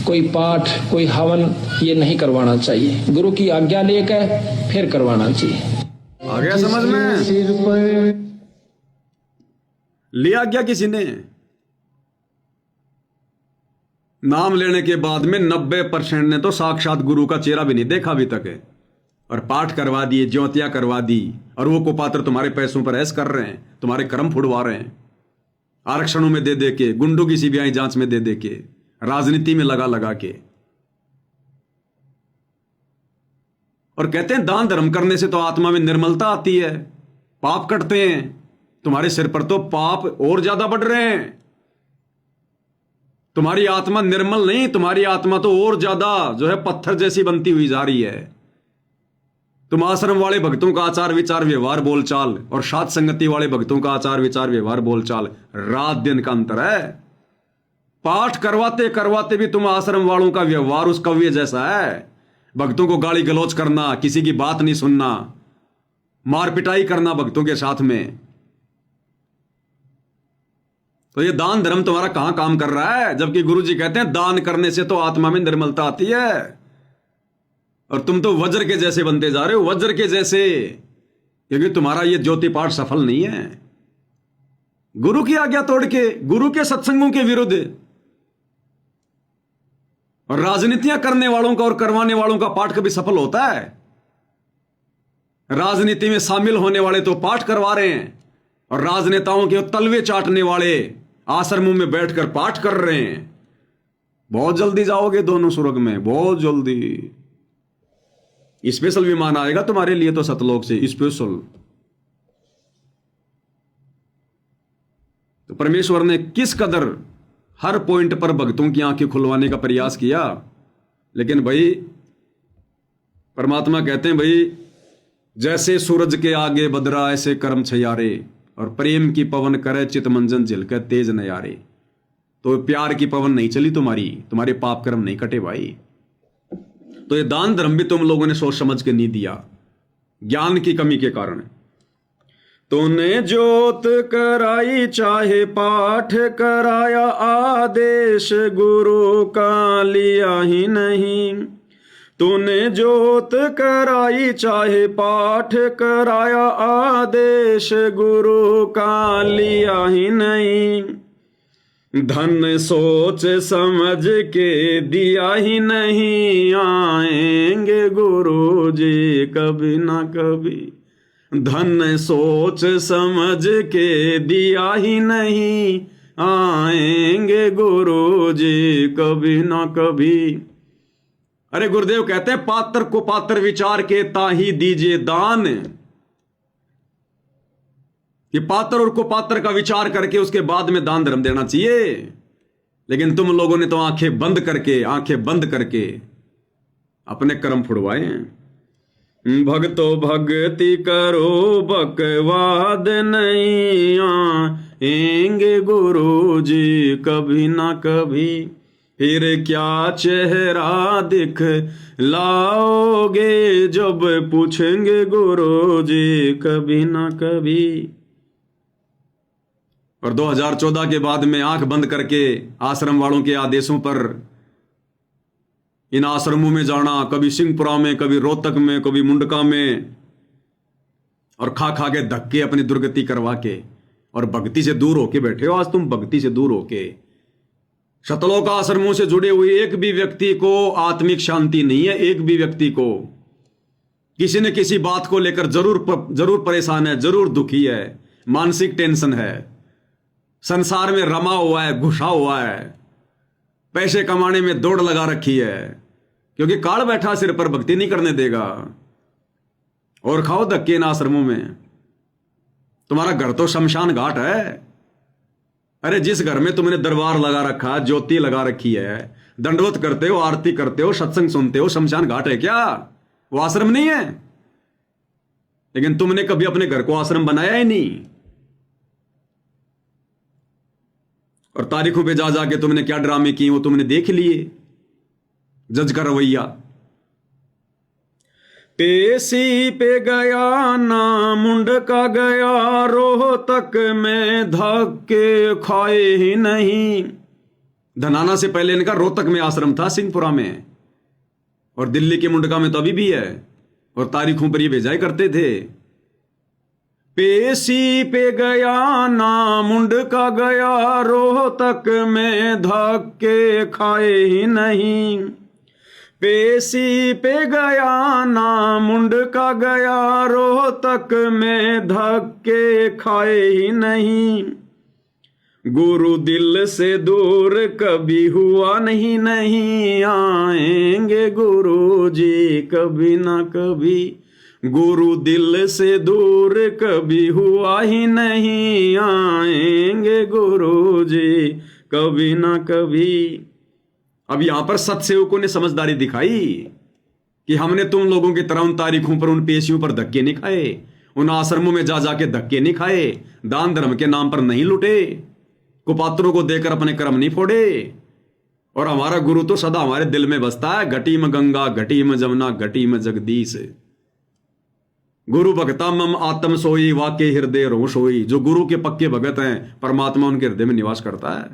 कोई पाठ कोई हवन ये नहीं करवाना चाहिए, गुरु की आज्ञा लेकर फिर करवाना चाहिए। आ गया समझ में? सिर पर लिया गया किसी ने? नाम लेने के बाद में 90% ने तो साक्षात गुरु का चेहरा भी नहीं देखा अभी तक है, और पाठ करवा दिए, ज्योतियां करवा दी, और वो कुपात्र तुम्हारे पैसों पर ऐश कर रहे हैं, तुम्हारे कर्म फुड़वा रहे हैं, आरक्षणों में दे दे के, गुंडों की सीबीआई जांच में दे दे के, राजनीति में लगा लगा के। और कहते हैं दान धर्म करने से तो आत्मा में निर्मलता आती है, पाप कटते हैं। तुम्हारे सिर पर तो पाप और ज्यादा बढ़ रहे हैं। तुम्हारी आत्मा निर्मल नहीं, तुम्हारी आत्मा तो और ज्यादा जो है पत्थर जैसी बनती हुई जा रही है। तुम आश्रम वाले भक्तों का आचार विचार व्यवहार बोलचाल और सात संगति वाले भक्तों का आचार विचार व्यवहार बोलचाल रात दिन का अंतर है। पाठ करवाते करवाते भी तुम आश्रम वालों का व्यवहार उस कव्य जैसा है। भक्तों को गाली गलौज करना, किसी की बात नहीं सुनना, मार पिटाई करना भक्तों के साथ में। तो ये दान धर्म तुम्हारा कहां काम कर रहा है? जबकि गुरु जी कहते हैं दान करने से तो आत्मा में निर्मलता आती है। और तुम तो वज्र के जैसे बनते जा रहे हो, वज्र के जैसे, क्योंकि तुम्हारा ये ज्योति पाठ सफल नहीं है। गुरु की आज्ञा तोड़ के, गुरु के सत्संगों के विरुद्ध, और राजनीतियां करने वालों का और करवाने वालों का पाठ कभी सफल होता है? राजनीति में शामिल होने वाले तो पाठ करवा रहे हैं, और राजनेताओं के तलवे चाटने वाले आश्रमों में बैठकर पाठ कर रहे हैं। बहुत जल्दी जाओगे दोनों स्वर्ग में, बहुत जल्दी। स्पेशल विमान आएगा तुम्हारे लिए तो सतलोक से, स्पेशल। तो परमेश्वर ने किस कदर हर पॉइंट पर भक्तों की आंखें खुलवाने का प्रयास किया। लेकिन भाई परमात्मा कहते हैं, भाई जैसे सूरज के आगे बदरा ऐसे कर्म छयारे, और प्रेम की पवन करे चित मंजन झिलके तेज नयारे। तो प्यार की पवन नहीं चली तुम्हारी, तुम्हारे पाप कर्म नहीं कटे भाई। तो ये दान धर्म भी तुम लोगों ने सोच समझ के नहीं दिया, ज्ञान की कमी के कारण। तूने जोत कराई चाहे पाठ कराया, आदेश गुरु का लिया ही नहीं। तूने जोत कराई चाहे पाठ कराया, आदेश गुरु का लिया ही नहीं। धन सोच समझ के दिया ही नहीं, आएंगे गुरु जी कभी ना कभी। धन सोच समझ के दिया ही नहीं, आएंगे गुरु जी कभी ना कभी। अरे गुरुदेव कहते हैं पात्र को पात्र विचार के ताही दीजिए दान। ये पात्र और कुपात्र का विचार करके उसके बाद में दान धर्म देना चाहिए। लेकिन तुम लोगों ने तो आंखें बंद करके अपने कर्म फुड़वाए हैं। भक्तो भक्ति करो बकवाद नहीं, आएंगे गुरु जी कभी ना कभी। फिर क्या चेहरा दिख लाओगे जब पूछेंगे गुरु जी कभी ना कभी। और 2014 के बाद में आंख बंद करके आश्रम वालों के आदेशों पर इन आश्रमों में जाना, कभी सिंहपुरा में, कभी रोहतक में, कभी मुंडका में, और खा खा के धक्के अपनी दुर्गति करवा के, और भक्ति से दूर होके बैठे हो आज तुम। भक्ति से दूर होके शतलोक आश्रमों से जुड़े हुए एक भी व्यक्ति को आत्मिक शांति नहीं है। एक भी व्यक्ति को किसी न किसी बात को लेकर जरूर परेशान है, जरूर दुखी है, मानसिक टेंशन है, संसार में रमा हुआ है, घुसा हुआ है, पैसे कमाने में दौड़ लगा रखी है, क्योंकि काल बैठा सिर पर भक्ति नहीं करने देगा। और खाओ धक्के इन आश्रमों में। तुम्हारा घर तो शमशान घाट है। अरे जिस घर में तुमने दरबार लगा रखा, ज्योति लगा रखी है, दंडवत करते हो, आरती करते हो, सत्संग सुनते हो, शमशान घाट है क्या? वो आश्रम नहीं है। लेकिन तुमने कभी अपने घर को आश्रम बनाया ही नहीं। और तारीखों पे जा जाके तुमने क्या ड्रामे किए वो तुमने देख लिए। जज का रवैया, पेशी पे गया ना मुंडका गया, रोहतक में धक्के खाए ही नहीं। धनाना से पहले इनका रोहतक में आश्रम था, सिंहपुरा में, और दिल्ली के मुंडका में तो अभी भी है, और तारीखों पर ये भेजाई करते थे। पेशी पे गया ना मुंड का गया, रोहतक में धक्के खाए ही नहीं। पेशी पे गया ना मुंड का गया, रोहतक में धक्के खाए ही नहीं। गुरु दिल से दूर कभी हुआ नहीं, नहीं आएंगे गुरु जी कभी ना कभी। गुरु दिल से दूर कभी हुआ ही नहीं, आएंगे गुरु जी कभी ना कभी। अब यहां पर सत्सेवकों ने समझदारी दिखाई कि हमने तुम लोगों की तरह उन तारीखों पर, उन पेशियों पर धक्के नहीं खाए, उन आश्रमों में जा जाके धक्के नहीं खाए, दान धर्म के नाम पर नहीं लुटे, कुपात्रों को देकर अपने कर्म नहीं फोड़े। और हमारा गुरु तो सदा हमारे दिल में बसता है, घटी में गंगा घटी में जमुना घटी में जगदीश। गुरु भगता मम आत्म सोई, वाके हृदय रो सोई। जो गुरु के पक्के भगत हैं, परमात्मा उनके हृदय में निवास करता है।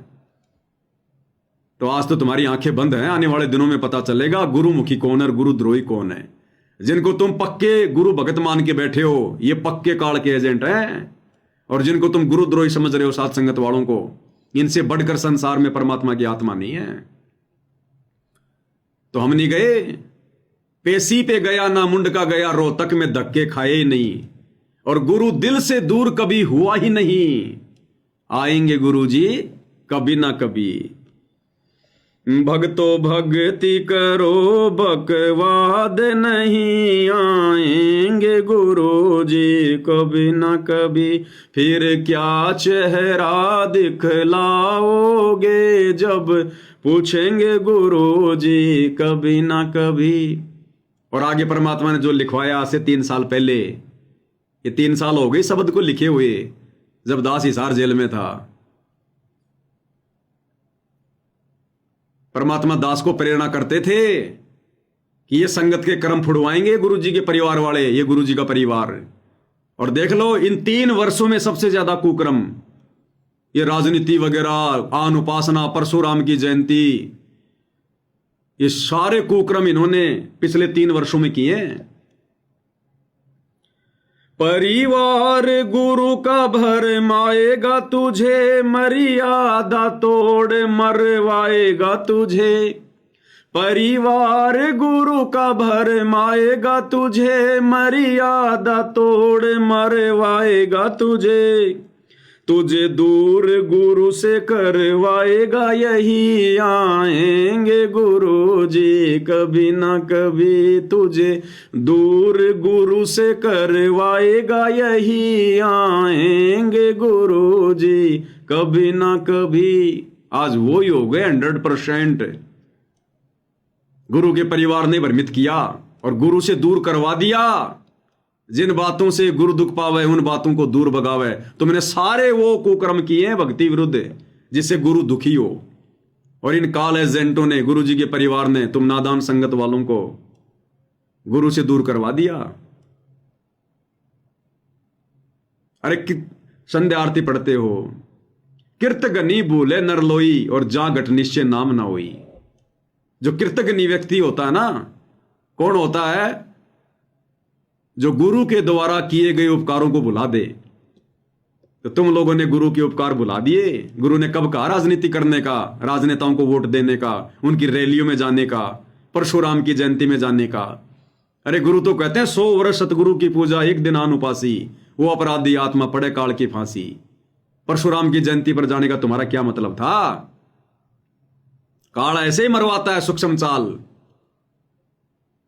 तो आज तो तुम्हारी आंखें बंद हैं, आने वाले दिनों में पता चलेगा गुरुमुखी कौन है और गुरुद्रोही कौन है। जिनको तुम पक्के गुरु भगत मान के बैठे हो, ये पक्के काल के एजेंट हैं। और जिनको तुम गुरुद्रोही समझ रहे हो, साथ संगत वालों को, इनसे बढ़कर संसार में परमात्मा की आत्मा नहीं है। तो हम नहीं गए, पेशी पे गया ना मुंड का गया, रोहतक में धक्के खाए ही नहीं। और गुरु दिल से दूर कभी हुआ ही नहीं, आएंगे गुरु जी कभी ना कभी। भक्तो भक्ति करो बकवाद नहीं, आएंगे गुरु जी कभी ना कभी। फिर क्या चेहरा दिखलाओगे, जब पूछेंगे गुरु जी कभी ना कभी। और आगे परमात्मा ने जो लिखवाया आज से 3 साल पहले, ये 3 साल हो गए शब्द को लिखे हुए, जब दास हिसार जेल में था। परमात्मा दास को प्रेरणा करते थे कि ये संगत के कर्म फुड़वाएंगे गुरु जी के परिवार वाले, ये गुरु जी का परिवार। और देख लो इन 3 वर्षों में सबसे ज्यादा कुकर्म, ये राजनीति वगैरह, आन उपासना, परशुराम की जयंती, ये सारे कुकर्म इन्होंने पिछले 3 वर्षों में किए हैं। परिवार गुरु का भरमाएगा तुझे, मर्यादा तोड़ मरवाएगा तुझे। परिवार गुरु का भरमाएगा तुझे, मर्यादा तोड़ मरवाएगा तुझे। तुझे दूर गुरु से करवाएगा यही, आएंगे गुरु जी कभी ना कभी। तुझे दूर गुरु से करवाएगा यही, आएंगे गुरु जी कभी ना कभी। आज वो ही हो गए 100%। गुरु के परिवार ने भ्रमित किया और गुरु से दूर करवा दिया। जिन बातों से गुरु दुख पावे, उन बातों को दूर भगावे। तुमने सारे वो कुकर्म किए हैं भक्ति विरुद्ध, जिससे गुरु दुखी हो। और इन काल एजेंटों ने, गुरु जी के परिवार ने, तुम नादान संगत वालों को गुरु से दूर करवा दिया। अरे संध्या आरती पढ़ते हो, कीर्तगनी भूले नरलोई, और जा घट निश्चय नाम ना होई। जो कीर्तगनी व्यक्ति होता है ना, कौन होता है? जो गुरु के द्वारा किए गए उपकारों को भुला दे। तो तुम लोगों ने गुरु के उपकार भुला दिए। गुरु ने कब कहा राजनीति करने का, राजनेताओं को वोट देने का, उनकी रैलियों में जाने का, परशुराम की जयंती में जाने का? अरे गुरु तो कहते हैं 100 वर्ष सतगुरु की पूजा, एक दिन आन उपासी, वो अपराधी आत्मा पड़े काल की फांसी। परशुराम की जयंती पर जाने का तुम्हारा क्या मतलब था? काल ऐसे ही मरवाता है सूक्ष्म चाल।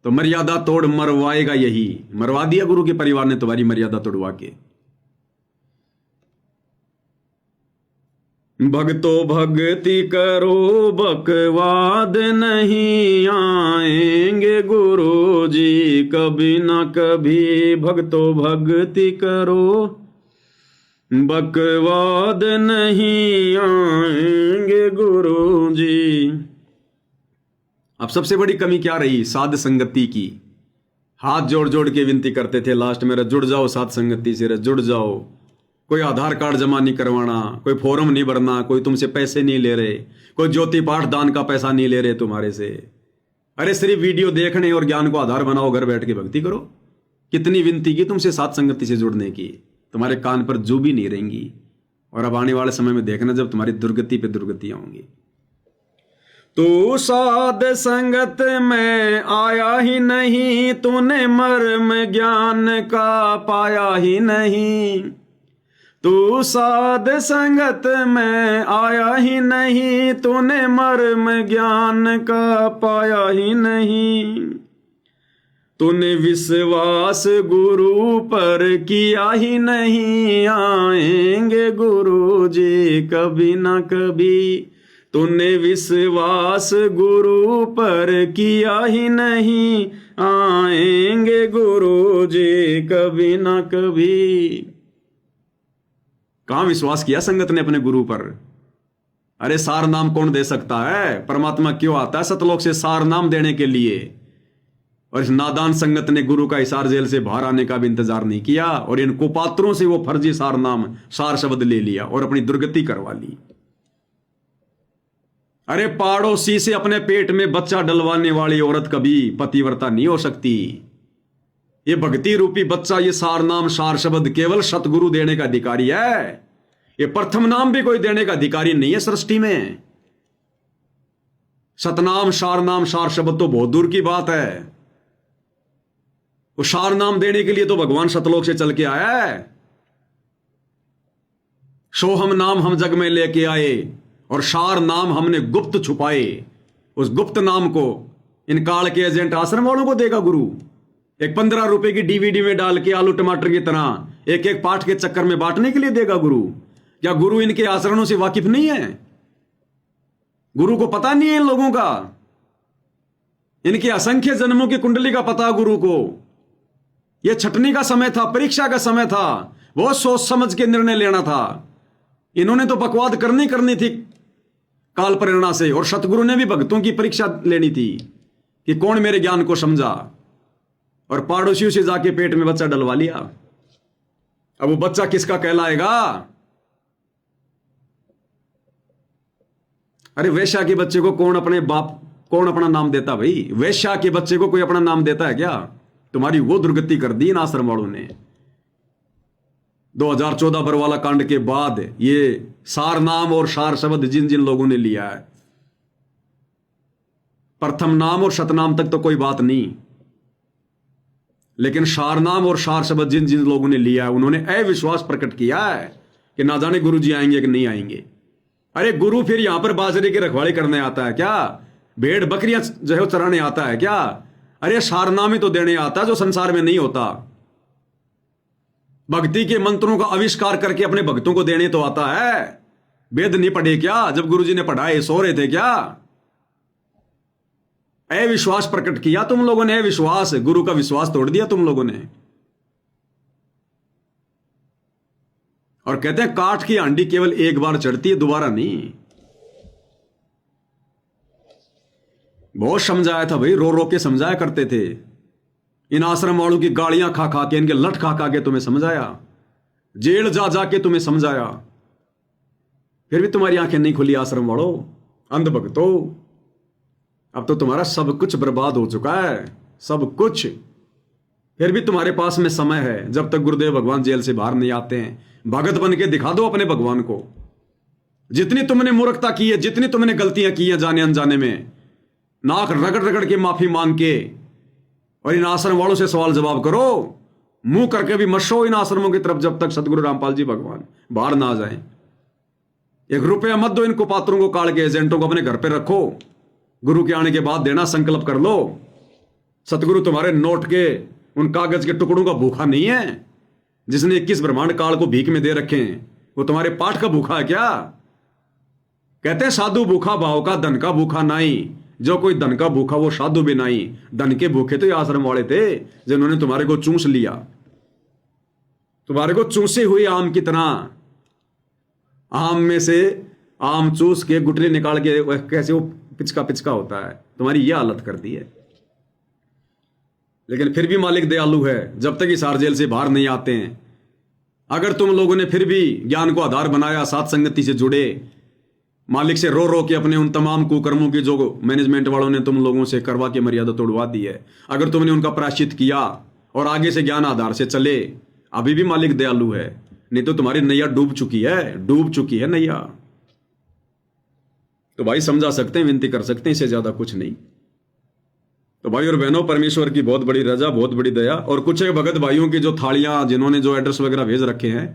तो मर्यादा तोड़ मरवाएगा यही। मरवा दिया गुरु के परिवार ने तुम्हारी मर्यादा तोड़वा के। भक्तो भक्ति करो बकवाद नहीं, आएंगे गुरु जी कभी ना कभी। भक्तो भक्ति करो बकवाद नहीं, आएंगे गुरु जी। अब सबसे बड़ी कमी क्या रही? साध संगति की। हाथ जोड़ जोड़ के विनती करते थे लास्ट में, जुड़ जाओ साध संगति से, जुड़ जाओ। कोई आधार कार्ड जमा नहीं करवाना, कोई फॉर्म नहीं भरना, कोई तुमसे पैसे नहीं ले रहे, कोई ज्योति पाठ दान का पैसा नहीं ले रहे तुम्हारे से। अरे सिर्फ वीडियो देखने और ज्ञान को आधार बनाओ, घर बैठ के भक्ति करो। कितनी विनती की तुमसे साध संगति से जुड़ने की, तुम्हारे कान पर जू भी नहीं रहेंगी। और अब आने वाले समय में देखना जब तुम्हारी दुर्गति पे दुर्गतियां होंगी। तू साध संगत में आया ही नहीं, तूने मर्म ज्ञान का पाया ही नहीं। तू साध संगत में आया ही नहीं, तूने मर्म ज्ञान का पाया ही नहीं। तूने विश्वास गुरु पर किया ही नहीं, आएंगे गुरु जी कभी ना कभी। तूने विश्वास गुरु पर किया ही नहीं, आएंगे गुरु जी कभी ना कभी। कहां विश्वास किया संगत ने अपने गुरु पर? अरे सार नाम कौन दे सकता है? परमात्मा क्यों आता है सतलोक से सार नाम देने के लिए? और इस नादान संगत ने गुरु का हिसार जेल से बाहर आने का भी इंतजार नहीं किया और इन कुपात्रों से वो फर्जी सार नाम सार शब्द ले लिया और अपनी दुर्गति करवा ली। अरे पाड़ोसी से अपने पेट में बच्चा डलवाने वाली औरत कभी पतिव्रता नहीं हो सकती। ये भक्ति रूपी बच्चा, ये सार नाम सार शब्द केवल सतगुरु देने का अधिकारी है। ये प्रथम नाम भी कोई देने का अधिकारी नहीं है सृष्टि में। सतनाम सार शब्द तो बहुत दूर की बात है। वो सार नाम देने के लिए तो भगवान सतलोक से चल के आया है। सोहम नाम हम जग में लेके आए और सार नाम हमने गुप्त छुपाए। उस गुप्त नाम को इन काल के एजेंट आश्रम वालों को देगा गुरु। एक 15 रुपए की डीवीडी में डाल के आलू टमाटर की तरह एक एक पाठ के चक्कर में बांटने के लिए देगा गुरु। क्या गुरु इनके आचरणों से वाकिफ नहीं है? गुरु को पता नहीं है इन लोगों का? इनके असंख्य जन्मों की कुंडली का पता गुरु को। यह छटनी का समय था, परीक्षा का समय था, बहुत सोच समझ के निर्णय लेना था। इन्होंने तो बकवाद करनी थी काल प्रेरणा से, और सतगुरु ने भी भक्तों की परीक्षा लेनी थी कि कौन मेरे ज्ञान को समझा। और पड़ोसियों से जाके पेट में बच्चा डलवा लिया। अब वो बच्चा किसका कहलाएगा? अरे वेश्या के बच्चे को कौन अपना नाम देता भाई? वेश्या के बच्चे को कोई अपना नाम देता है क्या? तुम्हारी वो दुर्गति कर दी इन आश्रम वालों ने। 2014 बरवाला कांड के बाद ये सार नाम और सार शब्द जिन जिन लोगों ने लिया है, प्रथम नाम और शतनाम तक तो कोई बात नहीं, लेकिन सार नाम और सार शब्द जिन जिन लोगों ने लिया है उन्होंने अविश्वास प्रकट किया है कि ना जाने गुरु जी आएंगे कि नहीं आएंगे। अरे गुरु फिर यहां पर बाजरे की रखवाली करने आता है क्या? भेड़ बकरियां जो है चराने आता है क्या? अरे सार नाम ही तो देने आता है जो संसार में नहीं होता। भक्ति के मंत्रों का आविष्कार करके अपने भक्तों को देने तो आता है। वेद नहीं पढ़े क्या? जब गुरुजी ने पढ़ाए सो रहे थे क्या? अविश्वास प्रकट किया तुम लोगों ने। अविश्वास, गुरु का विश्वास तोड़ दिया तुम लोगों ने। और कहते हैं काठ की हांडी केवल एक बार चढ़ती है, दोबारा नहीं। बहुत समझाया था भाई, रो रो के समझाया करते थे। इन आश्रम वालों की गालियां खा खा के, इनके लठ खा खा के तुम्हें समझाया, जेल जा जा के तुम्हें समझाया, फिर भी तुम्हारी आंखें नहीं खुली आश्रम वालों, अंध भक्तों। अब तो तुम्हारा सब कुछ बर्बाद हो चुका है, सब कुछ। फिर भी तुम्हारे पास में समय है, जब तक गुरुदेव भगवान जेल से बाहर नहीं आते हैं। भगत बन के दिखा दो अपने भगवान को। जितनी तुमने मूर्खता की है, जितनी तुमने गलतियां की हैं जाने अनजाने में, नाक रगड़ रगड़ के माफी मांग के, और इन आश्रम वालों से सवाल जवाब करो। मुंह करके भी मत शो इन आश्रमों की तरफ जब तक सदगुरु रामपाल जी भगवान बाहर ना आ जाए। 1 रुपया मत दो इनको पात्रों को, काल के एजेंटों को अपने घर पे रखो। गुरु के आने के बाद देना, संकल्प कर लो। सतगुरु तुम्हारे नोट के, उन कागज के टुकड़ों का भूखा नहीं है। जिसने 21 ब्रह्मांड काल को भीख में दे रखे हैं, वो तुम्हारे पाठ का भूखा है क्या? कहते हैं साधु भूखा भाव का, धन का भूखा नहीं। जो कोई धन का भूखा वो साधु भी नहीं। धन के भूखे तो ये आश्रम वाले थे जिन्होंने तुम्हारे को चूस लिया, तुम्हारे को चूसे हुए आम की तरह। आम में से आम चूस के गुठली निकाल के कैसे वो पिचका पिचका होता है, तुम्हारी यह हालत कर दी है। लेकिन फिर भी मालिक दयालु है, जब तक इस जेल से बाहर नहीं आते हैं। अगर तुम लोगों ने फिर भी ज्ञान को आधार बनाया, साथ संगति से जुड़े, मालिक से रो रो के अपने उन तमाम कुकर्मों की जो मैनेजमेंट वालों ने तुम लोगों से करवा के मर्यादा तोड़वा दी है, अगर तुमने उनका प्रायश्चित किया और आगे से ज्ञान आधार से चले, अभी भी मालिक दयालु है। नहीं तो तुम्हारी नैया डूब चुकी है नैया। तो भाई समझा सकते हैं, विनती कर सकते हैं, इससे ज्यादा कुछ नहीं। तो भाई और बहनों, परमेश्वर की बहुत बड़ी रजा, बहुत बड़ी दया। और कुछ एक भगत भाइयों की जो थालियां, जिन्होंने जो एड्रेस वगैरह भेज रखे हैं,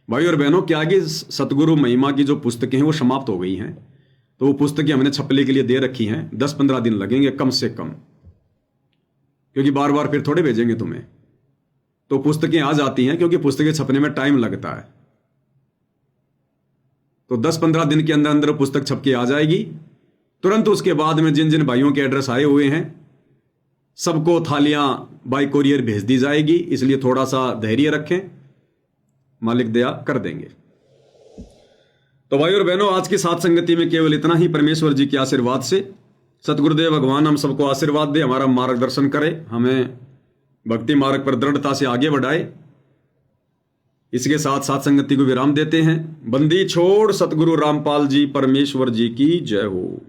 भाई और बहनों, क्या कि सतगुरु महिमा की जो पुस्तकें हैं वो समाप्त हो गई हैं। तो वो पुस्तकें हमने छपने के लिए दे रखी हैं। 10-15 दिन लगेंगे कम से कम, क्योंकि बार बार फिर थोड़े भेजेंगे तुम्हें। तो पुस्तकें आ जाती हैं, क्योंकि पुस्तकें छपने में टाइम लगता है। तो 10-15 दिन के अंदर अंदर पुस्तक छप के आ जाएगी। तुरंत उसके बाद में जिन जिन भाइयों के एड्रेस आए हुए हैं सबको थालियां बाय कोरियर भेज दी जाएगी। इसलिए थोड़ा सा धैर्य रखें, मालिक दया कर देंगे। तो भाई और बहनों, आज की साथ संगति में केवल इतना ही। परमेश्वर जी के आशीर्वाद से सतगुरुदेव भगवान हम सबको आशीर्वाद दे, हमारा मार्गदर्शन करे, हमें भक्ति मार्ग पर दृढ़ता से आगे बढ़ाए। इसके साथ साथ संगति को विराम देते हैं। बंदी छोड़ सतगुरु रामपाल जी परमेश्वर जी की जय हो।